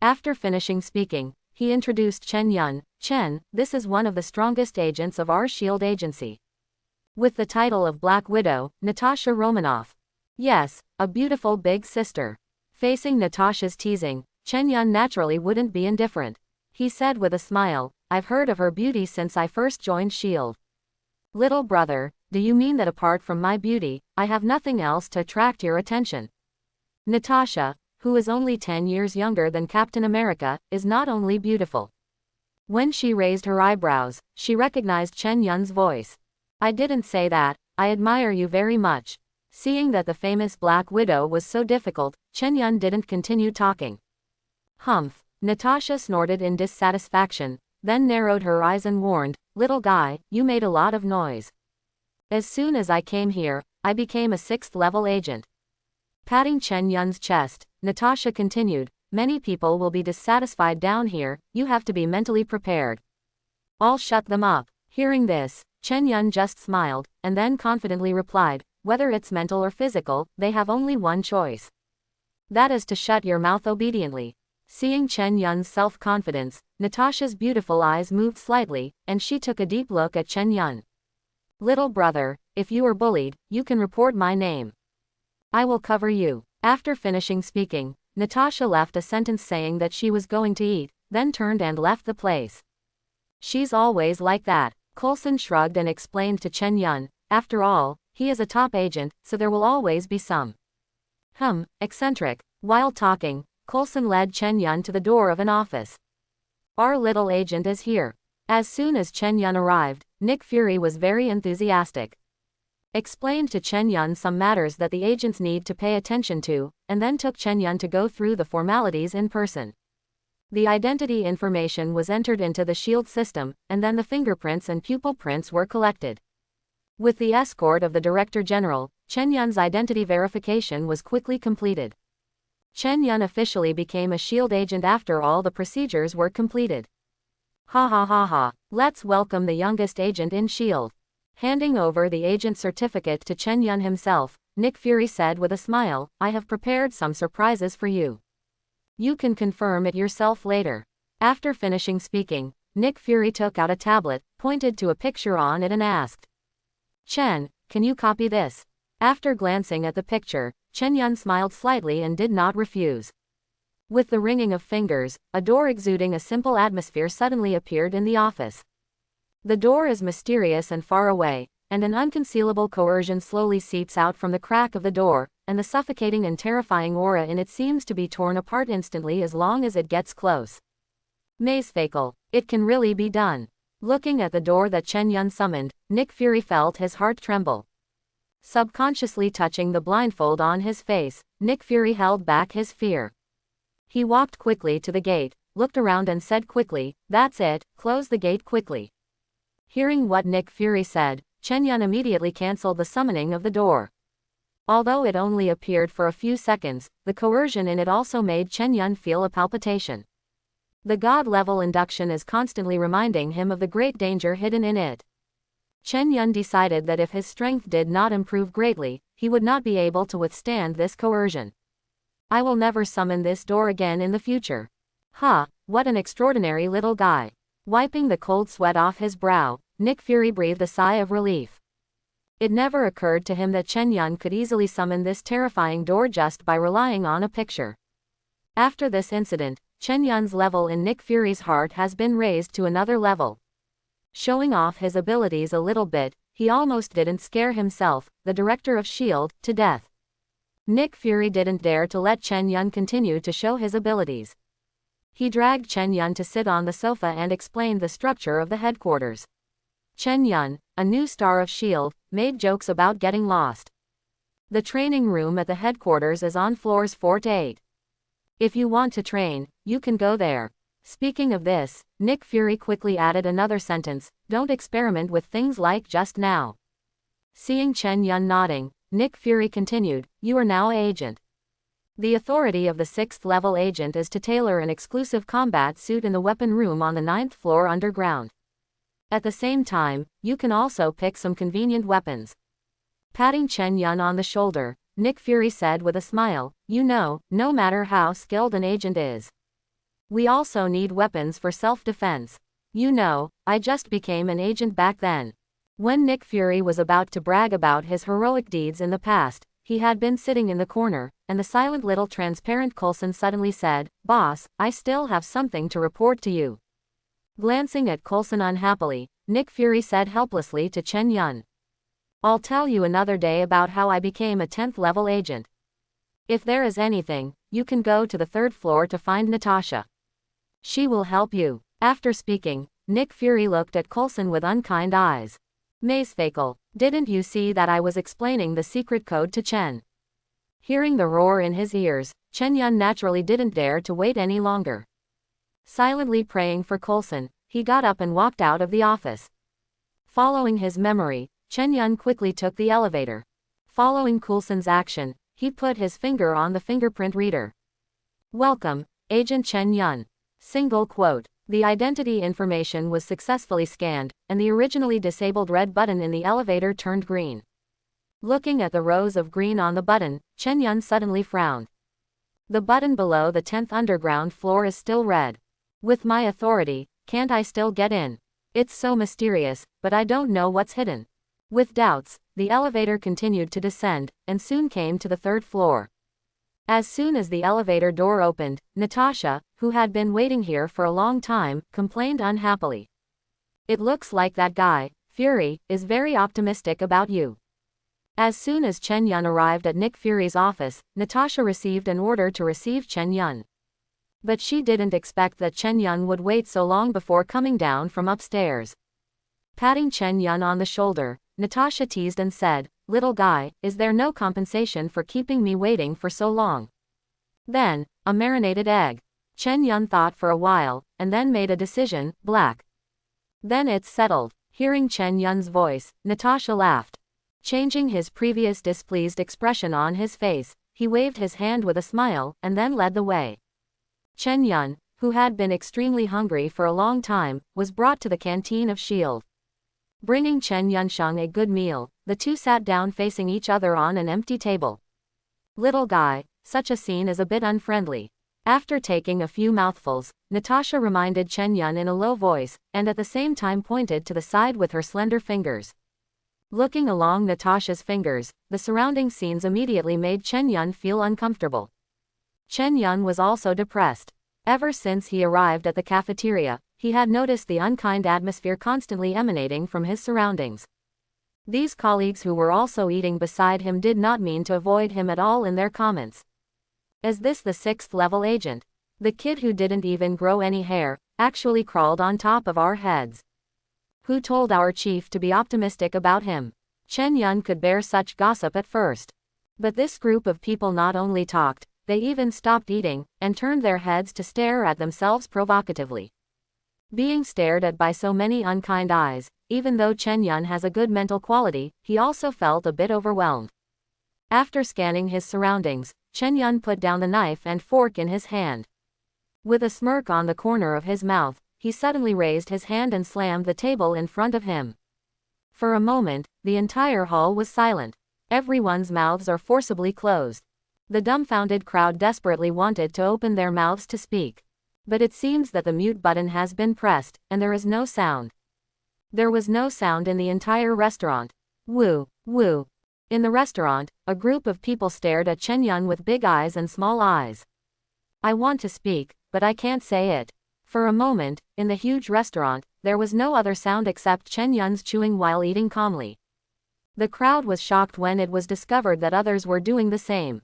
S1: After finishing speaking, he introduced Chen Yun. Chen, this is one of the strongest agents of our S.H.I.E.L.D. agency. With the title of Black Widow, Natasha Romanoff. Yes, a beautiful big sister. Facing Natasha's teasing, Chen Yun naturally wouldn't be indifferent. He said with a smile, I've heard of her beauty since I first joined S.H.I.E.L.D. Little brother, do you mean that apart from my beauty, I have nothing else to attract your attention? Natasha, who is only 10 years younger than Captain America, is not only beautiful. When she raised her eyebrows, she recognized Chen Yun's voice. I didn't say that, I admire you very much. Seeing that the famous Black Widow was so difficult, Chen Yun didn't continue talking. Humph. Natasha snorted in dissatisfaction, then narrowed her eyes and warned, little guy, you made a lot of noise. As soon as I came here, I became a 6th-level agent. Patting Chen Yun's chest, Natasha continued, many people will be dissatisfied down here, you have to be mentally prepared. I'll shut them up. Hearing this, Chen Yun just smiled, and then confidently replied, whether it's mental or physical, they have only one choice. That is to shut your mouth obediently. Seeing Chen Yun's self-confidence, Natasha's beautiful eyes moved slightly, and she took a deep look at Chen Yun. Little brother, if you are bullied, you can report my name. I will cover you. After finishing speaking, Natasha left a sentence saying that she was going to eat, then turned and left the place. She's always like that. Coulson shrugged and explained to Chen Yun, after all, he is a top agent, so there will always be some. Eccentric. While talking, Coulson led Chen Yun to the door of an office. Our little agent is here. As soon as Chen Yun arrived, Nick Fury was very enthusiastic. Explained to Chen Yun some matters that the agents need to pay attention to, and then took Chen Yun to go through the formalities in person. The identity information was entered into the S.H.I.E.L.D. system, and then the fingerprints and pupil prints were collected. With the escort of the Director General, Chen Yun's identity verification was quickly completed. Chen Yun officially became a S.H.I.E.L.D. agent after all the procedures were completed. Ha ha ha ha, let's welcome the youngest agent in S.H.I.E.L.D. Handing over the agent certificate to Chen Yun himself, Nick Fury said with a smile, I have prepared some surprises for you. You can confirm it yourself later. After finishing speaking, Nick Fury took out a tablet, pointed to a picture on it and asked, Chen, can you copy this? After glancing at the picture, Chen Yun smiled slightly and did not refuse. With the ringing of fingers, a door exuding a simple atmosphere suddenly appeared in the office. The door is mysterious and far away, and an unconcealable coercion slowly seeps out from the crack of the door, and the suffocating and terrifying aura in it seems to be torn apart instantly as long as it gets close. Mazefakel, it can really be done. Looking at the door that Chen Yun summoned, Nick Fury felt his heart tremble. Subconsciously touching the blindfold on his face, Nick Fury held back his fear. He walked quickly to the gate, looked around and said quickly, that's it, close the gate quickly. Hearing what Nick Fury said, Chen Yun immediately cancelled the summoning of the door. Although it only appeared for a few seconds, the coercion in it also made Chen Yun feel a palpitation. The God-level induction is constantly reminding him of the great danger hidden in it. Chen Yun decided that if his strength did not improve greatly, he would not be able to withstand this coercion. I will never summon this door again in the future. Ha, what an extraordinary little guy. Wiping the cold sweat off his brow, Nick Fury breathed a sigh of relief. It never occurred to him that Chen Yun could easily summon this terrifying door just by relying on a picture. After this incident, Chen Yun's level in Nick Fury's heart has been raised to another level. Showing off his abilities a little bit, he almost didn't scare himself, the director of S.H.I.E.L.D., to death. Nick Fury didn't dare to let Chen Yun continue to show his abilities. He dragged Chen Yun to sit on the sofa and explained the structure of the headquarters. Chen Yun, a new star of S.H.I.E.L.D., made jokes about getting lost. The training room at the headquarters is on floors 4 to 8. If you want to train, you can go there. Speaking of this, Nick Fury quickly added another sentence, don't experiment with things like just now. Seeing Chen Yun nodding, Nick Fury continued, you are now agent. The authority of the 6th level agent is to tailor an exclusive combat suit in the weapon room on the 9th floor underground. At the same time, you can also pick some convenient weapons. Patting Chen Yun on the shoulder, Nick Fury said with a smile, you know, no matter how skilled an agent is, we also need weapons for self-defense. You know, I just became an agent back then. When Nick Fury was about to brag about his heroic deeds in the past, he had been sitting in the corner, and the silent little transparent Coulson suddenly said, Boss, I still have something to report to you. Glancing at Coulson unhappily, Nick Fury said helplessly to Chen Yun, I'll tell you another day about how I became a 10th level agent. If there is anything, you can go to the 3rd floor to find Natasha. She will help you. After speaking, Nick Fury looked at Coulson with unkind eyes. Mazefakel, didn't you see that I was explaining the secret code to Chen? Hearing the roar in his ears, Chen Yun naturally didn't dare to wait any longer. Silently praying for Coulson, he got up and walked out of the office. Following his memory, Chen Yun quickly took the elevator. Following Coulson's action, he put his finger on the fingerprint reader. Welcome, Agent Chen Yun. Single quote. The identity information was successfully scanned, and the originally disabled red button in the elevator turned green. Looking at the rows of green on the button, Chen Yun suddenly frowned. The button below the 10th underground floor is still red. With my authority, can't I still get in? It's so mysterious, but I don't know what's hidden. With doubts, the elevator continued to descend, and soon came to the 3rd floor. As soon as the elevator door opened, Natasha, who had been waiting here for a long time, complained unhappily. It looks like that guy, Fury, is very optimistic about you. As soon as Chen Yun arrived at Nick Fury's office, Natasha received an order to receive Chen Yun. But she didn't expect that Chen Yun would wait so long before coming down from upstairs. Patting Chen Yun on the shoulder, Natasha teased and said, little guy, is there no compensation for keeping me waiting for so long? Then, a marinated egg. Chen Yun thought for a while, and then made a decision, black. Then it's settled. Hearing Chen Yun's voice, Natasha laughed. Changing his previous displeased expression on his face, he waved his hand with a smile, and then led the way. Chen Yun, who had been extremely hungry for a long time, was brought to the canteen of S.H.I.E.L.D. Bringing Chen Yunsheng a good meal, the two sat down facing each other on an empty table. Little guy, such a scene is a bit unfriendly. After taking a few mouthfuls, Natasha reminded Chen Yun in a low voice, and at the same time pointed to the side with her slender fingers. Looking along Natasha's fingers, the surrounding scenes immediately made Chen Yun feel uncomfortable. Chen Yun was also depressed. Ever since he arrived at the cafeteria, he had noticed the unkind atmosphere constantly emanating from his surroundings. These colleagues who were also eating beside him did not mean to avoid him at all in their comments. Is this the 6th level agent? The kid who didn't even grow any hair, actually crawled on top of our heads. Who told our chief to be optimistic about him? Chen Yun could bear such gossip at first. But this group of people not only talked, they even stopped eating, and turned their heads to stare at themselves provocatively. Being stared at by so many unkind eyes, even though Chen Yun has a good mental quality, he also felt a bit overwhelmed. After scanning his surroundings, Chen Yun put down the knife and fork in his hand. With a smirk on the corner of his mouth, he suddenly raised his hand and slammed the table in front of him. For a moment, the entire hall was silent. Everyone's mouths are forcibly closed. The dumbfounded crowd desperately wanted to open their mouths to speak. But it seems that the mute button has been pressed, and there is no sound. There was no sound in the entire restaurant. Woo, woo. In the restaurant, a group of people stared at Chen Yun with big eyes and small eyes. I want to speak, but I can't say it. For a moment, in the huge restaurant, there was no other sound except Chen Yun's chewing while eating calmly. The crowd was shocked when it was discovered that others were doing the same.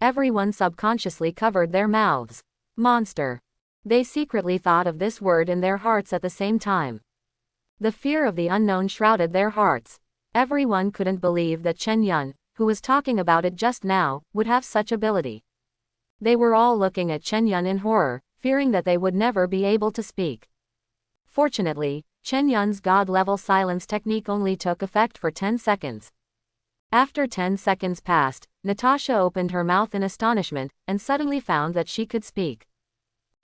S1: Everyone subconsciously covered their mouths. Monster. They secretly thought of this word in their hearts at the same time. The fear of the unknown shrouded their hearts. Everyone couldn't believe that Chen Yun, who was talking about it just now, would have such ability. They were all looking at Chen Yun in horror, fearing that they would never be able to speak. Fortunately, Chen Yun's God-level silence technique only took effect for 10 seconds. After 10 seconds passed, Natasha opened her mouth in astonishment, and suddenly found that she could speak.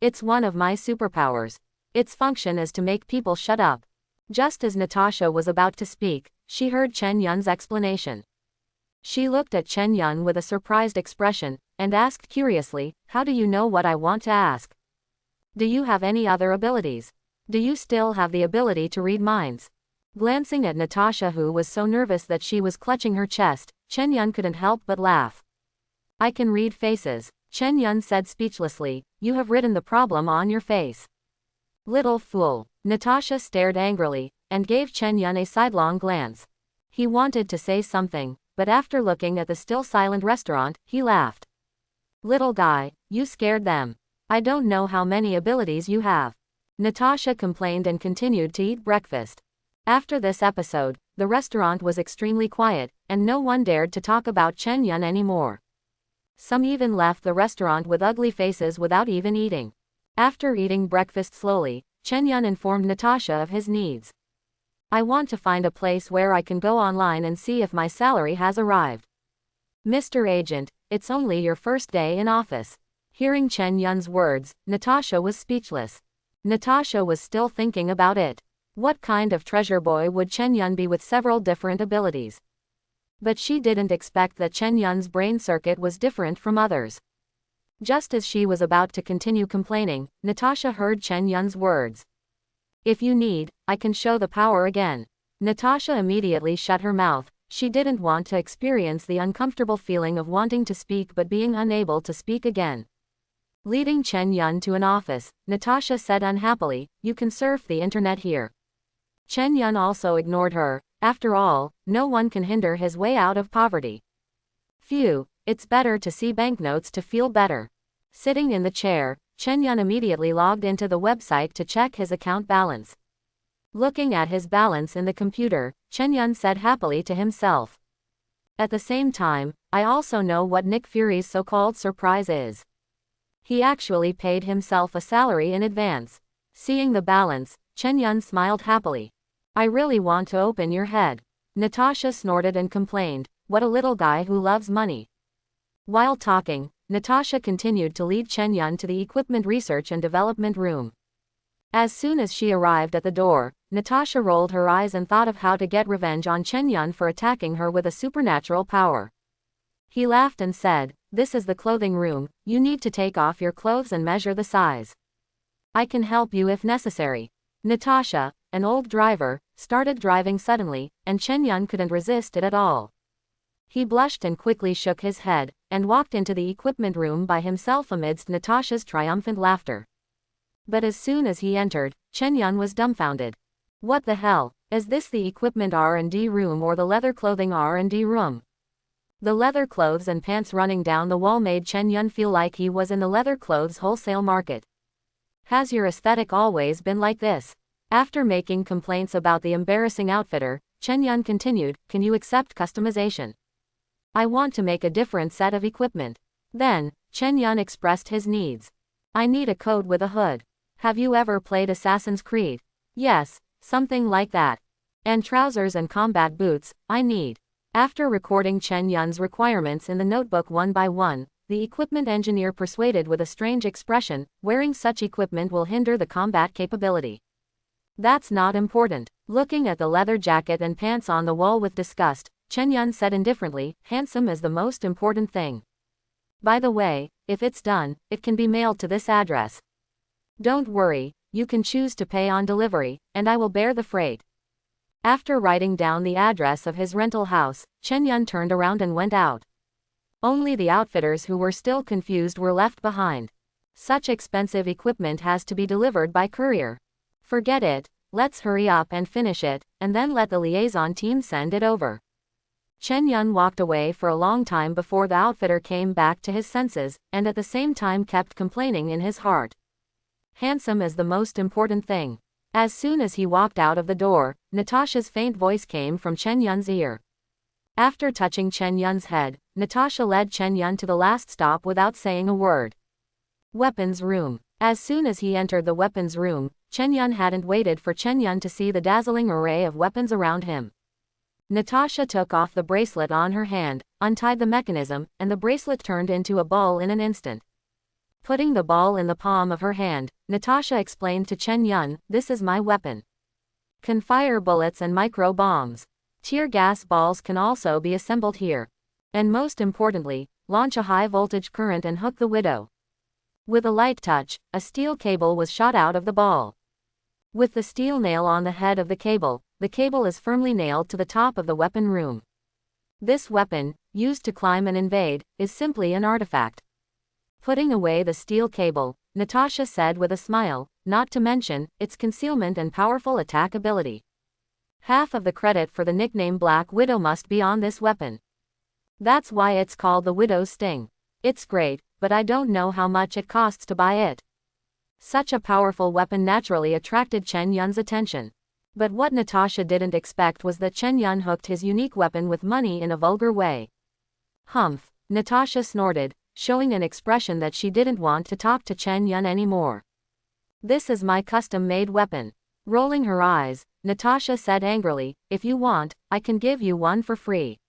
S1: It's one of my superpowers. Its function is to make people shut up. Just as Natasha was about to speak, she heard Chen Yun's explanation. She looked at Chen Yun with a surprised expression, and asked curiously, "How do you know what I want to ask? Do you have any other abilities? Do you still have the ability to read minds?" Glancing at Natasha, who was so nervous that she was clutching her chest, Chen Yun couldn't help but laugh. "I can read faces," Chen Yun said speechlessly. "You have written the problem on your face." Little fool. Natasha stared angrily, and gave Chen Yun a sidelong glance. He wanted to say something, but after looking at the still silent restaurant, he laughed. "Little guy, you scared them. I don't know how many abilities you have." Natasha complained and continued to eat breakfast. After this episode, the restaurant was extremely quiet, and no one dared to talk about Chen Yun anymore. Some even left the restaurant with ugly faces without even eating. After eating breakfast slowly, Chen Yun informed Natasha of his needs. "I want to find a place where I can go online and see if my salary has arrived." "Mr. Agent, it's only your first day in office." Hearing Chen Yun's words, Natasha was speechless. Natasha was still thinking about it. What kind of treasure boy would Chen Yun be with several different abilities? But she didn't expect that Chen Yun's brain circuit was different from others. Just as she was about to continue complaining, Natasha heard Chen Yun's words. "If you need, I can show the power again." Natasha immediately shut her mouth. She didn't want to experience the uncomfortable feeling of wanting to speak but being unable to speak again. Leading Chen Yun to an office, Natasha said unhappily, "You can surf the internet here." Chen Yun also ignored her. After all, no one can hinder his way out of poverty. Phew, it's better to see banknotes to feel better. Sitting in the chair, Chen Yun immediately logged into the website to check his account balance. Looking at his balance in the computer, Chen Yun said happily to himself. At the same time, I also know what Nick Fury's so-called surprise is. He actually paid himself a salary in advance. Seeing the balance, Chen Yun smiled happily. "I really want to open your head." Natasha snorted and complained, "What a little guy who loves money." While talking, Natasha continued to lead Chen Yun to the equipment research and development room. As soon as she arrived at the door, Natasha rolled her eyes and thought of how to get revenge on Chen Yun for attacking her with a supernatural power. He laughed and said, "This is the clothing room, you need to take off your clothes and measure the size. I can help you if necessary." Natasha, an old driver, started driving suddenly, and Chen Yun couldn't resist it at all. He blushed and quickly shook his head, and walked into the equipment room by himself amidst Natasha's triumphant laughter. But as soon as he entered, Chen Yun was dumbfounded. What the hell, is this the equipment R&D room or the leather clothing R&D room? The leather clothes and pants running down the wall made Chen Yun feel like he was in the leather clothes wholesale market. Has your aesthetic always been like this? After making complaints about the embarrassing outfitter, Chen Yun continued, "Can you accept customization? I want to make a different set of equipment." Then, Chen Yun expressed his needs. "I need a coat with a hood. Have you ever played Assassin's Creed? Yes, something like that. And trousers and combat boots, I need." After recording Chen Yun's requirements in the notebook one by one, the equipment engineer persuaded with a strange expression, "Wearing such equipment will hinder the combat capability." "That's not important." Looking at the leather jacket and pants on the wall with disgust, Chen Yun said indifferently, "Handsome is the most important thing." By the way, if it's done, it can be mailed to this address. Don't worry, you can choose to pay on delivery, and I will bear the freight. After writing down the address of his rental house, Chen Yun turned around and went out. Only the outfitters who were still confused were left behind. Such expensive equipment has to be delivered by courier. Forget it, let's hurry up and finish it, and then let the liaison team send it over. Chen Yun walked away for a long time before the outfitter came back to his senses, and at the same time kept complaining in his heart. Handsome is the most important thing. As soon as he walked out of the door, Natasha's faint voice came from Chen Yun's ear. After touching Chen Yun's head, Natasha led Chen Yun to the last stop without saying a word. Weapons room. As soon as he entered the weapons room, Chen Yun hadn't waited for Chen Yun to see the dazzling array of weapons around him. Natasha took off the bracelet on her hand, untied the mechanism, and the bracelet turned into a ball in an instant. Putting the ball in the palm of her hand, Natasha explained to Chen Yun, "This is my weapon. Can fire bullets and micro bombs. Tear gas balls can also be assembled here. And most importantly, launch a high voltage current and hook the widow." With a light touch, a steel cable was shot out of the ball. With the steel nail on the head of the cable is firmly nailed to the top of the weapon room. This weapon, used to climb and invade, is simply an artifact. Putting away the steel cable, Natasha said with a smile, "Not to mention its concealment and powerful attack ability. Half of the credit for the nickname Black Widow must be on this weapon. That's why it's called the Widow's Sting. It's great, but I don't know how much it costs to buy it." Such a powerful weapon naturally attracted Chen Yun's attention. But what Natasha didn't expect was that Chen Yun hooked his unique weapon with money in a vulgar way. "Humph," Natasha snorted, showing an expression that she didn't want to talk to Chen Yun anymore. "This is my custom-made weapon." Rolling her eyes, Natasha said angrily, "If you want, I can give you one for free."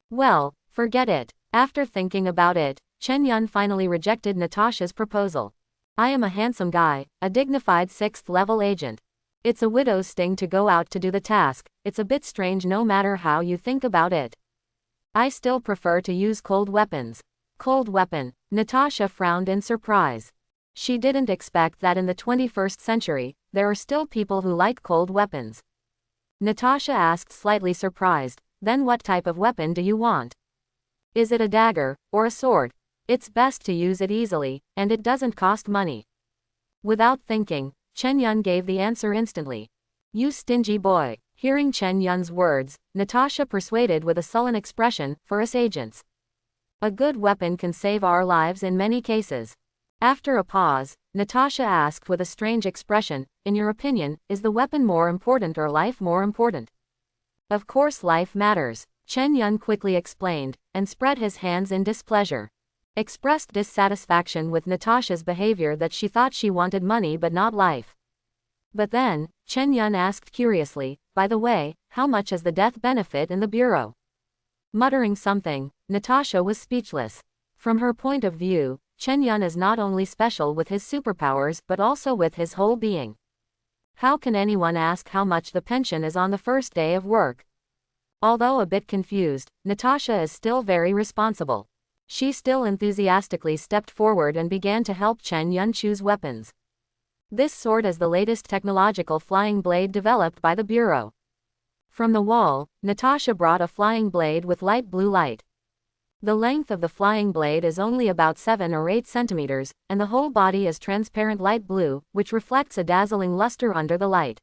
S1: "Well, forget it." After thinking about it, Chen Yun finally rejected Natasha's proposal. "I am a handsome guy, a dignified 6th-level agent. It's a widow's sting to go out to do the task. It's a bit strange no matter how you think about it. I still prefer to use cold weapons." Cold weapon. Natasha frowned in surprise. She didn't expect that in the 21st century, there are still people who like cold weapons. Natasha asked, slightly surprised, "Then what type of weapon do you want? Is it a dagger, or a sword? It's best to use it easily, and it doesn't cost money." Without thinking, Chen Yun gave the answer instantly. "You stingy boy." Hearing Chen Yun's words, Natasha persuaded with a sullen expression, "For us agents, a good weapon can save our lives in many cases." After a pause, Natasha asked with a strange expression, "In your opinion, is the weapon more important or life more important?" "Of course life matters," Chen Yun quickly explained, and spread his hands in displeasure. Expressed dissatisfaction with Natasha's behavior that she thought she wanted money but not life. But then, Chen Yun asked curiously, "By the way, how much is the death benefit in the bureau?" Muttering something, Natasha was speechless. From her point of view, Chen Yun is not only special with his superpowers but also with his whole being. How can anyone ask how much the pension is on the first day of work? Although a bit confused, Natasha is still very responsible. She still enthusiastically stepped forward and began to help Chen Yun choose weapons. This sword is the latest technological flying blade developed by the Bureau. From the wall, Natasha brought a flying blade with light blue light. The length of the flying blade is only about 7 or 8 centimeters, and the whole body is transparent light blue, which reflects a dazzling luster under the light.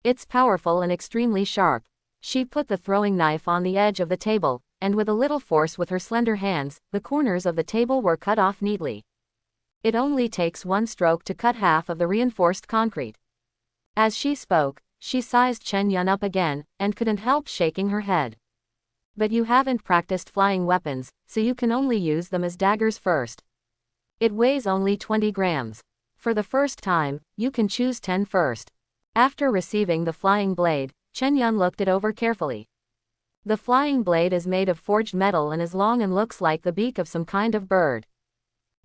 S1: It's powerful and extremely sharp. She put the throwing knife on the edge of the table, and with a little force with her slender hands, the corners of the table were cut off neatly. It only takes one stroke to cut half of the reinforced concrete. As she spoke, she sized Chen Yun up again, and couldn't help shaking her head. "But you haven't practiced flying weapons, so you can only use them as daggers first. It weighs only 20 grams. For the first time, you can choose 10 first." After receiving the flying blade, Chen Yun looked it over carefully. The flying blade is made of forged metal and is long and looks like the beak of some kind of bird.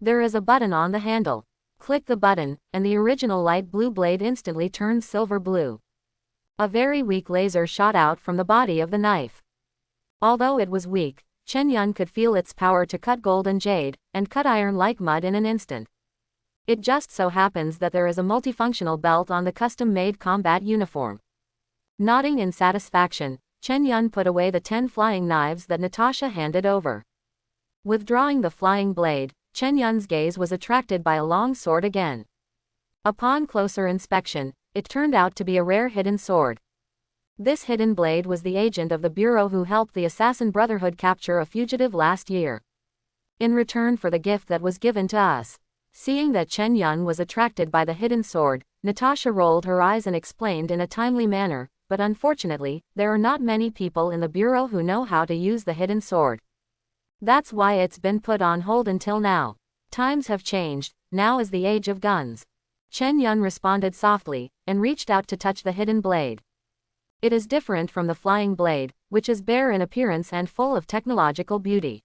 S1: There is a button on the handle. Click the button, and the original light blue blade instantly turns silver blue. A very weak laser shot out from the body of the knife. Although it was weak, Chen Yun could feel its power to cut gold and jade, and cut iron like mud in an instant. It just so happens that there is a multifunctional belt on the custom-made combat uniform. Nodding in satisfaction, Chen Yun put away the 10 flying knives that Natasha handed over. Withdrawing the flying blade, Chen Yun's gaze was attracted by a long sword again. Upon closer inspection, it turned out to be a rare hidden sword. This hidden blade was the agent of the Bureau who helped the Assassin Brotherhood capture a fugitive last year. In return for the gift that was given to us. Seeing that Chen Yun was attracted by the hidden sword, Natasha rolled her eyes and explained in a timely manner, but unfortunately, there are not many people in the Bureau who know how to use the hidden sword. That's why it's been put on hold until now. Times have changed, now is the age of guns. Chen Yun responded softly, and reached out to touch the hidden blade. It is different from the flying blade, which is bare in appearance and full of technological beauty.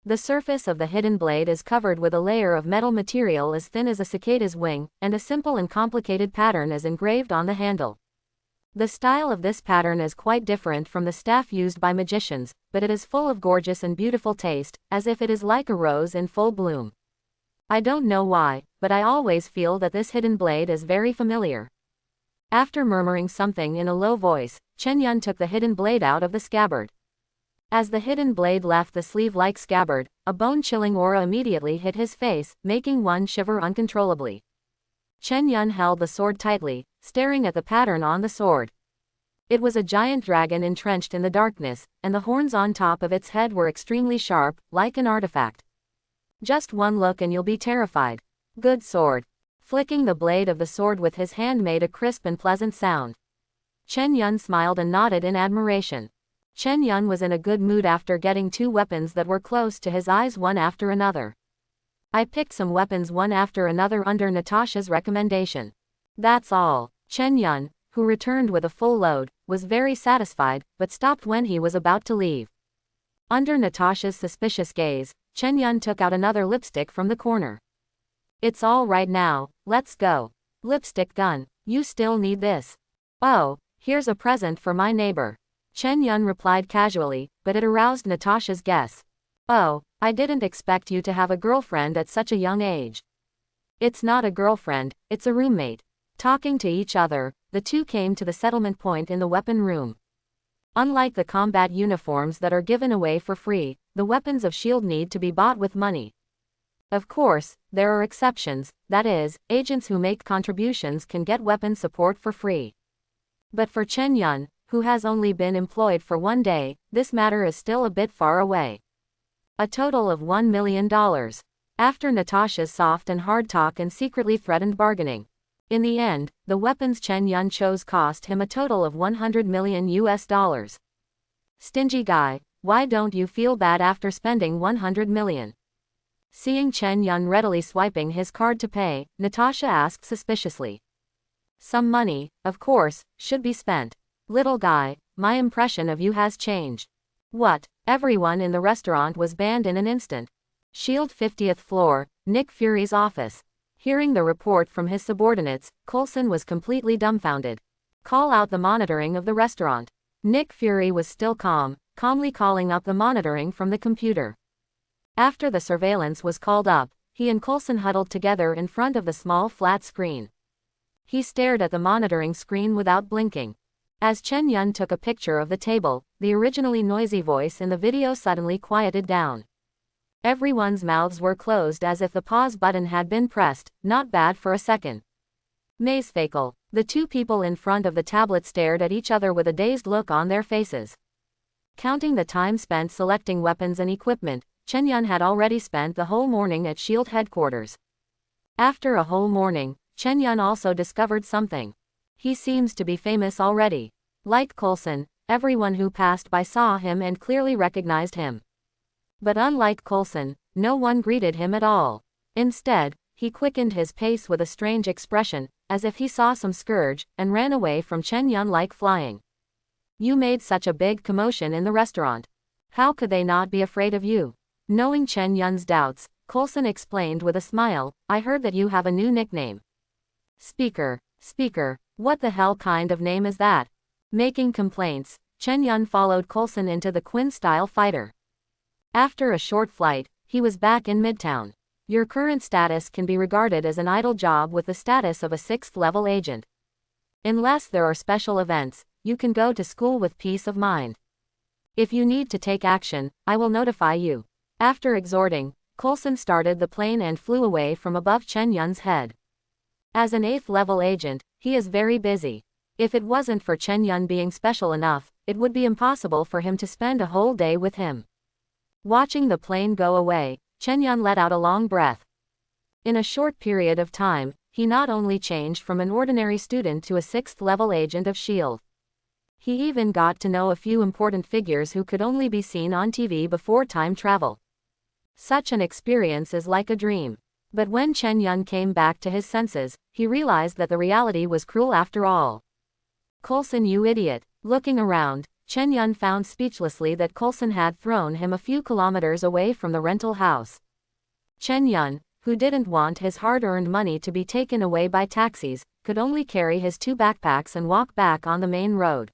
S1: The surface of the hidden blade is covered with a layer of metal material as thin as a cicada's wing, and a simple and complicated pattern is engraved on the handle. The style of this pattern is quite different from the staff used by magicians, but it is full of gorgeous and beautiful taste, as if it is like a rose in full bloom. I don't know why, but I always feel that this hidden blade is very familiar. After murmuring something in a low voice, Chen Yun took the hidden blade out of the scabbard. As the hidden blade left the sleeve-like scabbard, a bone-chilling aura immediately hit his face, making one shiver uncontrollably. Chen Yun held the sword tightly, staring at the pattern on the sword. It was a giant dragon entrenched in the darkness, and the horns on top of its head were extremely sharp, like an artifact. Just one look and you'll be terrified. Good sword. Flicking the blade of the sword with his hand made a crisp and pleasant sound. Chen Yun smiled and nodded in admiration. Chen Yun was in a good mood after getting 2 weapons that were close to his eyes one after another. I picked some weapons one after another under Natasha's recommendation. That's all. Chen Yun, who returned with a full load, was very satisfied, but stopped when he was about to leave. Under Natasha's suspicious gaze, Chen Yun took out another lipstick from the corner. It's all right now, let's go. Lipstick gun, you still need this. Oh, here's a present for my neighbor. Chen Yun replied casually, but it aroused Natasha's guess. Oh, I didn't expect you to have a girlfriend at such a young age. It's not a girlfriend, it's a roommate. Talking to each other, the two came to the settlement point in the weapon room. Unlike the combat uniforms that are given away for free, the weapons of S.H.I.E.L.D. need to be bought with money. Of course, there are exceptions, that is, agents who make contributions can get weapon support for free. But for Chen Yun, who has only been employed for 1 day, this matter is still a bit far away. A total of $1 million. After Natasha's soft and hard talk and secretly threatened bargaining. In the end, the weapons Chen Yun chose cost him a total of $100 million. Stingy guy, why don't you feel bad after spending $100 million? Seeing Chen Yun readily swiping his card to pay, Natasha asked suspiciously. Some money, of course, should be spent. Little guy, my impression of you has changed. What? Everyone in the restaurant was banned in an instant. S.H.I.E.L.D. 50th floor, Nick Fury's office. Hearing the report from his subordinates, Coulson was completely dumbfounded. Call out the monitoring of the restaurant. Nick Fury was still calmly calling up the monitoring from the computer. After the surveillance was called up, he and Coulson huddled together in front of the small flat screen. He stared at the monitoring screen without blinking. As Chen Yun took a picture of the table, the originally noisy voice in the video suddenly quieted down. Everyone's mouths were closed as if the pause button had been pressed, not bad for a second. Mazefakel. The two people in front of the tablet stared at each other with a dazed look on their faces. Counting the time spent selecting weapons and equipment, Chen Yun had already spent the whole morning at S.H.I.E.L.D. headquarters. After a whole morning, Chen Yun also discovered something. He seems to be famous already. Like Coulson, everyone who passed by saw him and clearly recognized him. But unlike Coulson, no one greeted him at all. Instead, he quickened his pace with a strange expression, as if he saw some scourge, and ran away from Chen Yun like flying. You made such a big commotion in the restaurant. How could they not be afraid of you? Knowing Chen Yun's doubts, Coulson explained with a smile, I heard that you have a new nickname. Speaker. What the hell kind of name is that? Making complaints, Chen Yun followed Coulson into the Quinn-style fighter. After a short flight, he was back in Midtown. Your current status can be regarded as an idle job with the status of a 6th-level agent. Unless there are special events, you can go to school with peace of mind. If you need to take action, I will notify you. After exhorting, Coulson started the plane and flew away from above Chen Yun's head. As an 8th-level agent, he is very busy. If it wasn't for Chen Yun being special enough, it would be impossible for him to spend a whole day with him. Watching the plane go away, Chen Yun let out a long breath. In a short period of time, he not only changed from an ordinary student to a 6th-level agent of S.H.I.E.L.D. He even got to know a few important figures who could only be seen on TV before time travel. Such an experience is like a dream. But when Chen Yun came back to his senses, he realized that the reality was cruel after all. Coulson, you idiot. Looking around, Chen Yun found speechlessly that Coulson had thrown him a few kilometers away from the rental house. Chen Yun, who didn't want his hard-earned money to be taken away by taxis, could only carry his 2 backpacks and walk back on the main road.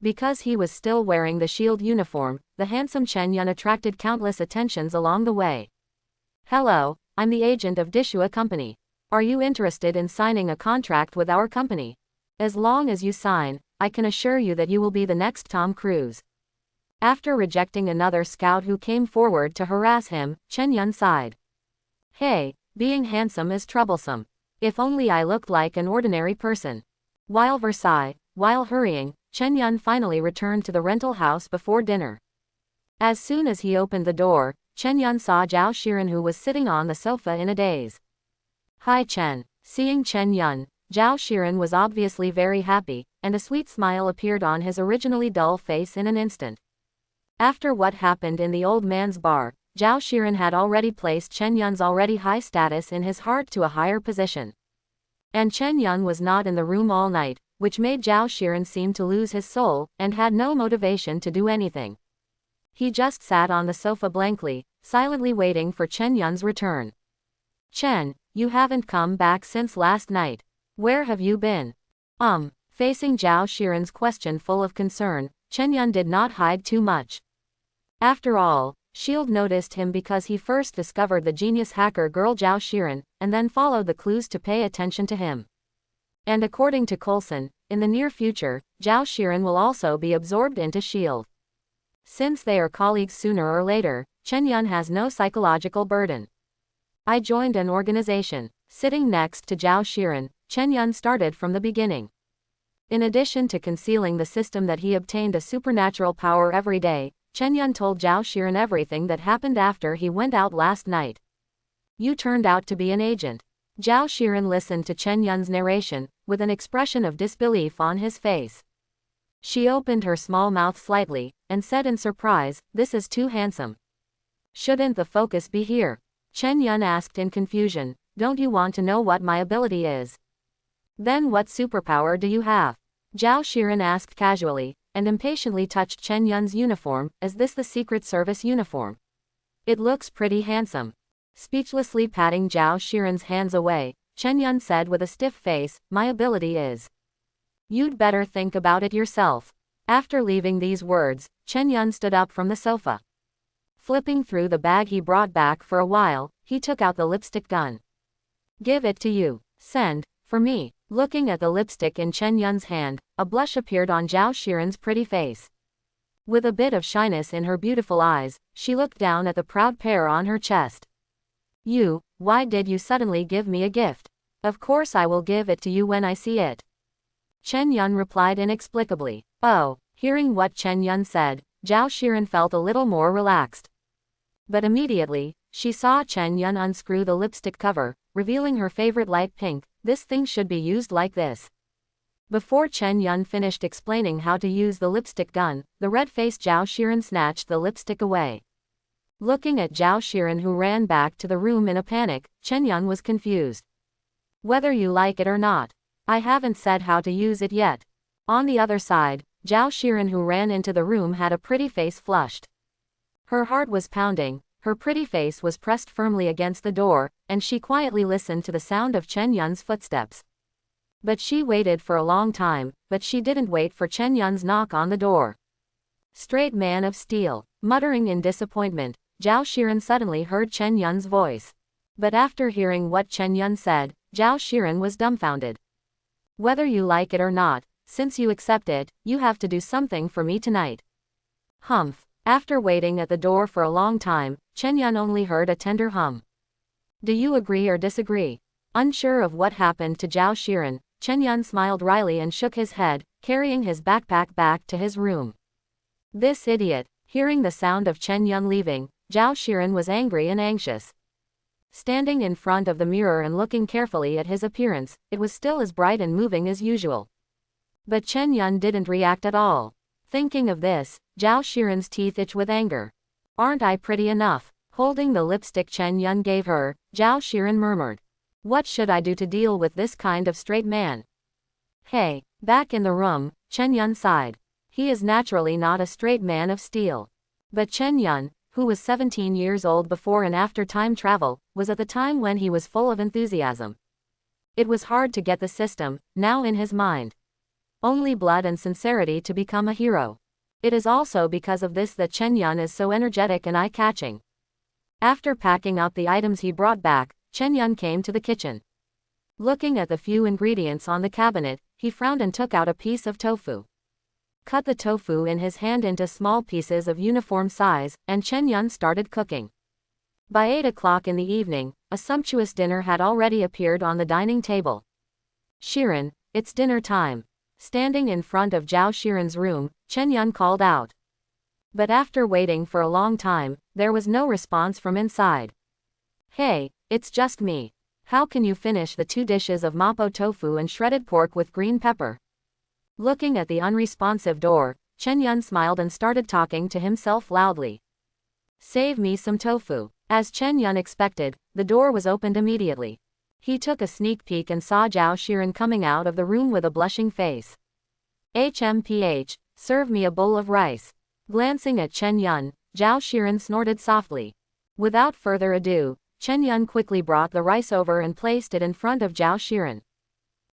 S1: Because he was still wearing the S.H.I.E.L.D. uniform, the handsome Chen Yun attracted countless attentions along the way. Hello, I'm the agent of Dishua Company. Are you interested in signing a contract with our company? As long as you sign, I can assure you that you will be the next Tom Cruise. After rejecting another scout who came forward to harass him, Chen Yun sighed. Hey, being handsome is troublesome. If only I looked like an ordinary person. While hurrying, Chen Yun finally returned to the rental house before dinner. As soon as he opened the door, Chen Yun saw Zhao Shiren, who was sitting on the sofa in a daze. Hi Chen. Seeing Chen Yun, Zhao Shiren was obviously very happy, and a sweet smile appeared on his originally dull face in an instant. After what happened in the old man's bar, Zhao Shiren had already placed Chen Yun's already high status in his heart to a higher position. And Chen Yun was not in the room all night, which made Zhao Shiren seem to lose his soul, and had no motivation to do anything. He just sat on the sofa blankly, silently waiting for Chen Yun's return. Chen, you haven't come back since last night. Where have you been? Facing Zhao Shiren's question full of concern, Chen Yun did not hide too much. After all, S.H.I.E.L.D. noticed him because he first discovered the genius hacker girl Zhao Shiren, and then followed the clues to pay attention to him. And according to Coulson, in the near future, Zhao Shiren will also be absorbed into S.H.I.E.L.D. Since they are colleagues sooner or later, Chen Yun has no psychological burden. I joined an organization. Sitting next to Zhao Shiren, Chen Yun started from the beginning. In addition to concealing the system that he obtained a supernatural power every day, Chen Yun told Zhao Shiren everything that happened after he went out last night. You turned out to be an agent. Zhao Shiren listened to Chen Yun's narration, with an expression of disbelief on his face. She opened her small mouth slightly, and said in surprise, "This is too handsome. Shouldn't the focus be here?" Chen Yun asked in confusion, "Don't you want to know what my ability is? Then what superpower do you have?" Zhao Shiren asked casually, and impatiently touched Chen Yun's uniform. Is this the Secret Service uniform? It looks pretty handsome. Speechlessly patting Zhao Shiren's hands away, Chen Yun said with a stiff face, "My ability is. You'd better think about it yourself." After leaving these words, Chen Yun stood up from the sofa. Flipping through the bag he brought back for a while, he took out the lipstick gun. Give it to you. Send, for me. Looking at the lipstick in Chen Yun's hand, a blush appeared on Zhao Shiren's pretty face. With a bit of shyness in her beautiful eyes, she looked down at the proud pear on her chest. Why did you suddenly give me a gift? Of course I will give it to you when I see it. Chen Yun replied inexplicably. Oh, hearing what Chen Yun said, Zhao Shiren felt a little more relaxed. But immediately, she saw Chen Yun unscrew the lipstick cover, revealing her favorite light pink. This thing should be used like this. Before Chen Yun finished explaining how to use the lipstick gun, the red-faced Zhao Shiren snatched the lipstick away. Looking at Zhao Shiren, who ran back to the room in a panic, Chen Yun was confused. Whether you like it or not, I haven't said how to use it yet. On the other side, Zhao Shiren, who ran into the room, had a pretty face flushed. Her heart was pounding, her pretty face was pressed firmly against the door, and she quietly listened to the sound of Chen Yun's footsteps. But she waited for a long time, but she didn't wait for Chen Yun's knock on the door. Straight man of steel. Muttering in disappointment, Zhao Shiren suddenly heard Chen Yun's voice. But after hearing what Chen Yun said, Zhao Shiren was dumbfounded. Whether you like it or not, since you accept it, you have to do something for me tonight. Humph. After waiting at the door for a long time, Chen Yun only heard a tender hum. Do you agree or disagree? Unsure of what happened to Zhao Shiren, Chen Yun smiled wryly and shook his head, carrying his backpack back to his room. This idiot. Hearing the sound of Chen Yun leaving, Zhao Shiren was angry and anxious. Standing in front of the mirror and looking carefully at his appearance, it was still as bright and moving as usual. But Chen Yun didn't react at all. Thinking of this, Zhao Shiren's teeth itched with anger. Aren't I pretty enough? Holding the lipstick Chen Yun gave her, Zhao Shiren murmured. What should I do to deal with this kind of straight man? Hey. Back in the room, Chen Yun sighed. He is naturally not a straight man of steel. But Chen Yun, who was 17 years old before and after time travel, was at the time when he was full of enthusiasm. It was hard to get the system, now in his mind. Only blood and sincerity to become a hero. It is also because of this that Chen Yun is so energetic and eye-catching. After packing up the items he brought back, Chen Yun came to the kitchen. Looking at the few ingredients on the cabinet, he frowned and took out a piece of tofu. Cut the tofu in his hand into small pieces of uniform size, and Chen Yun started cooking. By 8 o'clock in the evening, a sumptuous dinner had already appeared on the dining table. Shiren, it's dinner time. Standing in front of Zhao Shiren's room, Chen Yun called out. But after waiting for a long time, there was no response from inside. Hey, it's just me. How can you finish the 2 dishes of mapo tofu and shredded pork with green pepper? Looking at the unresponsive door, Chen Yun smiled and started talking to himself loudly. Save me some tofu. As Chen Yun expected, the door was opened immediately. He took a sneak peek and saw Zhao Shiren coming out of the room with a blushing face. HMPH, serve me a bowl of rice. Glancing at Chen Yun, Zhao Shiren snorted softly. Without further ado, Chen Yun quickly brought the rice over and placed it in front of Zhao Shiren.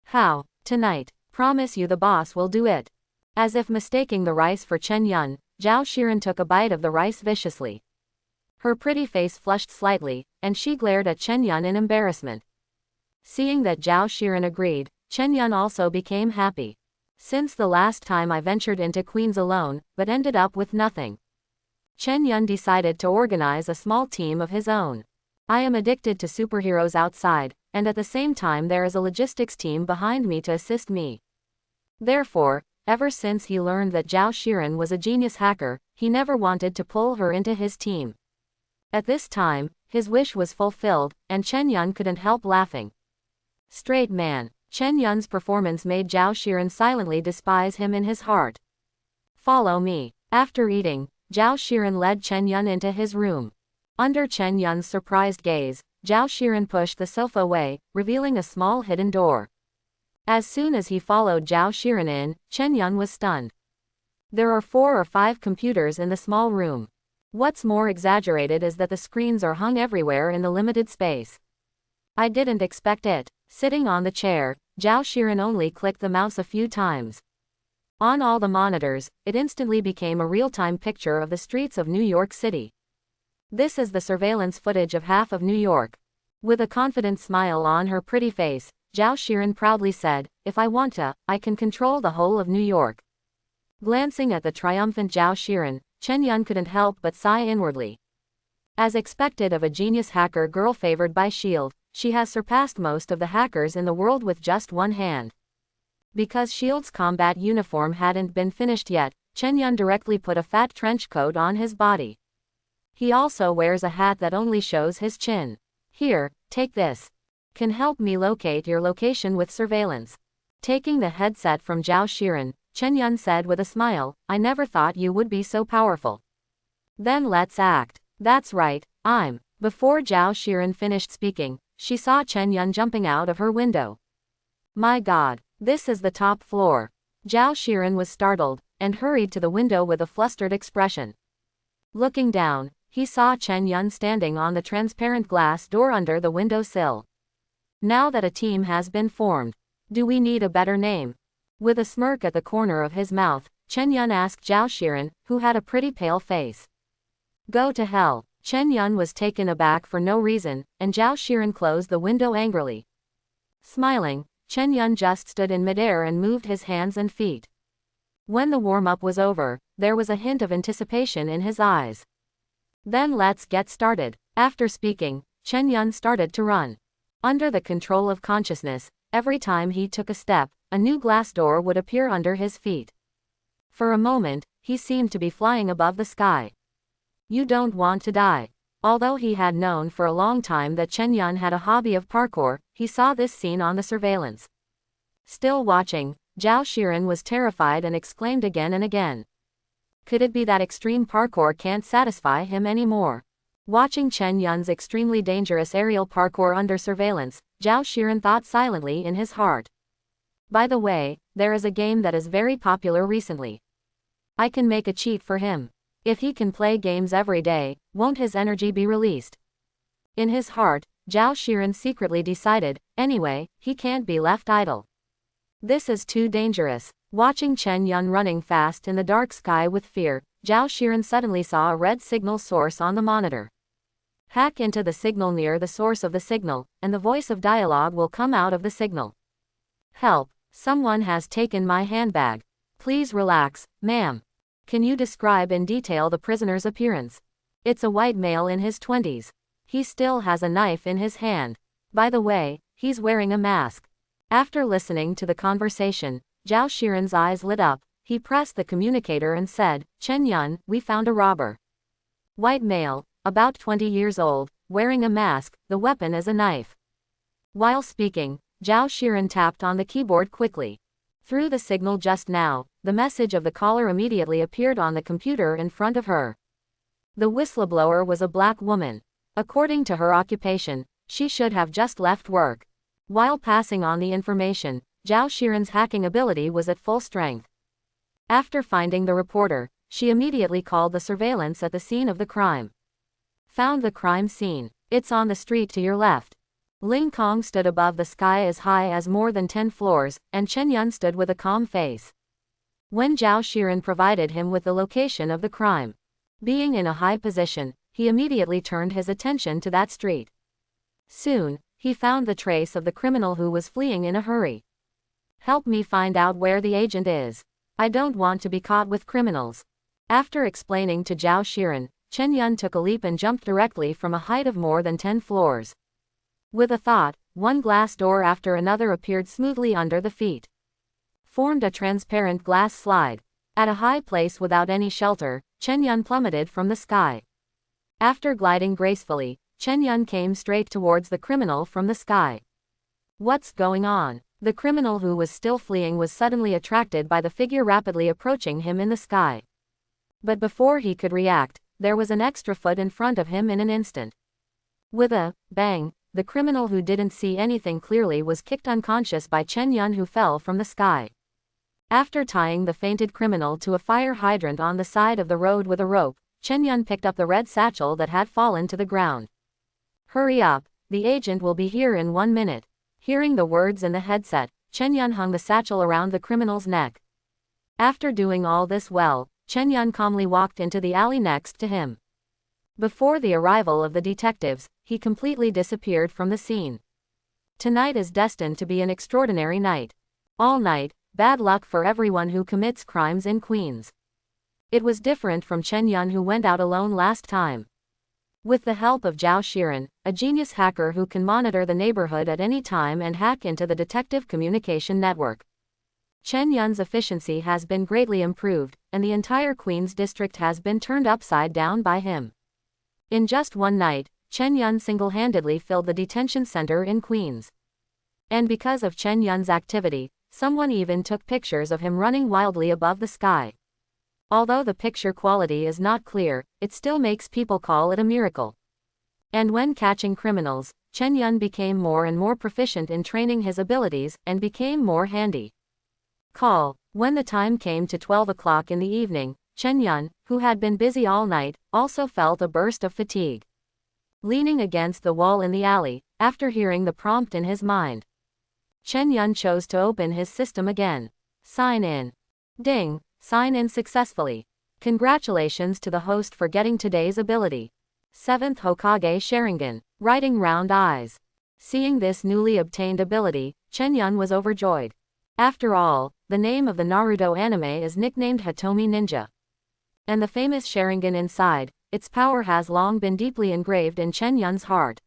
S1: How? Tonight. Promise you the boss will do it. As if mistaking the rice for Chen Yun, Zhao Shiren took a bite of the rice viciously. Her pretty face flushed slightly, and she glared at Chen Yun in embarrassment. Seeing that Zhao Shiren agreed, Chen Yun also became happy. Since the last time I ventured into Queens alone, but ended up with nothing. Chen Yun decided to organize a small team of his own. I am addicted to superheroes outside, and at the same time there is a logistics team behind me to assist me. Therefore, ever since he learned that Zhao Shiren was a genius hacker, he never wanted to pull her into his team. At this time, his wish was fulfilled, and Chen Yun couldn't help laughing. Straight man. Chen Yun's performance made Zhao Shiren silently despise him in his heart. Follow me. After eating, Zhao Shiren led Chen Yun into his room. Under Chen Yun's surprised gaze, Zhao Shiren pushed the sofa away, revealing a small hidden door. As soon as he followed Zhao Shiren in, Chen Yun was stunned. There are 4 or 5 computers in the small room. What's more exaggerated is that the screens are hung everywhere in the limited space. I didn't expect it. Sitting on the chair, Zhao Shiren only clicked the mouse a few times. On all the monitors, it instantly became a real-time picture of the streets of New York City. This is the surveillance footage of half of New York. With a confident smile on her pretty face, Zhao Shiren proudly said, if I want to, I can control the whole of New York. Glancing at the triumphant Zhao Shiren, Chen Yun couldn't help but sigh inwardly. As expected of a genius hacker girl favored by S.H.I.E.L.D., she has surpassed most of the hackers in the world with just one hand. Because S.H.I.E.L.D.'s combat uniform hadn't been finished yet, Chen Yun directly put a fat trench coat on his body. He also wears a hat that only shows his chin. Here, take this. Can help me locate your location with surveillance. Taking the headset from Zhao Shiren, Chen Yun said with a smile, I never thought you would be so powerful. Then let's act. That's right, I'm. Before Zhao Shiren finished speaking, she saw Chen Yun jumping out of her window. My God, this is the top floor. Zhao Shiren was startled, and hurried to the window with a flustered expression. Looking down, he saw Chen Yun standing on the transparent glass door under the windowsill. Now that a team has been formed, do we need a better name? With a smirk at the corner of his mouth, Chen Yun asked Zhao Shiren, who had a pretty pale face. Go to hell. Chen Yun was taken aback for no reason, and Zhao Shiren closed the window angrily. Smiling, Chen Yun just stood in midair and moved his hands and feet. When the warm-up was over, there was a hint of anticipation in his eyes. Then let's get started. After speaking, Chen Yun started to run. Under the control of consciousness, every time he took a step, a new glass door would appear under his feet. For a moment, he seemed to be flying above the sky. You don't want to die. Although he had known for a long time that Chen Yun had a hobby of parkour, he saw this scene on the surveillance. Still watching, Zhao Shiren was terrified and exclaimed again and again. Could it be that extreme parkour can't satisfy him anymore? Watching Chen Yun's extremely dangerous aerial parkour under surveillance, Zhao Shiren thought silently in his heart. By the way, there is a game that is very popular recently. I can make a cheat for him. If he can play games every day, won't his energy be released? In his heart, Zhao Shiren secretly decided, anyway, he can't be left idle. This is too dangerous. Watching Chen Yun running fast in the dark sky with fear, Zhao Shiren suddenly saw a red signal source on the monitor. Hack into the signal near the source of the signal, and the voice of dialogue will come out of the signal. Help, someone has taken my handbag. Please relax, ma'am. Can you describe in detail the prisoner's appearance? It's a white male in his 20s. He still has a knife in his hand. By the way, he's wearing a mask. After listening to the conversation, Zhao Shiren's eyes lit up. He pressed the communicator and said, Chen Yun, we found a robber. White male, about 20 years old, wearing a mask, the weapon is a knife. While speaking, Zhao Shiren tapped on the keyboard quickly. Through the signal just now, the message of the caller immediately appeared on the computer in front of her. The whistleblower was a black woman. According to her occupation, she should have just left work. While passing on the information, Zhao Shiren's hacking ability was at full strength. After finding the reporter, she immediately called the surveillance at the scene of the crime. Found the crime scene. It's on the street to your left. Ling Kong stood above the sky as high as more than 10 floors, and Chen Yun stood with a calm face. When Zhao Shiren provided him with the location of the crime, being in a high position, he immediately turned his attention to that street. Soon, he found the trace of the criminal who was fleeing in a hurry. Help me find out where the agent is. I don't want to be caught with criminals. After explaining to Zhao Shiren, Chen Yun took a leap and jumped directly from a height of more than 10 floors. With a thought, one glass door after another appeared smoothly under the feet. Formed a transparent glass slide. At a high place without any shelter, Chen Yun plummeted from the sky. After gliding gracefully, Chen Yun came straight towards the criminal from the sky. What's going on? The criminal who was still fleeing was suddenly attracted by the figure rapidly approaching him in the sky. But before he could react, there was an extra foot in front of him in an instant. With a bang, the criminal who didn't see anything clearly was kicked unconscious by Chen Yun, who fell from the sky. After tying the fainted criminal to a fire hydrant on the side of the road with a rope, Chen Yun picked up the red satchel that had fallen to the ground. Hurry up, the agent will be here in 1 minute. Hearing the words in the headset, Chen Yun hung the satchel around the criminal's neck. After doing all this well, Chen Yun calmly walked into the alley next to him. Before the arrival of the detectives, he completely disappeared from the scene. Tonight is destined to be an extraordinary night. All night, bad luck for everyone who commits crimes in Queens. It was different from Chen Yun, who went out alone last time. With the help of Zhao Shiren, a genius hacker who can monitor the neighborhood at any time and hack into the detective communication network, Chen Yun's efficiency has been greatly improved, and the entire Queens district has been turned upside down by him. In just one night, Chen Yun single-handedly filled the detention center in Queens. And because of Chen Yun's activity, someone even took pictures of him running wildly above the sky. Although the picture quality is not clear, it still makes people call it a miracle. And when catching criminals, Chen Yun became more and more proficient in training his abilities, and became more handy. When the time came to 12 o'clock in the evening, Chen Yun, who had been busy all night, also felt a burst of fatigue. Leaning against the wall in the alley, after hearing the prompt in his mind, Chen Yun chose to open his system again. Sign in. Ding, sign in successfully. Congratulations to the host for getting today's ability. 7th Hokage Sharingan, writing round eyes. Seeing this newly obtained ability, Chen-yun was overjoyed. After all, the name of the Naruto anime is nicknamed Hitomi Ninja. And the famous Sharingan inside, its power has long been deeply engraved in Chen-yun's heart.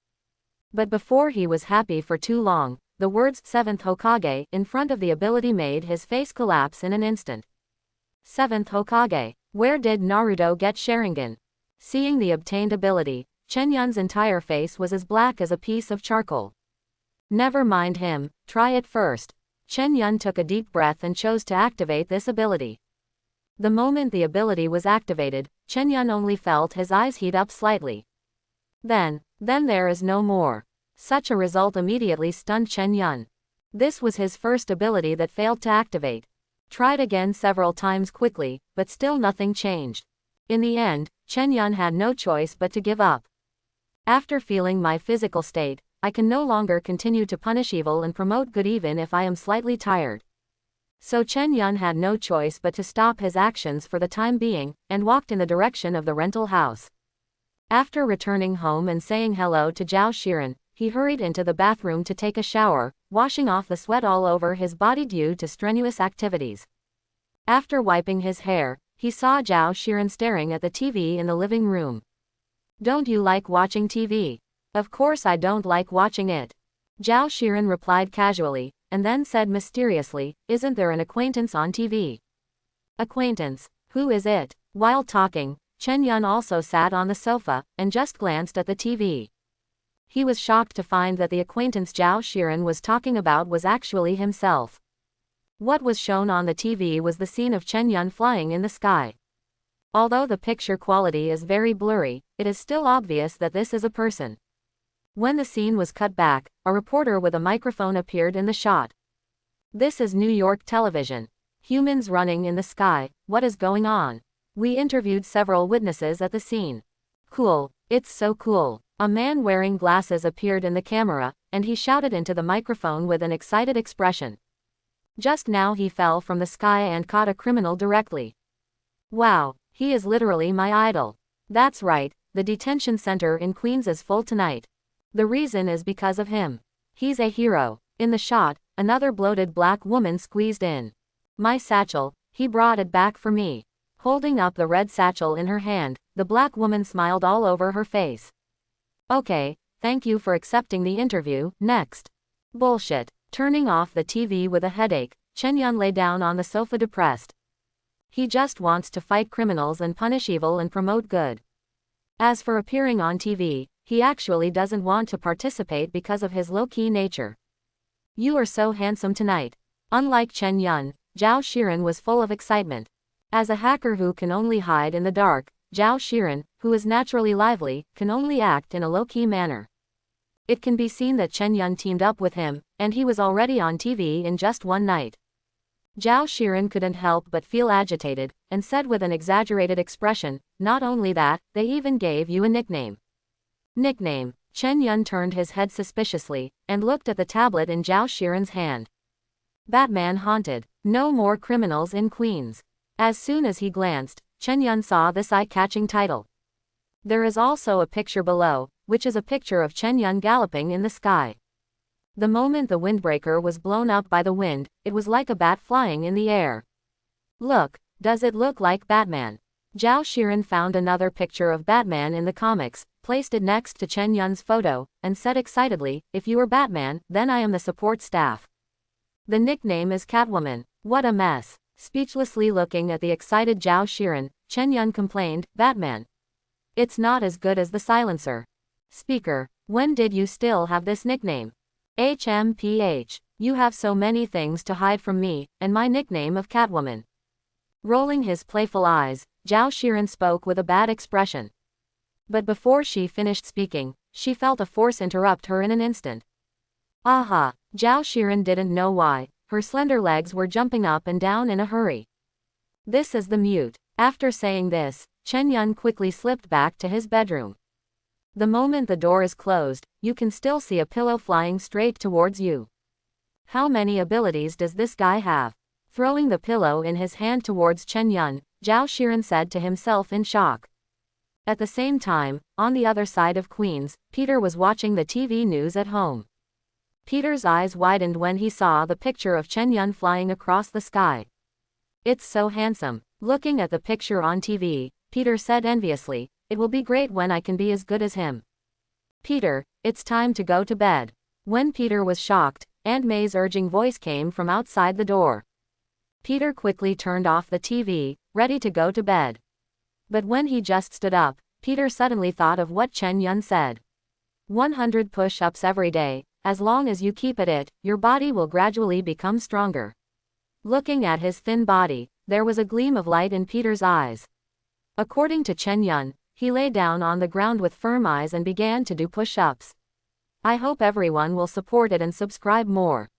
S1: But before he was happy for too long, the words 7th Hokage in front of the ability made his face collapse in an instant. 7th Hokage, where did Naruto get Sharingan? Seeing the obtained ability, Chen-yun's entire face was as black as a piece of charcoal. Never mind him, try it first. Chen-yun took a deep breath and chose to activate this ability. The moment the ability was activated, Chen-yun only felt his eyes heat up slightly. Then there is no more. Such a result immediately stunned Chen-yun. This was his first ability that failed to activate. Tried again several times quickly, but still nothing changed. In the end, Chen-yun had no choice but to give up. After feeling my physical state, I can no longer continue to punish evil and promote good even if I am slightly tired. So Chen-yun had no choice but to stop his actions for the time being, and walked in the direction of the rental house. After returning home and saying hello to Zhao Shiren, he hurried into the bathroom to take a shower, washing off the sweat all over his body due to strenuous activities. After wiping his hair, he saw Zhao Shiren staring at the TV in the living room. Don't you like watching TV? Of course I don't like watching it. Zhao Shiren replied casually, and then said mysteriously, isn't there an acquaintance on TV? Acquaintance? Who is it? While talking, Chen-yun also sat on the sofa, and just glanced at the TV. He was shocked to find that the acquaintance Zhao Shiren was talking about was actually himself. What was shown on the TV was the scene of Chen-yun flying in the sky. Although the picture quality is very blurry, it is still obvious that this is a person. When the scene was cut back, a reporter with a microphone appeared in the shot. This is New York television. Humans running in the sky, what is going on? We interviewed several witnesses at the scene. Cool, it's so cool. A man wearing glasses appeared in the camera, and he shouted into the microphone with an excited expression. Just now he fell from the sky and caught a criminal directly. Wow, he is literally my idol. That's right, the detention center in Queens is full tonight. The reason is because of him. He's a hero. In the shot, another bloated black woman squeezed in. My satchel, he brought it back for me. Holding up the red satchel in her hand, the black woman smiled all over her face. Okay, thank you for accepting the interview, next. Bullshit. Turning off the TV with a headache, Chen-yun lay down on the sofa depressed. He just wants to fight criminals and punish evil and promote good. As for appearing on TV, he actually doesn't want to participate because of his low-key nature. You are so handsome tonight. Unlike Chen-yun, Zhao Shiren was full of excitement. As a hacker who can only hide in the dark, Zhao Shiren, who is naturally lively, can only act in a low-key manner. It can be seen that Chen-yun teamed up with him, and he was already on TV in just one night. Zhao Shiren couldn't help but feel agitated, and said with an exaggerated expression, not only that, they even gave you a nickname. Nickname. Chen-yun turned his head suspiciously, and looked at the tablet in Zhao Shiren's hand. Batman haunted. No more criminals in Queens. As soon as he glanced, Chen-yun saw this eye-catching title. There is also a picture below, which is a picture of Chen-yun galloping in the sky. The moment the windbreaker was blown up by the wind, it was like a bat flying in the air. Look, does it look like Batman? Zhao Shiren found another picture of Batman in the comics, placed it next to Chen-yun's photo, and said excitedly, if you are Batman, then I am the support staff. The nickname is Catwoman. What a mess. Speechlessly looking at the excited Zhao Shiren, Chen-yun complained, Batman. It's not as good as the silencer. Speaker, when did you still have this nickname? HMPH, you have so many things to hide from me, and my nickname of Catwoman. Rolling his playful eyes, Zhao Shiren spoke with a bad expression. But before she finished speaking, she felt a force interrupt her in an instant. Aha! Zhao Shiren didn't know why, her slender legs were jumping up and down in a hurry. This is the mute. After saying this, Chen-yun quickly slipped back to his bedroom. The moment the door is closed, you can still see a pillow flying straight towards you. How many abilities does this guy have? Throwing the pillow in his hand towards Chen Yun, Zhao Shiren said to himself in shock. At the same time, on the other side of Queens, Peter was watching the TV news at home. Peter's eyes widened when he saw the picture of Chen Yun flying across the sky. It's so handsome. Looking at the picture on TV, Peter said enviously, it will be great when I can be as good as him. Peter, it's time to go to bed. When Peter was shocked, Aunt May's urging voice came from outside the door. Peter quickly turned off the TV, ready to go to bed. But when he just stood up, Peter suddenly thought of what Chen Yun said. 100 push-ups every day, as long as you keep at it, your body will gradually become stronger. Looking at his thin body, there was a gleam of light in Peter's eyes. According to Chen Yun, he lay down on the ground with firm eyes and began to do push-ups. I hope everyone will support it and subscribe more.